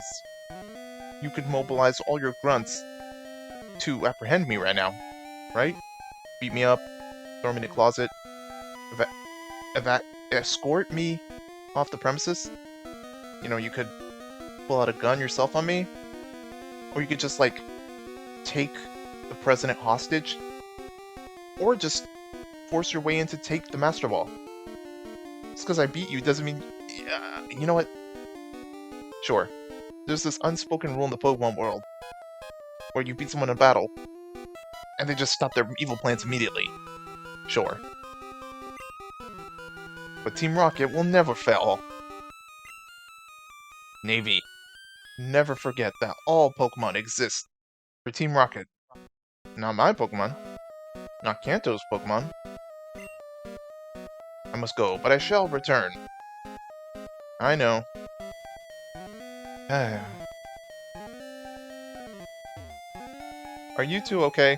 you could mobilize all your grunts to apprehend me right now, right? Beat me up, throw me in the closet, escort me off the premises? You know, you could pull out a gun yourself on me? Or you could just, like, take the president hostage? Or just force your way in to take the Master Ball? Just because I beat you doesn't mean... you know what? Sure. There's this unspoken rule in the Pokemon world where you beat someone in battle and they just stop their evil plans immediately. Sure. But Team Rocket will never fail. Navy, never forget that all Pokemon exist for Team Rocket. Not my Pokemon. Not Kanto's Pokemon. I must go, but I shall return. I know. Are you two okay?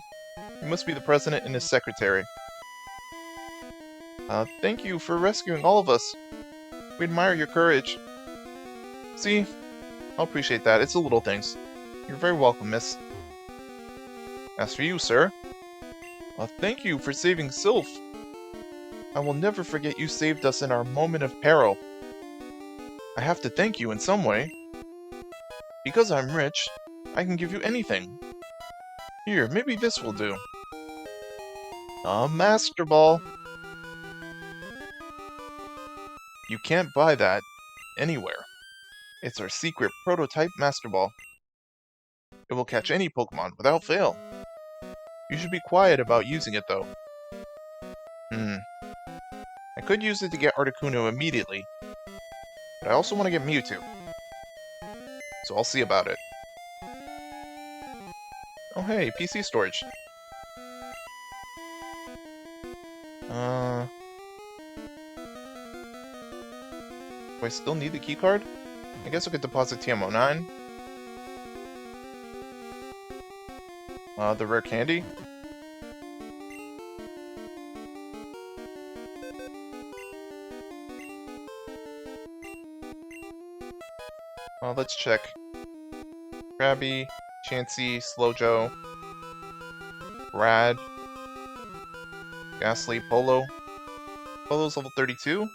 You must be the president and his secretary. Thank you for rescuing all of us. We admire your courage. See? I'll appreciate that. It's the little things. You're very welcome, miss. As for you, sir, thank you for saving Sylph. I will never forget you saved us in our moment of peril. I have to thank you in some way. Because I'm rich, I can give you anything. Here, maybe this will do. A Master Ball. You can't buy that anywhere. It's our secret prototype Master Ball. It will catch any Pokemon without fail. You should be quiet about using it, though. I could use it to get Articuno immediately, but I also want to get Mewtwo. So I'll see about it. Oh hey, PC storage. Do I still need the keycard? I guess I could deposit TM09. The rare candy? Let's check. Krabby, Chansey, Slojo, Rad, Ghastly, Polo. Polo's level 32?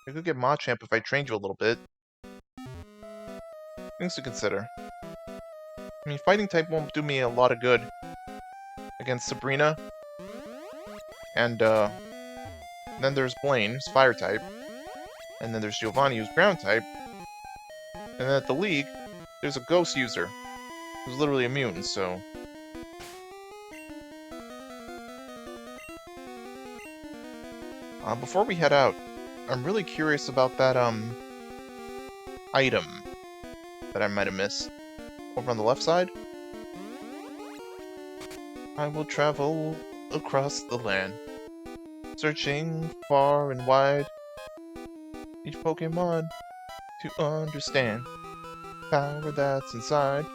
I could get Machamp if I trained you a little bit. Things to consider. I mean, fighting type won't do me a lot of good against Sabrina. And, then there's Blaine, who's fire type. And then there's Giovanni, who's ground type. And then at the League, there's a ghost user, who's literally immune, so... before we head out, I'm really curious about that, item that I might have missed. Over on the left side? I will travel across the land, searching far and wide, each Pokemon to understand power that's inside.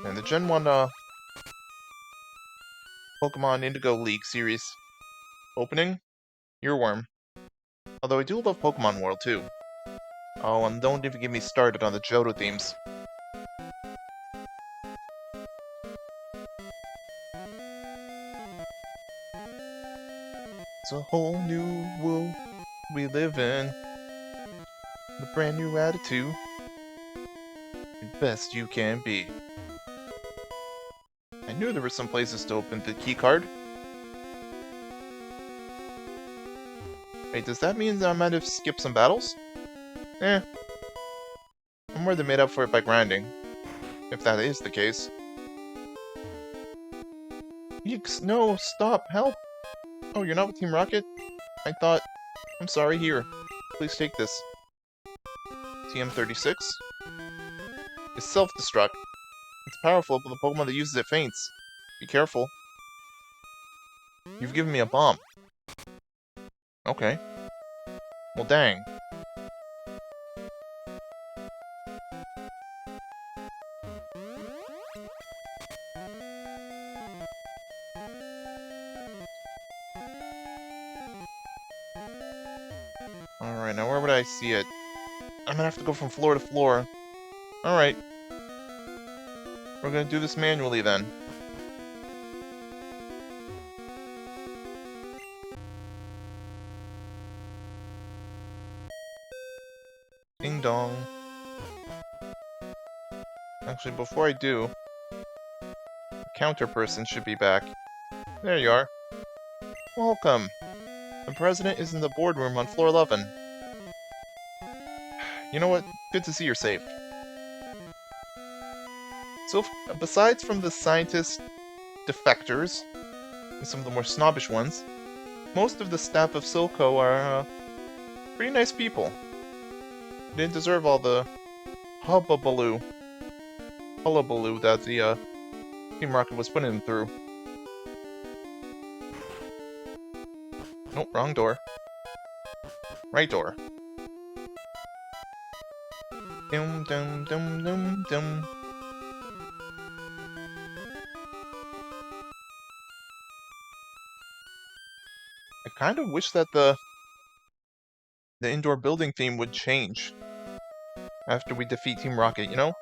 And the Gen 1, Pokemon Indigo League series opening, Earworm. Although I do love Pokemon World, too. Oh, and don't even get me started on the Johto themes. It's a whole new world we live in. The brand new attitude. The best you can be. I knew there were some places to open the keycard. Wait, does that mean that I might have skipped some battles? Eh. I'm more than made up for it by grinding. If that is the case. Yeeks, no, stop, help! Oh, you're not with Team Rocket? I thought... I'm sorry, here. Please take this. TM36? It's self-destruct. It's powerful, but the Pokemon that uses it faints. Be careful. You've given me a bomb. Okay. Well, dang. Alright, now where would I see it? I'm gonna have to go from floor to floor. Alright. We're gonna do this manually then. Ding dong. Actually, before I do, the counter person should be back. There you are. Welcome. The president is in the boardroom on floor 11. You know what? Good to see you're safe. So, besides from the scientist defectors, and some of the more snobbish ones, most of the staff of Silco are, pretty nice people. They didn't deserve all the hullabaloo that the, Team Rocket was putting them through. Nope, wrong door. Right door. Dum dum dum dum dum. I kind of wish that the indoor building theme would change after we defeat Team Rocket, you know?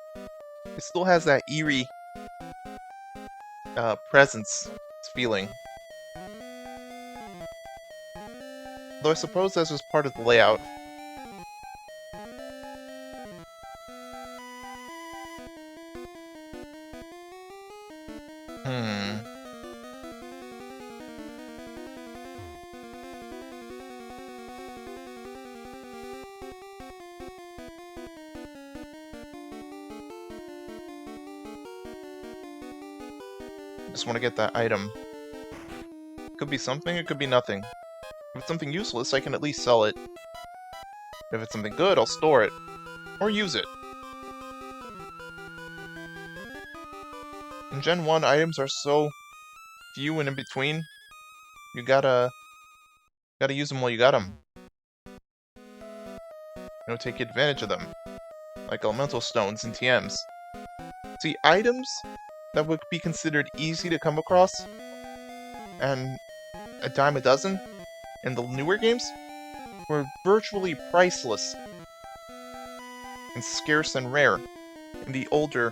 It still has that eerie presence feeling. Though I suppose that's just part of the layout. Just want to get that item. Could be something, it could be nothing. If it's something useless, I can at least sell it. If it's something good, I'll store it. Or use it. In Gen 1, items are so few and in between. You gotta use them while you got them. You know, take advantage of them. Like elemental stones and TMs. See, items that would be considered easy to come across, and a dime a dozen in the newer games, were virtually priceless and scarce and rare in the older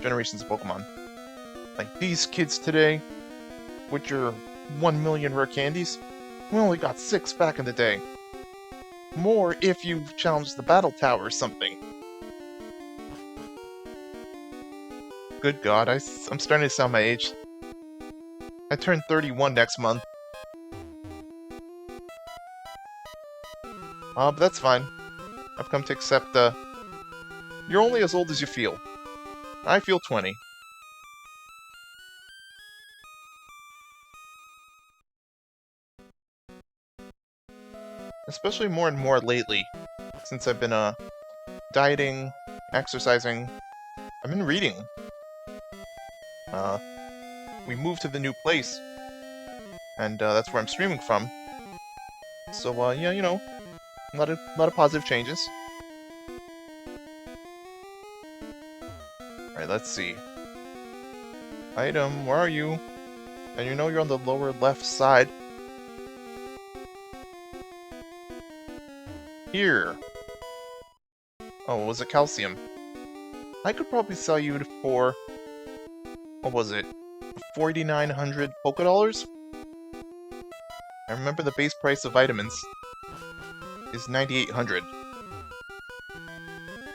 generations of Pokemon. Like these kids today, with your 1 million rare candies, We only got 6 back in the day. More if you've challenged the battle tower or something. Good God, I'm starting to sound my age. I turn 31 next month. But that's fine. I've come to accept, you're only as old as you feel. I feel 20. Especially more and more lately, since I've been, dieting, exercising. I've been reading. We moved to the new place, and, that's where I'm streaming from. So, yeah, you know, a lot of positive changes. Alright, let's see. Item, where are you? And you know you're on the lower left side. Here. Oh, was it calcium? I could probably sell you for... what was it? 4,900 polka dollars? I remember the base price of vitamins is 9,800.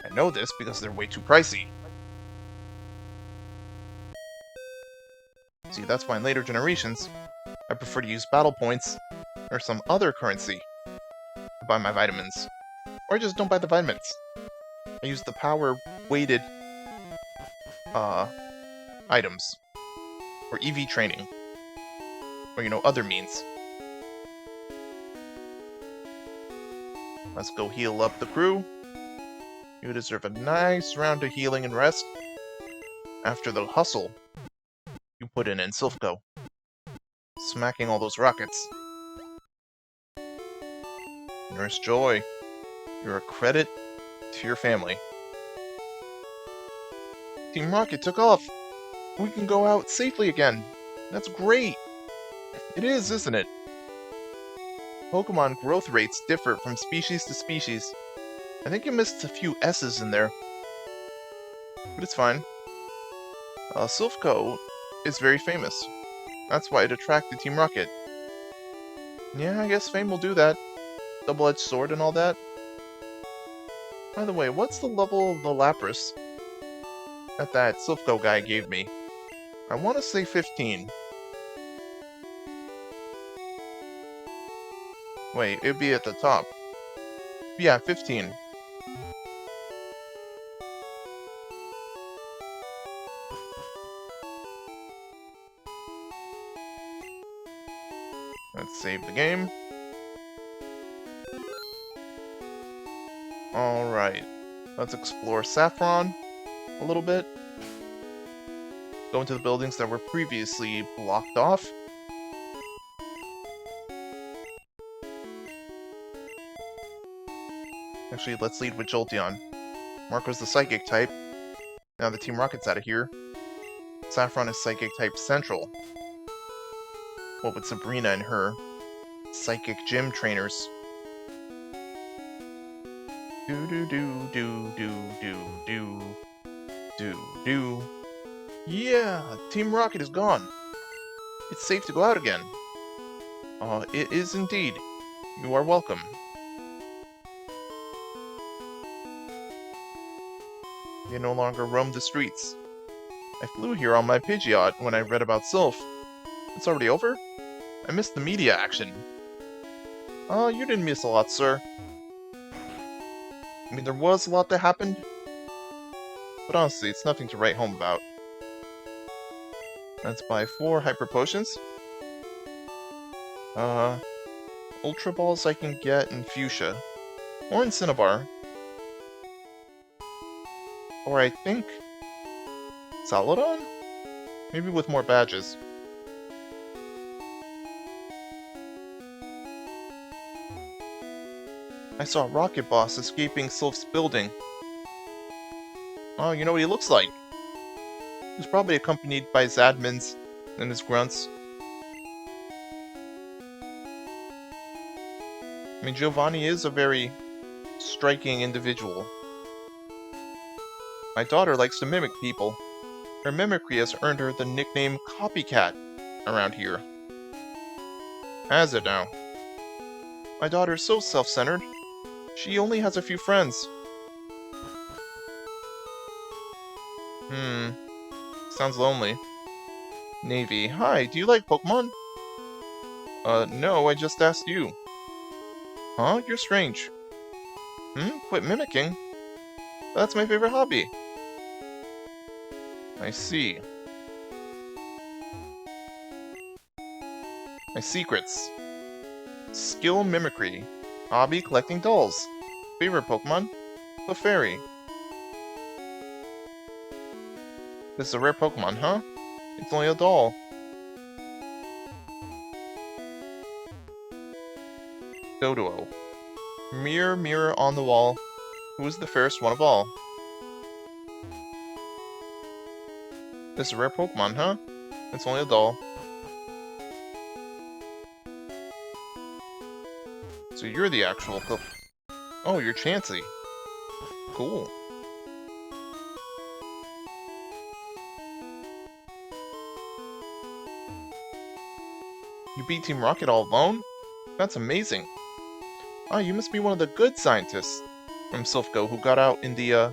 I know this because they're way too pricey. See, that's why in later generations, I prefer to use battle points or some other currency to buy my vitamins. Or I just don't buy the vitamins. I use the power-weighted items. Or EV training. Or, you know, other means. Let's go heal up the crew. You deserve a nice round of healing and rest after the hustle you put in Silphco. Smacking all those rockets. Nurse Joy, you're a credit to your family. Team Rocket took off! We can go out safely again! That's great! It is, isn't it? Pokemon growth rates differ from species to species. I think you missed a few S's in there. But it's fine. Silphco is very famous. That's why it attracted Team Rocket. Yeah, I guess fame will do that. Double-edged sword and all that. By the way, what's the level of the Lapras that Silphco guy gave me? I want to say 15. Wait, it'd be at the top. Yeah, 15. Let's save the game. Alright. Let's explore Saffron a little bit. Go into the buildings that were previously blocked off. Actually, let's lead with Jolteon. Marco's the Psychic type. Now the Team Rocket's out of here. Saffron is Psychic type Central. What with Sabrina and her Psychic Gym trainers? Do. Yeah, Team Rocket is gone. It's safe to go out again. It is indeed. You are welcome. You no longer roam the streets. I flew here on my Pidgeot when I read about Silph. It's already over? I missed the media action. You didn't miss a lot, sir. I mean, there was a lot that happened, but honestly, it's nothing to write home about. Let's buy 4 Hyper Potions. Ultra Balls I can get in Fuchsia. Or in Cinnabar. Or I think... Celadon? Maybe with more badges. I saw Rocket Boss escaping Silph's building. Oh, you know what he looks like? He's probably accompanied by his admins and his grunts. I mean, Giovanni is a very striking individual. My daughter likes to mimic people. Her mimicry has earned her the nickname Copycat around here. Has it now? My daughter is so self-centered. She only has a few friends. Sounds lonely. Navy. Hi, do you like Pokemon? No, I just asked you. Huh? You're strange. Quit mimicking? That's my favorite hobby. I see. My secrets. Skill mimicry. Hobby collecting dolls. Favorite Pokemon? Clefairy. This is a rare Pokemon, huh? It's only a doll. Doduo. Mirror, mirror on the wall. Who is the fairest one of all? This is a rare Pokemon, huh? It's only a doll. So you're the actual Oh, you're Chansey. Cool. You beat Team Rocket all alone? That's amazing. Ah, you must be one of the good scientists from Silphco who got out in the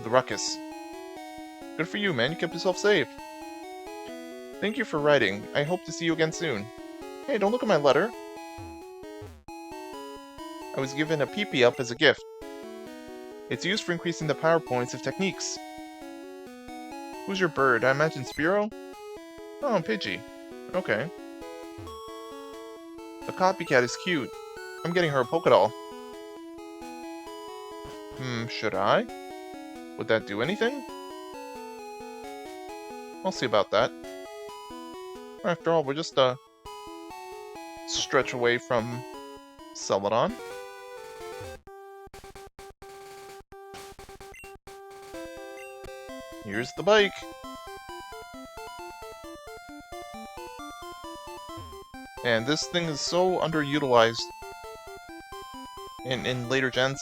ruckus. Good for you, man. You kept yourself safe. Thank you for writing. I hope to see you again soon. Hey, don't look at my letter. I was given a PP-Up as a gift. It's used for increasing the power points of techniques. Who's your bird? I imagine Spearow? Oh, Pidgey. Okay. The copycat is cute. I'm getting her a Pokédoll. Should I? Would that do anything? I'll see about that. After all, we're just a stretch away from Celadon. Here's the bike. And this thing is so underutilized in later gens.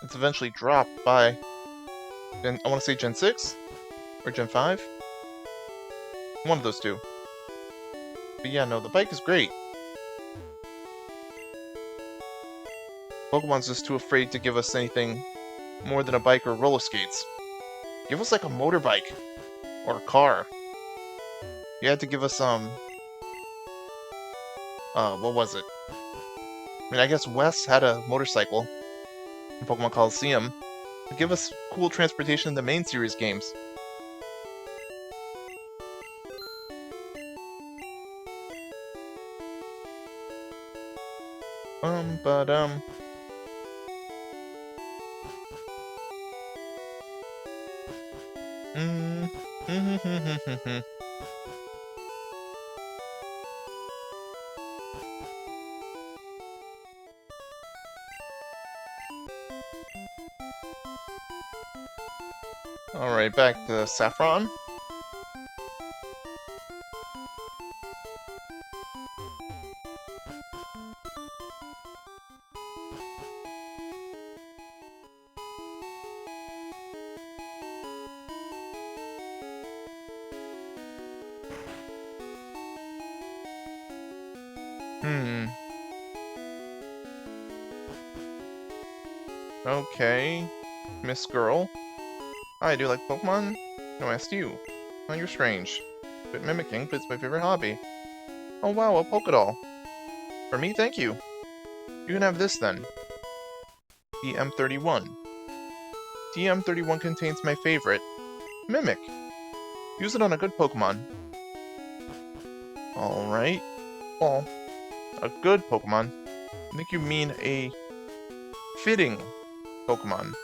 It's eventually dropped by I want to say Gen 6? Or Gen 5? One of those two. But yeah, no, the bike is great. Pokemon's just too afraid to give us anything more than a bike or roller skates. Give us like a motorbike. Or a car. You had to give us, what was it? I mean, I guess Wes had a motorcycle in Pokemon Coliseum. But give us cool transportation in the main series games. Alright, back to Saffron. Okay. Miss Girl. Hi, do you like Pokemon? No, I asked you. Oh, you're strange. But mimicking, but it's my favorite hobby. Oh wow, a Pokédoll. For me, thank you. You can have this then. TM31. TM31 contains my favorite, Mimic. Use it on a good Pokemon. Alright. Well, a good Pokemon. I think you mean a fitting Pokemon.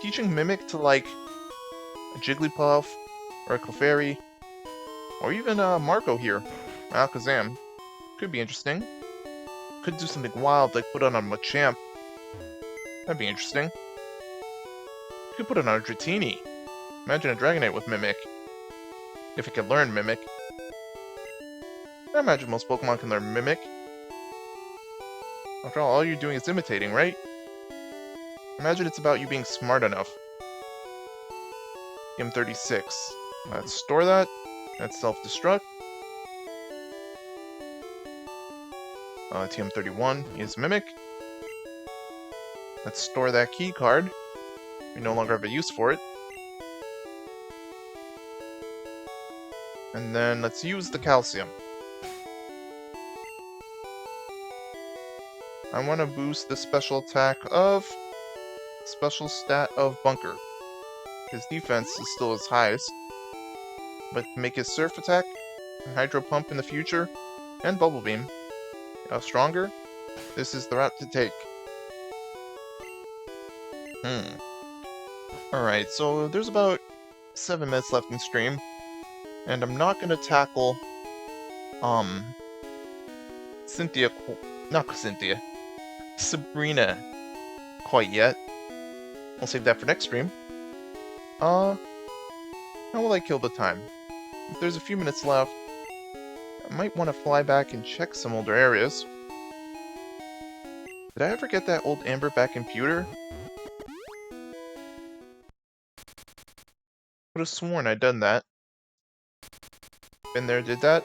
Teaching Mimic to, like, a Jigglypuff, or a Clefairy, or even Marco here, Alakazam. Could be interesting. Could do something wild, like put on a Machamp. That'd be interesting. You could put it on a Dratini. Imagine a Dragonite with Mimic. If it could learn Mimic. I imagine most Pokemon can learn Mimic. After all you're doing is imitating, right? Imagine it's about you being smart enough. M36. Let's store that. That's self-destruct. TM31 is Mimic. Let's store that key card. We no longer have a use for it. And then let's use the calcium. I want to boost the special attack of special stat of Bunker. His defense is still his highest, but to make his surf attack and hydro pump in the future, and bubble beam stronger, this is the route to take. Alright, so there's about 7 minutes left in stream, and I'm not gonna tackle Sabrina quite yet. I'll save that for next stream. How will I kill the time? If there's a few minutes left, I might want to fly back and check some older areas. Did I ever get that old Amber back in Pewter? Would have sworn I'd done that. Been there, did that?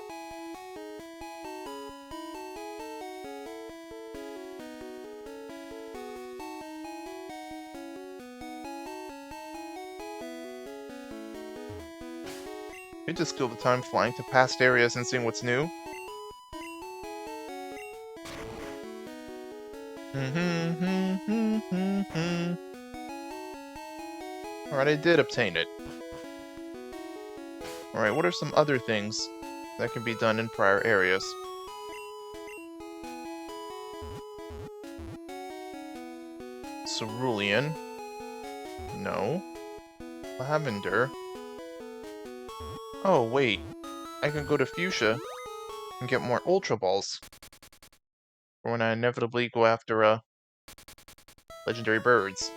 I just kill the time flying to past areas and seeing what's new. Alright, I did obtain it. Alright, what are some other things that can be done in prior areas? Cerulean. No. Lavender. Oh, wait. I can go to Fuchsia and get more Ultra Balls. For when I inevitably go after, legendary birds.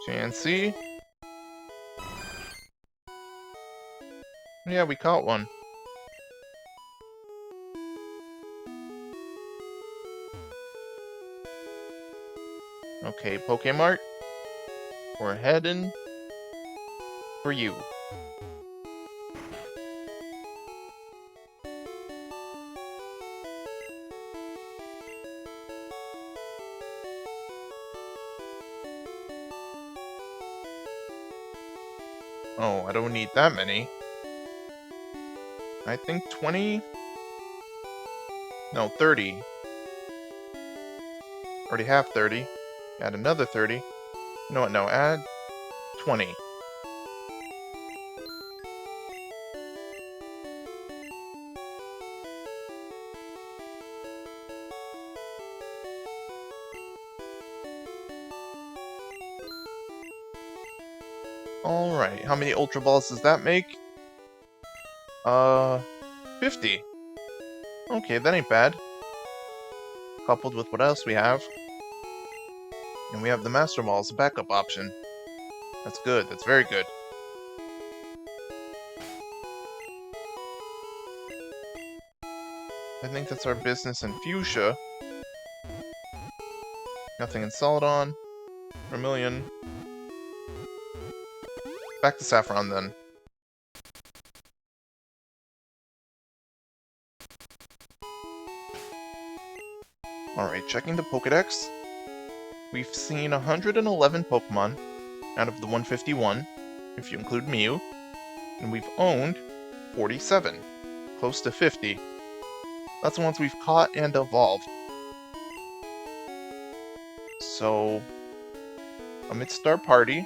Chansey. Yeah, we caught one. Okay, Pokemart. We're heading for you. Oh, I don't need that many. I think 20? No, 30. Already have 30. Add another 30. You know what, no, add 20. Alright, how many Ultra Balls does that make? 50. Okay, that ain't bad. Coupled with what else we have. And we have the Master Ball as a backup option. That's good, that's very good. I think that's our business in Fuchsia. Nothing in Celadon. Vermilion. Back to Saffron then. Alright, checking the Pokedex. We've seen 111 Pokemon out of the 151, if you include Mew, and we've owned 47, close to 50. That's the ones we've caught and evolved. So, amidst our party,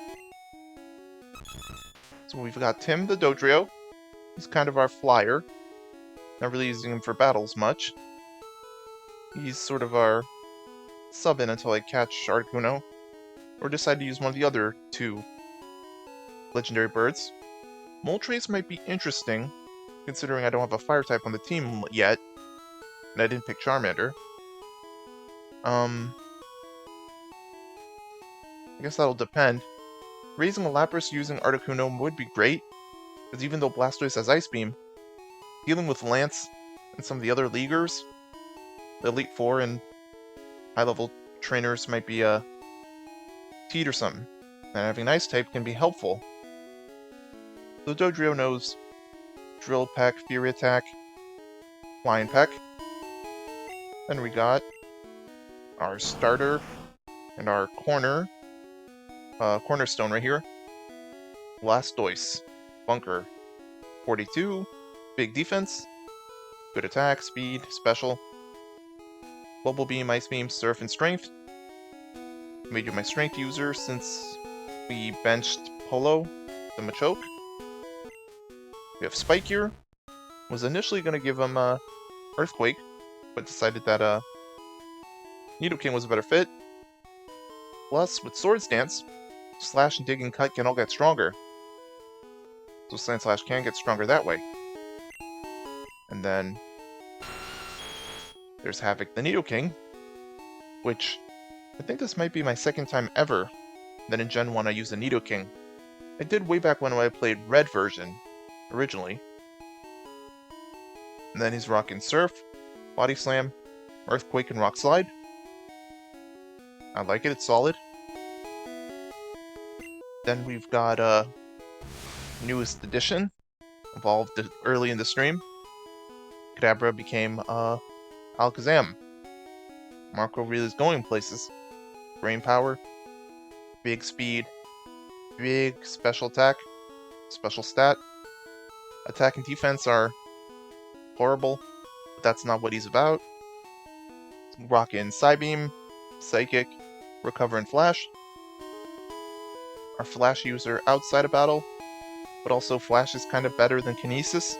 so we've got Tim the Dodrio. He's kind of our flyer. Not really using him for battles much. He's sort of our sub-in until I catch Articuno, or decide to use one of the other 2 legendary birds. Moltres might be interesting, considering I don't have a fire type on the team yet, and I didn't pick Charmander. I guess that'll depend. Raising a Lapras using Articuno would be great, because even though Blastoise has Ice Beam, dealing with Lance and some of the other Leaguers, the Elite Four and high-level trainers might be teetersome, and having an ice type can be helpful. So Dodrio knows Drill Peck, Fury Attack, Flying Peck. Then we got our starter and our cornerstone right here. Blastoise, Bunker, 42, big defense, good attack, speed, special. Bubble Beam, Ice Beam, Surf, and Strength. Made you my strength user since we benched Polo, the Machoke. We have Spike here. Was initially going to give him Earthquake, but decided that Nidoking was a better fit. Plus, with Swords Dance, Slash and Dig and Cut can all get stronger. So Sandslash can get stronger that way. And then there's Havoc the Nidoking, which I think this might be my second time ever that in Gen 1 I used a Nidoking. I did way back when I played Red version, originally. And then he's rocking Surf, Body Slam, Earthquake, and Rock Slide. I like it, it's solid. Then we've got newest edition, evolved early in the stream. Kadabra became Alakazam. Marco really is going places. Brain power, big speed, big special attack, special stat. Attack and defense are horrible, but that's not what he's about. Rockin' Psybeam, Psychic, Recover, and Flash. Our Flash user outside of battle, but also Flash is kind of better than Kinesis,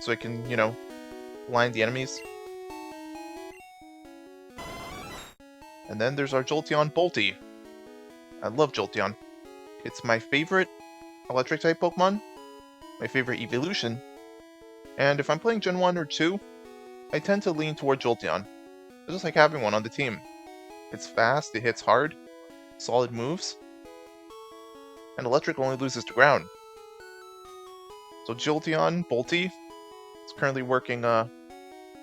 so it can, you know, blind the enemies. And then there's our Jolteon Bolty. I love Jolteon. It's my favorite Electric-type Pokemon, my favorite evolution, and if I'm playing Gen 1 or 2, I tend to lean toward Jolteon. I just like having one on the team. It's fast, it hits hard, solid moves, and Electric only loses to ground. So Jolteon Bolty is currently working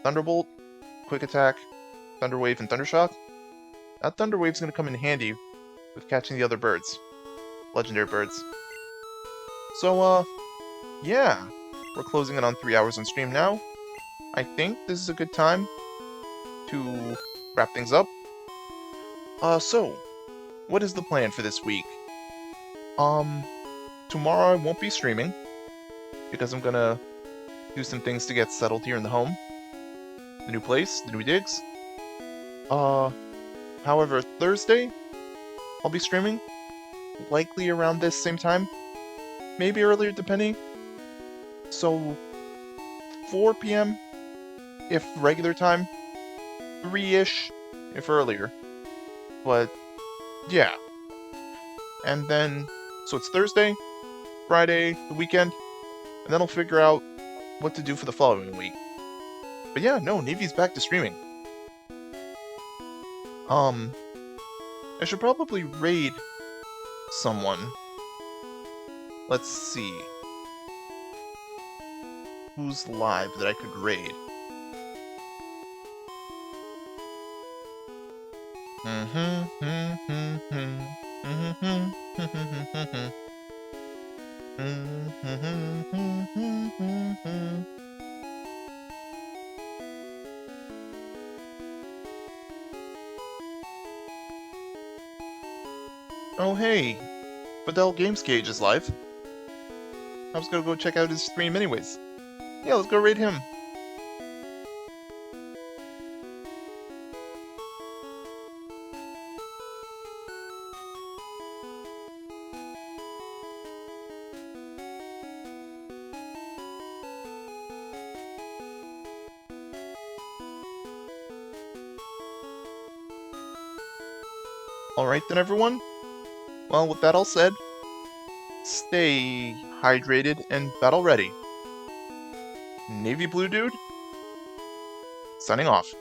Thunderbolt, Quick Attack, Thunder Wave, and Thundershock. That Thunder Wave's going to come in handy with catching the other birds. Legendary birds. So, yeah. We're closing in on 3 hours on stream now. I think this is a good time to wrap things up. So, what is the plan for this week? Tomorrow I won't be streaming, because I'm gonna do some things to get settled here in the home. The new place, the new digs. However, Thursday, I'll be streaming, likely around this same time, maybe earlier depending. So, 4 p.m. if regular time, 3-ish if earlier. But, yeah. And then, so it's Thursday, Friday, the weekend, and then I'll figure out what to do for the following week. But yeah, no, Navy's back to streaming. I should probably raid someone. Let's see. Who's live that I could raid? Oh hey, Fidel Games Cage is live. I was gonna go check out his stream anyways. Yeah, let's go raid him. Alright then everyone. Well, with that all said, stay hydrated and battle ready. Navy Blue Dude, signing off.